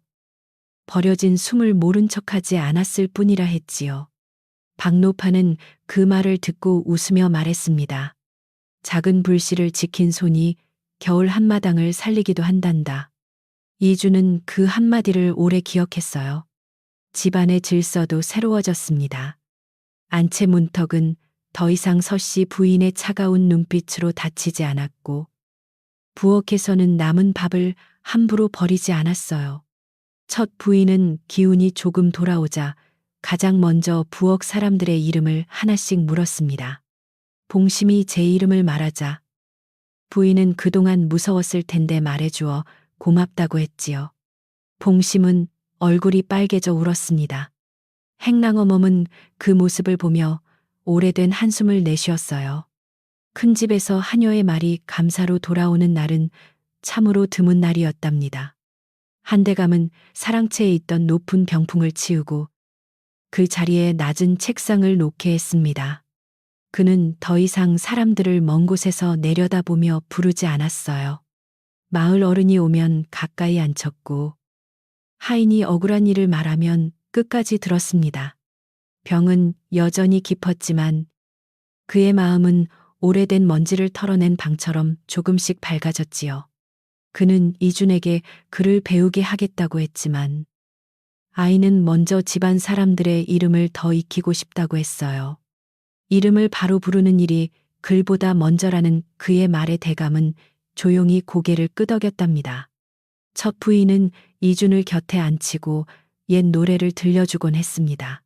[SPEAKER 1] 버려진 숨을 모른 척하지 않았을 뿐이라 했지요. 박노파는 그 말을 듣고 웃으며 말했습니다. 작은 불씨를 지킨 손이 겨울 한마당을 살리기도 한단다. 이주는 그 한마디를 오래 기억했어요. 집안의 질서도 새로워졌습니다. 안채 문턱은 더 이상 서씨 부인의 차가운 눈빛으로 닫히지 않았고 부엌에서는 남은 밥을 함부로 버리지 않았어요. 첫 부인은 기운이 조금 돌아오자 가장 먼저 부엌 사람들의 이름을 하나씩 물었습니다. 봉심이 제 이름을 말하자 부인은 그동안 무서웠을 텐데 말해주어 고맙다고 했지요. 봉심은 얼굴이 빨개져 울었습니다. 행랑어멈은 그 모습을 보며 오래된 한숨을 내쉬었어요. 큰 집에서 하녀의 말이 감사로 돌아오는 날은 참으로 드문 날이었답니다. 한대감은 사랑채에 있던 높은 병풍을 치우고 그 자리에 낮은 책상을 놓게 했습니다. 그는 더 이상 사람들을 먼 곳에서 내려다보며 부르지 않았어요. 마을 어른이 오면 가까이 앉혔고 하인이 억울한 일을 말하면 끝까지 들었습니다. 병은 여전히 깊었지만 그의 마음은 오래된 먼지를 털어낸 방처럼 조금씩 밝아졌지요. 그는 이준에게 글을 배우게 하겠다고 했지만 아이는 먼저 집안 사람들의 이름을 더 익히고 싶다고 했어요. 이름을 바로 부르는 일이 글보다 먼저라는 그의 말의 대감은 조용히 고개를 끄덕였답니다. 첫 부인은 이준을 곁에 앉히고 옛 노래를 들려주곤 했습니다.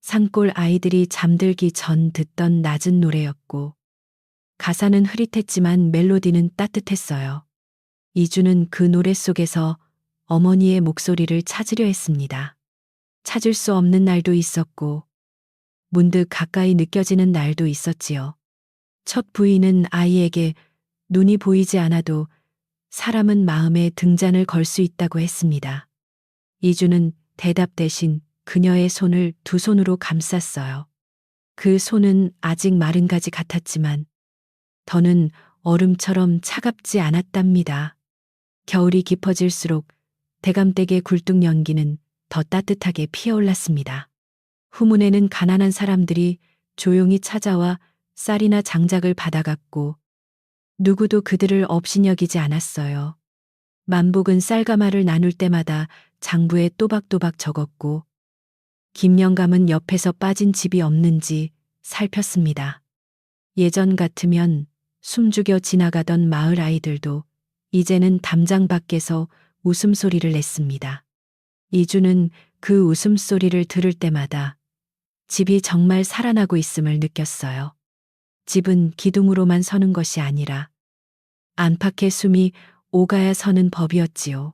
[SPEAKER 1] 산골 아이들이 잠들기 전 듣던 낮은 노래였고 가사는 흐릿했지만 멜로디는 따뜻했어요. 이준은 그 노래 속에서 어머니의 목소리를 찾으려 했습니다. 찾을 수 없는 날도 있었고 문득 가까이 느껴지는 날도 있었지요. 첫 부인은 아이에게 눈이 보이지 않아도 사람은 마음에 등잔을 걸 수 있다고 했습니다. 이주는 대답 대신 그녀의 손을 두 손으로 감쌌어요. 그 손은 아직 마른 가지 같았지만 더는 얼음처럼 차갑지 않았답니다. 겨울이 깊어질수록 대감댁의 굴뚝 연기는 더 따뜻하게 피어올랐습니다. 후문에는 가난한 사람들이 조용히 찾아와 쌀이나 장작을 받아갔고 누구도 그들을 업신여기지 않았어요. 만복은 쌀가마를 나눌 때마다 장부에 또박또박 적었고 김영감은 옆에서 빠진 집이 없는지 살폈습니다. 예전 같으면 숨죽여 지나가던 마을 아이들도 이제는 담장 밖에서 웃음소리를 냈습니다. 이주는 그 웃음소리를 들을 때마다 집이 정말 살아나고 있음을 느꼈어요. 집은 기둥으로만 서는 것이 아니라 안팎의 숨이 오가야 서는 법이었지요.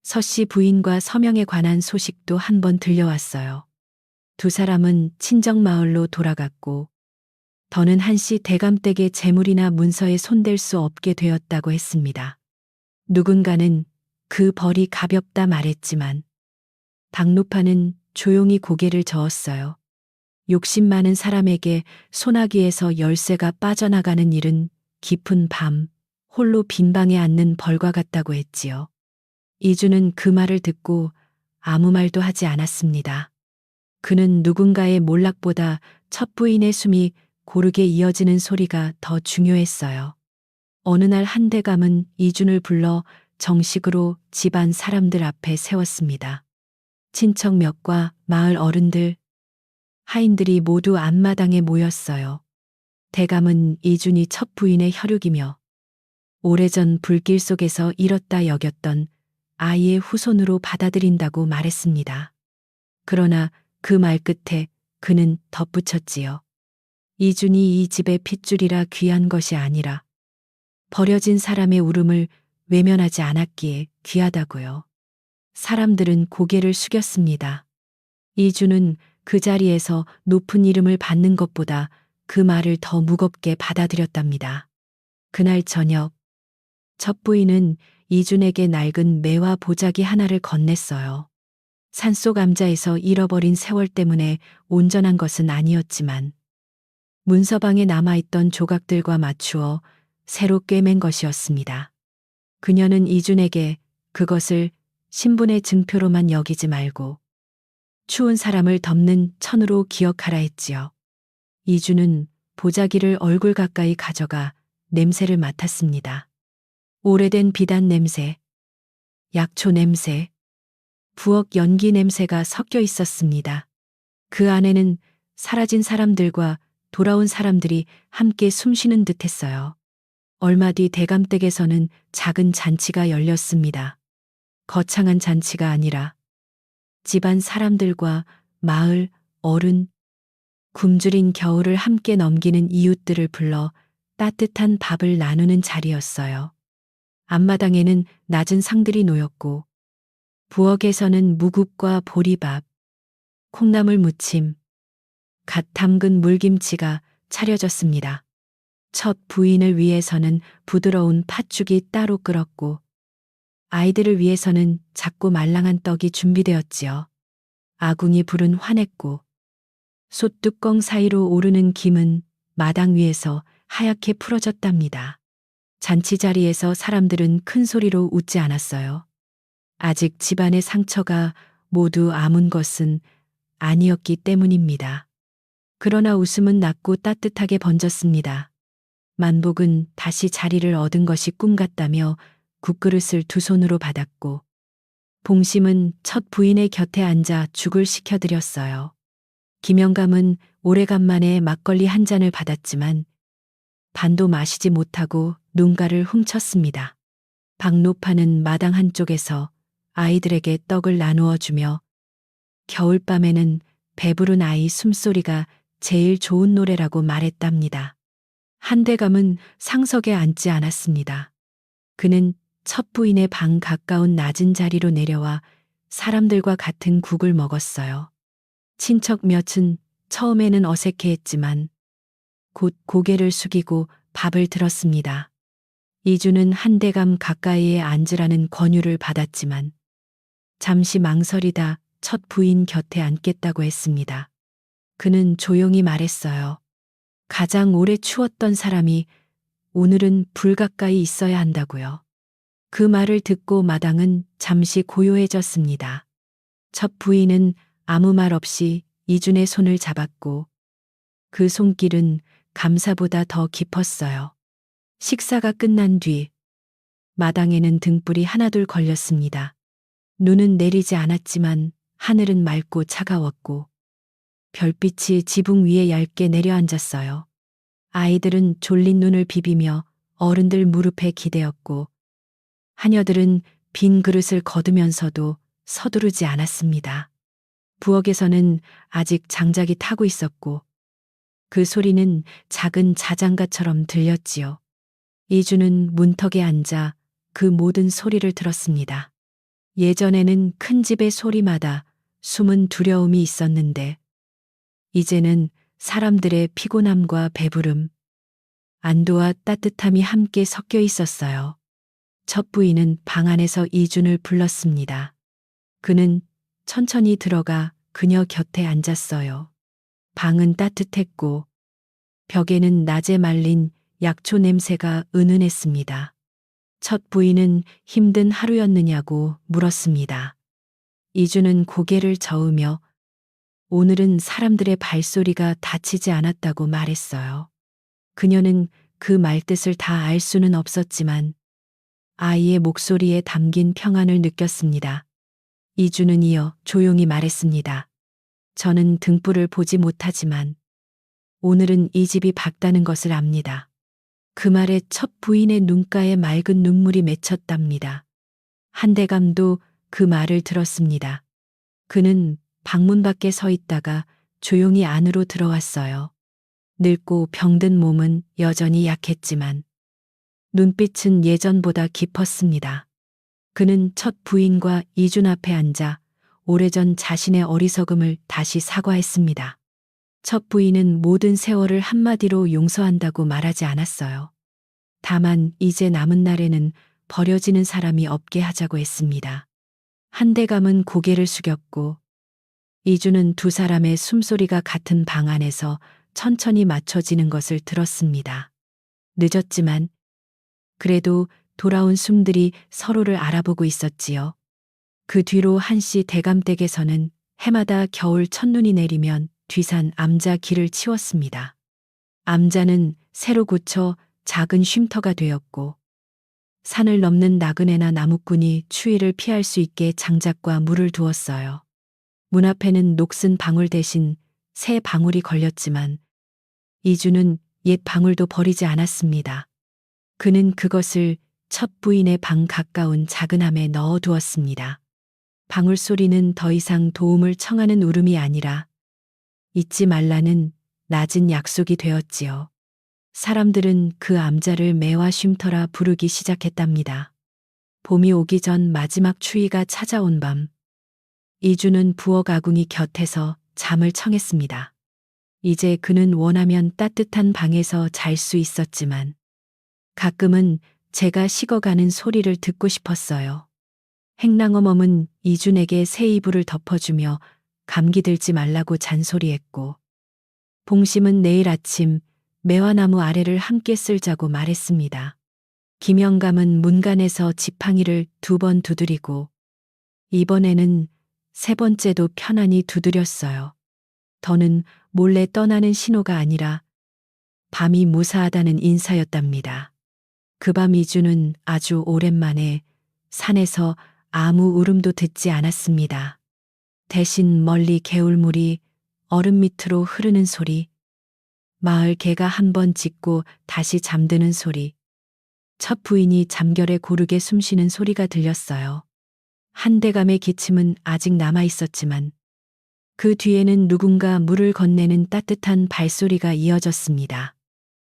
[SPEAKER 1] 서씨 부인과 서명에 관한 소식도 한 번 들려왔어요. 두 사람은 친정 마을로 돌아갔고 더는 한시 대감댁의 재물이나 문서에 손댈 수 없게 되었다고 했습니다. 누군가는 그 벌이 가볍다 말했지만 박노파는 조용히 고개를 저었어요. 욕심 많은 사람에게 소나기에서 열쇠가 빠져나가는 일은 깊은 밤 홀로 빈방에 앉는 벌과 같다고 했지요. 이주는 그 말을 듣고 아무 말도 하지 않았습니다. 그는 누군가의 몰락보다 첫 부인의 숨이 고르게 이어지는 소리가 더 중요했어요. 어느 날 한대감은 이준을 불러 정식으로 집안 사람들 앞에 세웠습니다. 친척 몇과 마을 어른들, 하인들이 모두 앞마당에 모였어요. 대감은 이준이 첫 부인의 혈육이며 오래전 불길 속에서 잃었다 여겼던 아이의 후손으로 받아들인다고 말했습니다. 그러나 그 말 끝에 그는 덧붙였지요. 이준이 이 집의 핏줄이라 귀한 것이 아니라 버려진 사람의 울음을 외면하지 않았기에 귀하다고요. 사람들은 고개를 숙였습니다. 이준은 그 자리에서 높은 이름을 받는 것보다 그 말을 더 무겁게 받아들였답니다. 그날 저녁, 첫 부인은 이준에게 낡은 매와 보자기 하나를 건넸어요. 산속 암자에서 잃어버린 세월 때문에 온전한 것은 아니었지만 문서방에 남아있던 조각들과 맞추어 새로 꿰맨 것이었습니다. 그녀는 이준에게 그것을 신분의 증표로만 여기지 말고 추운 사람을 덮는 천으로 기억하라 했지요. 이주는 보자기를 얼굴 가까이 가져가 냄새를 맡았습니다. 오래된 비단 냄새, 약초 냄새, 부엌 연기 냄새가 섞여 있었습니다. 그 안에는 사라진 사람들과 돌아온 사람들이 함께 숨쉬는 듯 했어요. 얼마 뒤 대감댁에서는 작은 잔치가 열렸습니다. 거창한 잔치가 아니라 집안 사람들과 마을, 어른, 굶주린 겨울을 함께 넘기는 이웃들을 불러 따뜻한 밥을 나누는 자리였어요. 앞마당에는 낮은 상들이 놓였고 부엌에서는 무국과 보리밥, 콩나물 무침, 갓 담근 물김치가 차려졌습니다. 첫 부인을 위해서는 부드러운 팥죽이 따로 끓었고 아이들을 위해서는 작고 말랑한 떡이 준비되었지요. 아궁이 불은 환했고 솥뚜껑 사이로 오르는 김은 마당 위에서 하얗게 풀어졌답니다. 잔치 자리에서 사람들은 큰 소리로 웃지 않았어요. 아직 집안의 상처가 모두 아문 것은 아니었기 때문입니다. 그러나 웃음은 낮고 따뜻하게 번졌습니다. 만복은 다시 자리를 얻은 것이 꿈 같다며 국그릇을 두 손으로 받았고 봉심은 첫 부인의 곁에 앉아 죽을 시켜드렸어요. 김영감은 오래간만에 막걸리 한 잔을 받았지만 반도 마시지 못하고 눈가를 훔쳤습니다. 박노파는 마당 한쪽에서 아이들에게 떡을 나누어 주며 겨울밤에는 배부른 아이 숨소리가 제일 좋은 노래라고 말했답니다. 한대감은 상석에 앉지 않았습니다. 그는 첫 부인의 방 가까운 낮은 자리로 내려와 사람들과 같은 국을 먹었어요. 친척 몇은 처음에는 어색해했지만 곧 고개를 숙이고 밥을 들었습니다. 이주는 한대감 가까이에 앉으라는 권유를 받았지만 잠시 망설이다 첫 부인 곁에 앉겠다고 했습니다. 그는 조용히 말했어요. 가장 오래 추웠던 사람이 오늘은 불 가까이 있어야 한다고요. 그 말을 듣고 마당은 잠시 고요해졌습니다. 첫 부인은 아무 말 없이 이준의 손을 잡았고 그 손길은 감사보다 더 깊었어요. 식사가 끝난 뒤 마당에는 등불이 하나둘 걸렸습니다. 눈은 내리지 않았지만 하늘은 맑고 차가웠고 별빛이 지붕 위에 얇게 내려앉았어요. 아이들은 졸린 눈을 비비며 어른들 무릎에 기대었고 하녀들은 빈 그릇을 거두면서도 서두르지 않았습니다. 부엌에서는 아직 장작이 타고 있었고 그 소리는 작은 자장가처럼 들렸지요. 이주는 문턱에 앉아 그 모든 소리를 들었습니다. 예전에는 큰 집의 소리마다 숨은 두려움이 있었는데 이제는 사람들의 피곤함과 배부름, 안도와 따뜻함이 함께 섞여 있었어요. 첫 부인은 방 안에서 이준을 불렀습니다. 그는 천천히 들어가 그녀 곁에 앉았어요. 방은 따뜻했고 벽에는 낮에 말린 약초 냄새가 은은했습니다. 첫 부인은 힘든 하루였느냐고 물었습니다. 이주는 고개를 저으며 오늘은 사람들의 발소리가 다치지 않았다고 말했어요. 그녀는 그 말뜻을 다 알 수는 없었지만 아이의 목소리에 담긴 평안을 느꼈습니다. 이주는 이어 조용히 말했습니다. 저는 등불을 보지 못하지만 오늘은 이 집이 밝다는 것을 압니다. 그 말에 첫 부인의 눈가에 맑은 눈물이 맺혔답니다. 한대감도 그 말을 들었습니다. 그는 방문 밖에 서 있다가 조용히 안으로 들어왔어요. 늙고 병든 몸은 여전히 약했지만 눈빛은 예전보다 깊었습니다. 그는 첫 부인과 이준 앞에 앉아 오래전 자신의 어리석음을 다시 사과했습니다. 첫 부인은 모든 세월을 한마디로 용서한다고 말하지 않았어요. 다만 이제 남은 날에는 버려지는 사람이 없게 하자고 했습니다. 한대감은 고개를 숙였고 이주는 두 사람의 숨소리가 같은 방 안에서 천천히 맞춰지는 것을 들었습니다. 늦었지만 그래도 돌아온 숨들이 서로를 알아보고 있었지요. 그 뒤로 한씨 대감댁에서는 해마다 겨울 첫눈이 내리면 뒤산 암자 길을 치웠습니다. 암자는 새로 고쳐 작은 쉼터가 되었고 산을 넘는 나그네나 나무꾼이 추위를 피할 수 있게 장작과 물을 두었어요. 문 앞에는 녹슨 방울 대신 새 방울이 걸렸지만 이주는 옛 방울도 버리지 않았습니다. 그는 그것을 첫 부인의 방 가까운 작은 함에 넣어 두었습니다. 방울 소리는 더 이상 도움을 청하는 울음이 아니라 잊지 말라는 낮은 약속이 되었지요. 사람들은 그 암자를 매화 쉼터라 부르기 시작했답니다. 봄이 오기 전 마지막 추위가 찾아온 밤, 이주는 부엌 아궁이 곁에서 잠을 청했습니다. 이제 그는 원하면 따뜻한 방에서 잘 수 있었지만 가끔은 제가 식어가는 소리를 듣고 싶었어요. 행랑어멈은 이준에게 새 이불을 덮어주며 감기 들지 말라고 잔소리했고 봉심은 내일 아침 매화나무 아래를 함께 쓸자고 말했습니다. 김영감은 문간에서 지팡이를 2번 두드리고 이번에는 3번째도 편안히 두드렸어요. 더는 몰래 떠나는 신호가 아니라 밤이 무사하다는 인사였답니다. 그 밤 이주는 아주 오랜만에 산에서 아무 울음도 듣지 않았습니다. 대신 멀리 개울물이 얼음 밑으로 흐르는 소리, 마을 개가 한 번 짖고 다시 잠드는 소리, 첫 부인이 잠결에 고르게 숨쉬는 소리가 들렸어요. 한대감의 기침은 아직 남아 있었지만 그 뒤에는 누군가 물을 건네는 따뜻한 발소리가 이어졌습니다.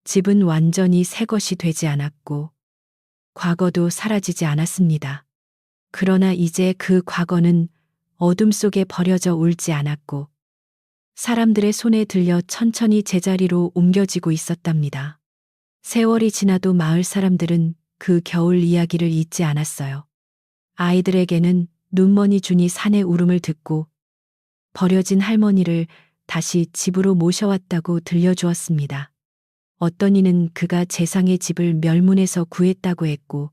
[SPEAKER 1] 집은 완전히 새 것이 되지 않았고 과거도 사라지지 않았습니다. 그러나 이제 그 과거는 어둠 속에 버려져 울지 않았고 사람들의 손에 들려 천천히 제자리로 옮겨지고 있었답니다. 세월이 지나도 마을 사람들은 그 겨울 이야기를 잊지 않았어요. 아이들에게는 눈먼이 준이 산의 울음을 듣고 버려진 할머니를 다시 집으로 모셔왔다고 들려주었습니다. 어떤 이는 그가 재상의 집을 멸문에서 구했다고 했고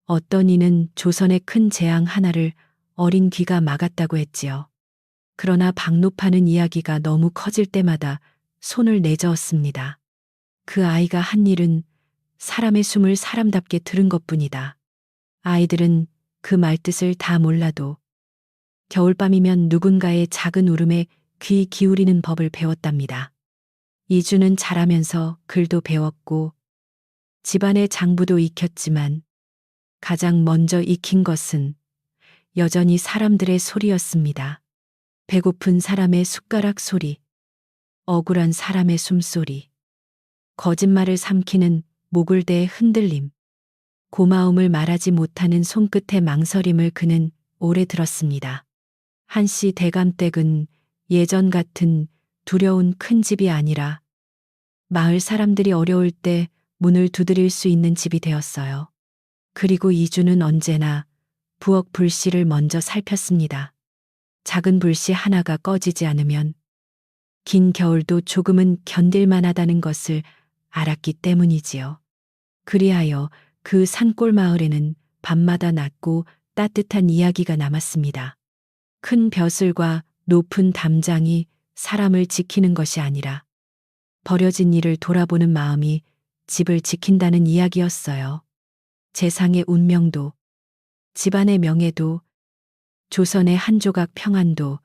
[SPEAKER 1] 어떤 이는 조선의 큰 재앙 하나를 어린 귀가 막았다고 했지요. 그러나 박노파는 이야기가 너무 커질 때마다 손을 내저었습니다. 그 아이가 한 일은 사람의 숨을 사람답게 들은 것뿐이다. 아이들은 그 말뜻을 다 몰라도 겨울밤이면 누군가의 작은 울음에 귀 기울이는 법을 배웠답니다. 이주는 자라면서 글도 배웠고 집안의 장부도 익혔지만 가장 먼저 익힌 것은 여전히 사람들의 소리였습니다. 배고픈 사람의 숟가락 소리, 억울한 사람의 숨소리, 거짓말을 삼키는 목을 대 흔들림, 고마움을 말하지 못하는 손끝의 망설임을 그는 오래 들었습니다. 한씨 대감댁은 예전 같은 두려운 큰 집이 아니라 마을 사람들이 어려울 때 문을 두드릴 수 있는 집이 되었어요. 그리고 이주는 언제나 부엌 불씨를 먼저 살폈습니다. 작은 불씨 하나가 꺼지지 않으면 긴 겨울도 조금은 견딜만하다는 것을 알았기 때문이지요. 그리하여 그 산골 마을에는 밤마다 낮고 따뜻한 이야기가 남았습니다. 큰 벼슬과 높은 담장이 사람을 지키는 것이 아니라 버려진 일을 돌아보는 마음이 집을 지킨다는 이야기였어요. 재상의 운명도, 집안의 명예도, 조선의 한 조각 평안도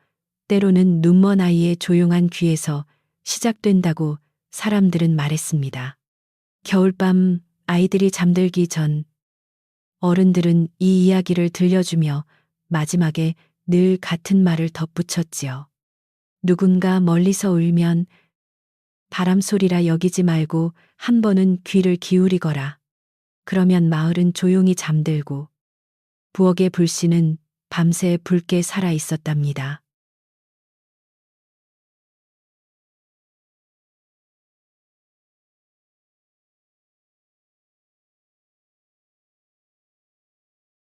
[SPEAKER 1] 때로는 눈먼 아이의 조용한 귀에서 시작된다고 사람들은 말했습니다. 겨울밤 아이들이 잠들기 전 어른들은 이 이야기를 들려주며 마지막에 늘 같은 말을 덧붙였지요. 누군가 멀리서 울면 바람 소리라 여기지 말고 한 번은 귀를 기울이거라. 그러면 마을은 조용히 잠들고 부엌의 불씨는 밤새 붉게 살아 있었답니다.